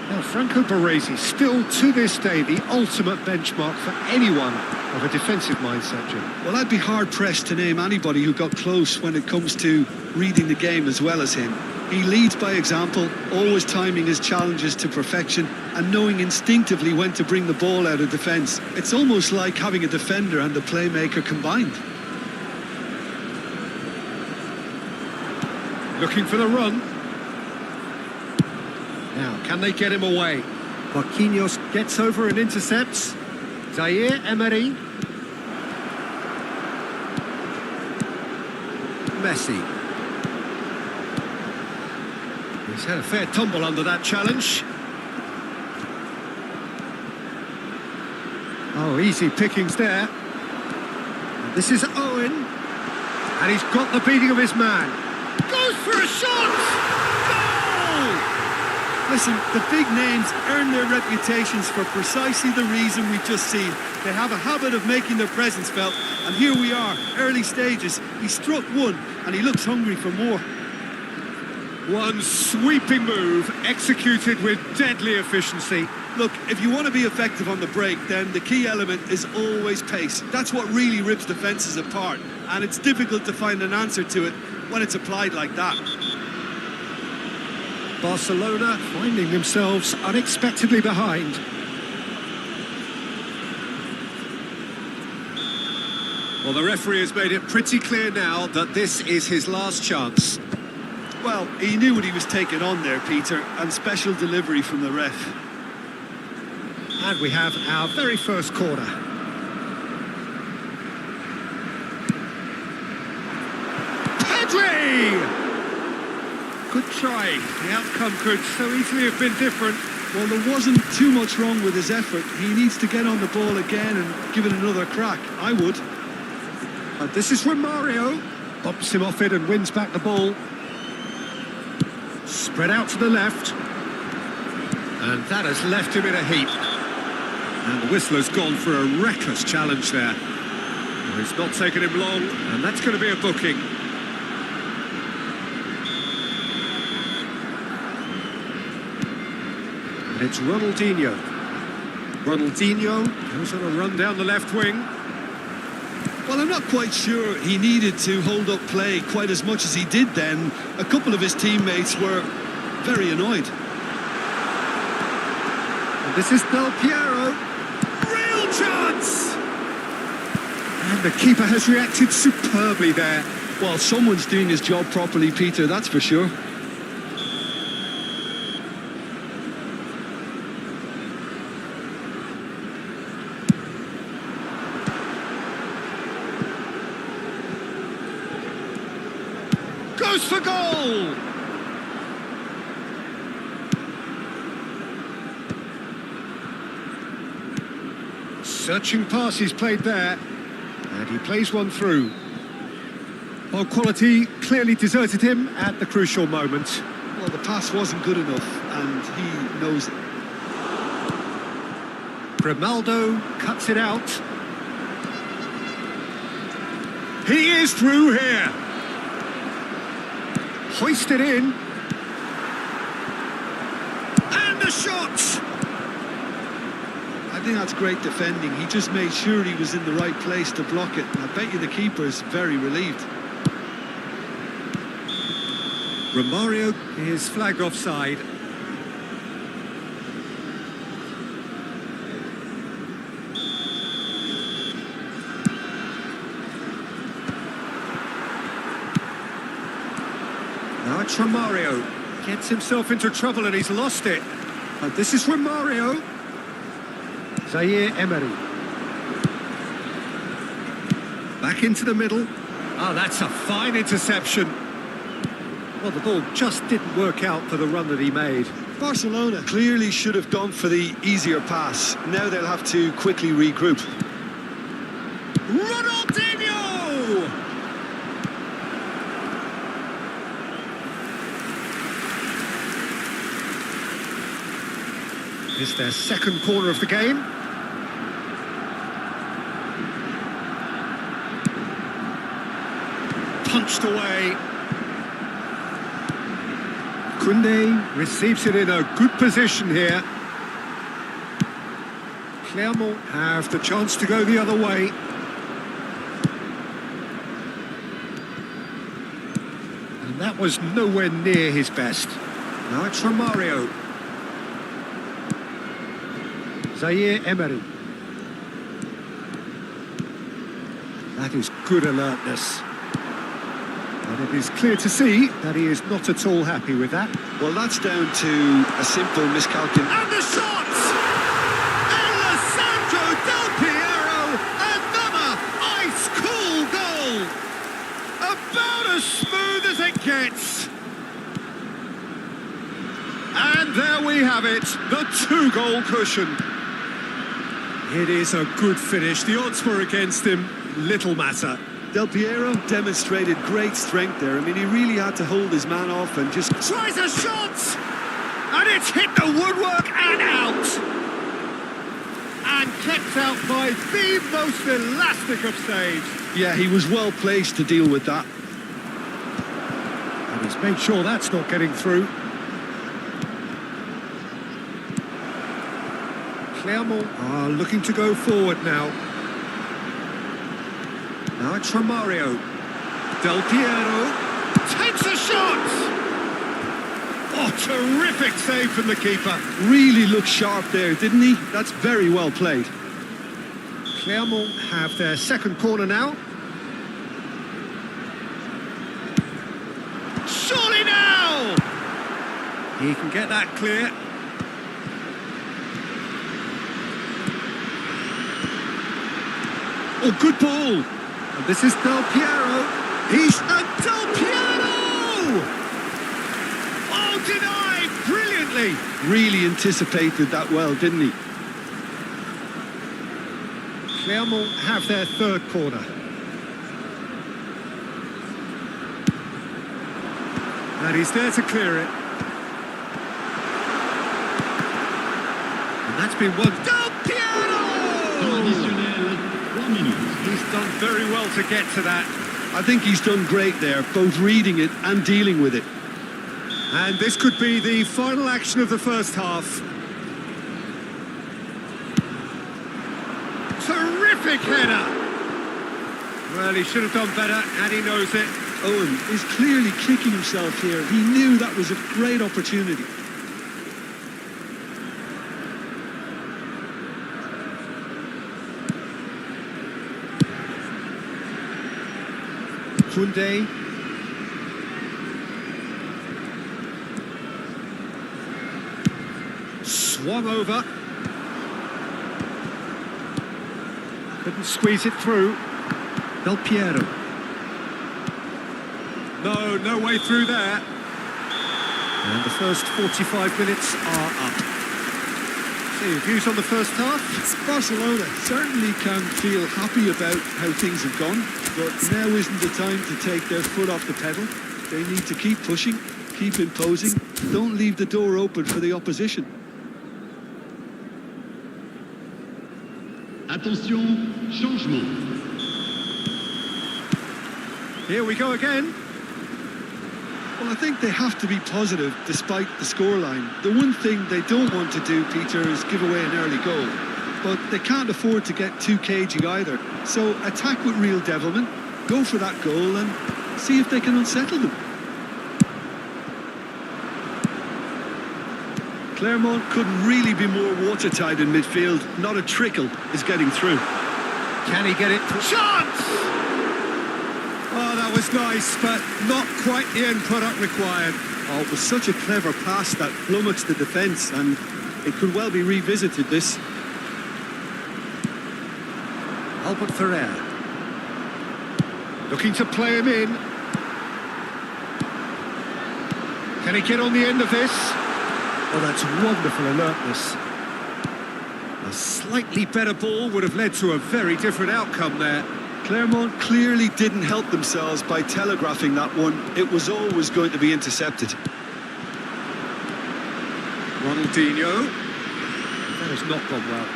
Now, Franco Baresi, still to this day, the ultimate benchmark for anyone of a defensive mindset, Jim. Well, I'd be hard-pressed to name anybody who got close when it comes to reading the game as well as him. He leads by example, always timing his challenges to perfection and knowing instinctively when to bring the ball out of defence. It's almost like having a defender and a playmaker combined. Looking for the run. Now, can they get him away? Marquinhos gets over and intercepts. Zaire Emery. Messi. He's had a fair tumble under that challenge. Oh, easy pickings there. And this is Owen. And he's got the beating of his man. Goes for a shot! Listen, the big names earn their reputations for precisely the reason we've just seen. They have a habit of making their presence felt, and here we are, early stages. He struck one, and he looks hungry for more. One sweeping move, executed with deadly efficiency. Look, if you want to be effective on the break, then the key element is always pace. That's what really rips defences apart, and it's difficult to find an answer to it when it's applied like that. Barcelona finding themselves unexpectedly behind. Well, the referee has made it pretty clear now that this is his last chance. Well, he knew what he was taking on there, Peter, and special delivery from the ref. And we have our very first corner. Pedri! Good try. The outcome could so easily have been different. Well, there wasn't too much wrong with his effort. He needs to get on the ball again and give it another crack. I would. And this is Romario. Bumps him off it and wins back the ball. Spread out to the left. And that has left him in a heap. And the whistler's gone for a reckless challenge there. Well, it's not taken him long, and that's going to be a booking. And it's Ronaldinho. Ronaldinho goes on a run down the left wing. Well, I'm not quite sure he needed to hold up play quite as much as he did then. A couple of his teammates were very annoyed. And this is Del Piero. Real chance! And the keeper has reacted superbly there. Well, someone's doing his job properly, Peter, that's for sure. Goes for goal! Searching pass he's played there, and he plays one through. Well, quality clearly deserted him at the crucial moment. Well, the pass wasn't good enough, and he knows it. Grimaldo cuts it out. He is through here. Hoisted in. And the shot! I think that's great defending. He just made sure he was in the right place to block it. I bet you the keeper's very relieved. Romario is flagged offside. Now it's Romario. Gets himself into trouble and he's lost it. And this is Romario. Zaire Emery. Back into the middle. Oh, that's a fine interception. Well, the ball just didn't work out for the run that he made. Barcelona clearly should have gone for the easier pass. Now they'll have to quickly regroup. Ronaldinho! Is their second corner of the game. Punched away. Koundé receives it in a good position here. Clermont have the chance to go the other way. And that was nowhere near his best. Now it's Romario. Zaire Emery. That is good alertness. And it is clear to see that he is not at all happy with that. Well, that's down to a simple miscalculation. And the shots! Alessandro Del Piero, another ice-cool goal! About as smooth as it gets. And there we have it, the two-goal cushion. It is a good finish. The odds were against him. Little matter. Del Piero demonstrated great strength there. I mean, he really had to hold his man off and just... Tries a shot! And it's hit the woodwork and out! And kept out by the most elastic of saves. Yeah, he was well placed to deal with that. And he's made sure that's not getting through. Clermont are looking to go forward now. Now it's Romario. Del Piero Takes a shot! Oh, terrific save from the keeper. Really looked sharp there, didn't he? That's very well played. Clermont have their second corner now. Surely now! He can get that clear. Oh, good ball. And this is Del Piero. He's Del Piero! Oh, denied brilliantly! Really anticipated that well, didn't he? Clermont have their third corner. And he's there to clear it. And that's been won. Del Piero! He's done very well to get to that. I think he's done great there, both reading it and dealing with it. And this could be the final action of the first half. Terrific header! Well, he should have done better, and he knows it. Owen is clearly kicking himself here. He knew that was a great opportunity. Koundé. Swung over. Couldn't squeeze it through. Del Piero. No way through there. And the first 45 minutes are up. So your views on the first half? Barcelona certainly can feel happy about how things have gone, but now isn't the time to take their foot off the pedal. They need to keep pushing, keep imposing, don't leave the door open for the opposition. Attention, changement. Here we go again. Well, I think they have to be positive despite the scoreline. The one thing they don't want to do, Peter, is give away an early goal. But they can't afford to get too cagey either. So attack with real devilment, go for that goal and see if they can unsettle them. Clermont couldn't really be more watertight in midfield. Not a trickle is getting through. Can he get it? Chance! Oh, that was nice, but not quite the end product required. Oh, it was such a clever pass that flummoxed the defence, and it could well be revisited, this. Albert Ferrer. Looking to play him in. Can he get on the end of this? Oh, that's wonderful alertness. A slightly better ball would have led to a very different outcome there. Clermont clearly didn't help themselves by telegraphing that one. It was always going to be intercepted. Ronaldinho. That has not gone well.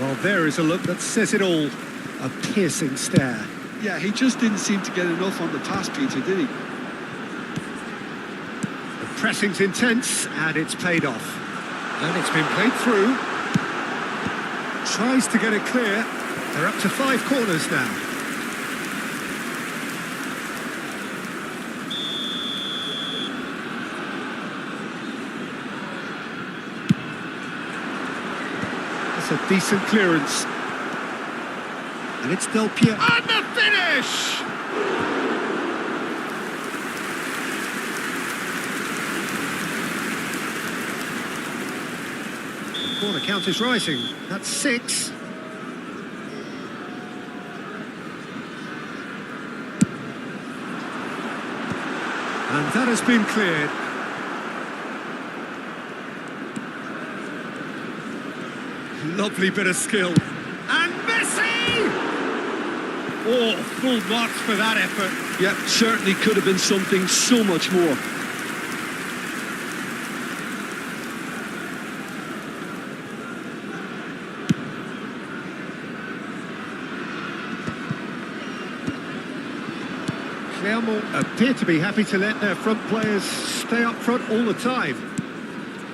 Well, there is a look that says it all. A piercing stare. Yeah, he just didn't seem to get enough on the pass, Peter, did he? The pressing's intense, and it's paid off. And it's been played through. Tries to get it clear. They're up to 5 corners now. That's a decent clearance. And it's Del Piero. And the finish! The corner count is rising. That's 6. And that has been cleared. Lovely bit of skill. And Messi! Oh, full marks for that effort. Yeah, certainly could have been something so much more. Clermont appear to be happy to let their front players stay up front all the time.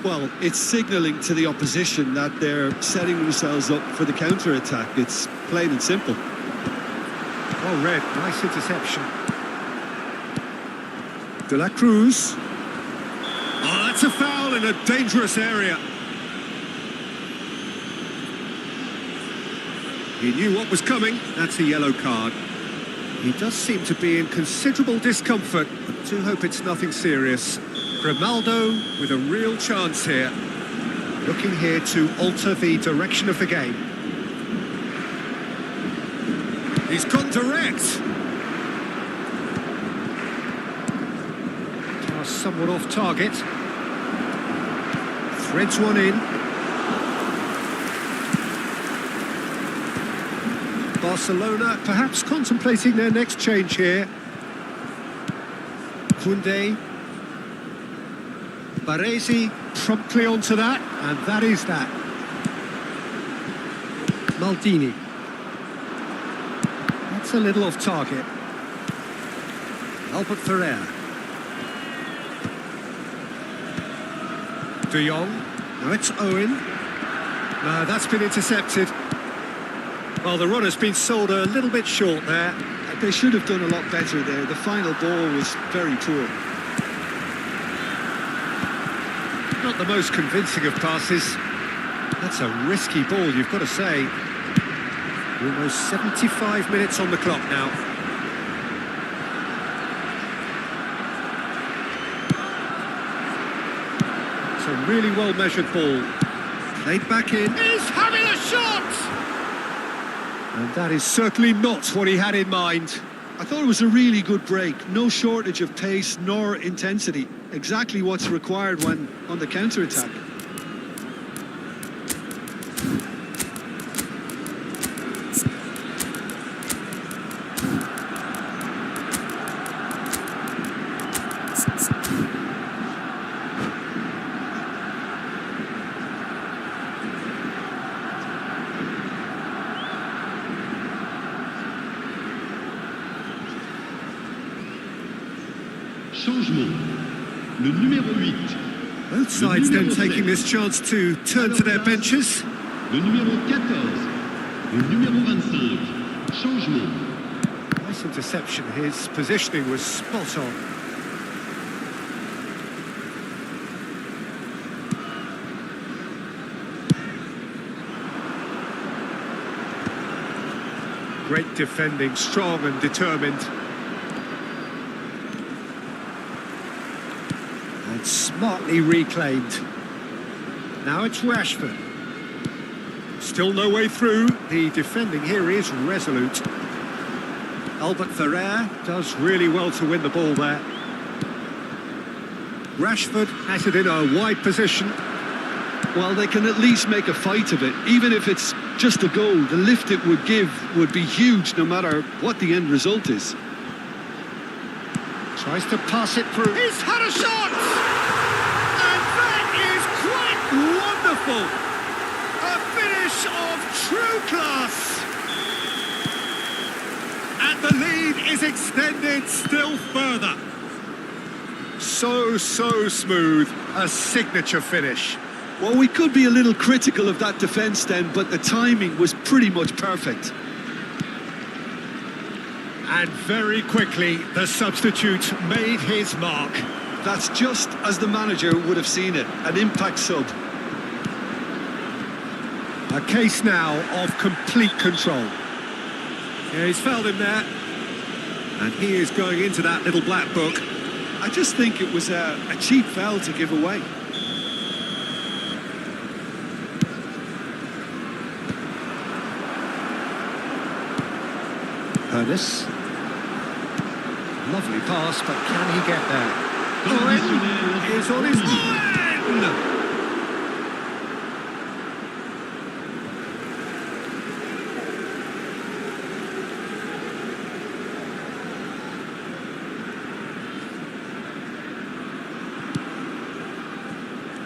Well, it's signalling to the opposition that they're setting themselves up for the counter-attack. It's plain and simple. Well read, nice interception. De la Cruz. Oh, that's a foul in a dangerous area. He knew what was coming. That's a yellow card. He does seem to be in considerable discomfort, but do hope it's nothing serious. Grimaldo with a real chance here. Looking here to alter the direction of the game. He's gone direct. Pass somewhat off target. Threads one in. Barcelona perhaps contemplating their next change here. Koundé. Baresi promptly onto that, and that is that. Maldini. That's a little off target. Albert Ferrer. De Jong. Now it's Owen. No, that's been intercepted. Well, the runner's been sold a little bit short there. They should have done a lot better there. The final ball was very poor. Not the most convincing of passes. That's a risky ball, you've got to say. Almost 75 minutes on the clock now. It's a really well-measured ball. Played back in. He's having a shot! And that is certainly not what he had in mind. I thought it was a really good break. No shortage of pace nor intensity. Exactly what's required when on the counter-attack. Changement. Le numéro 8. Both sides then taking this chance to turn to their benches. Le numéro 14. Le numéro 25. Changement. Nice interception. His positioning was spot on. Great defending, strong and determined. And smartly reclaimed. Now it's Rashford. Still no way through. The defending here is resolute. Albert Ferrer does really well to win the ball there. Rashford has it in a wide position. Well, they can at least make a fight of it. Even if it's just a goal, the lift it would give would be huge no matter what the end result is. Tries to pass it through. He's had a shot! And that is quite wonderful! True class! And the lead is extended still further. So smooth. A signature finish. Well, we could be a little critical of that defence then, but the timing was pretty much perfect. And very quickly, the substitute made his mark. That's just as the manager would have seen it, an impact sub. A case now of complete control. Yeah, he's fouled him there. And he is going into that little black book. I just think it was a cheap foul to give away. Ernest. Lovely pass, but can he get there? Tradizionale Is on his line!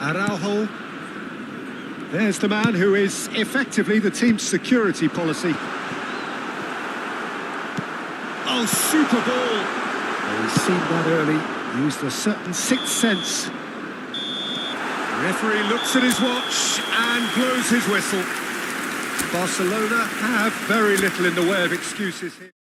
Araujo. There's the man who is effectively the team's security policy. Oh, super ball! Well, he's seen that early, used a certain sixth sense. The referee looks at his watch and blows his whistle. Barcelona have very little in the way of excuses here.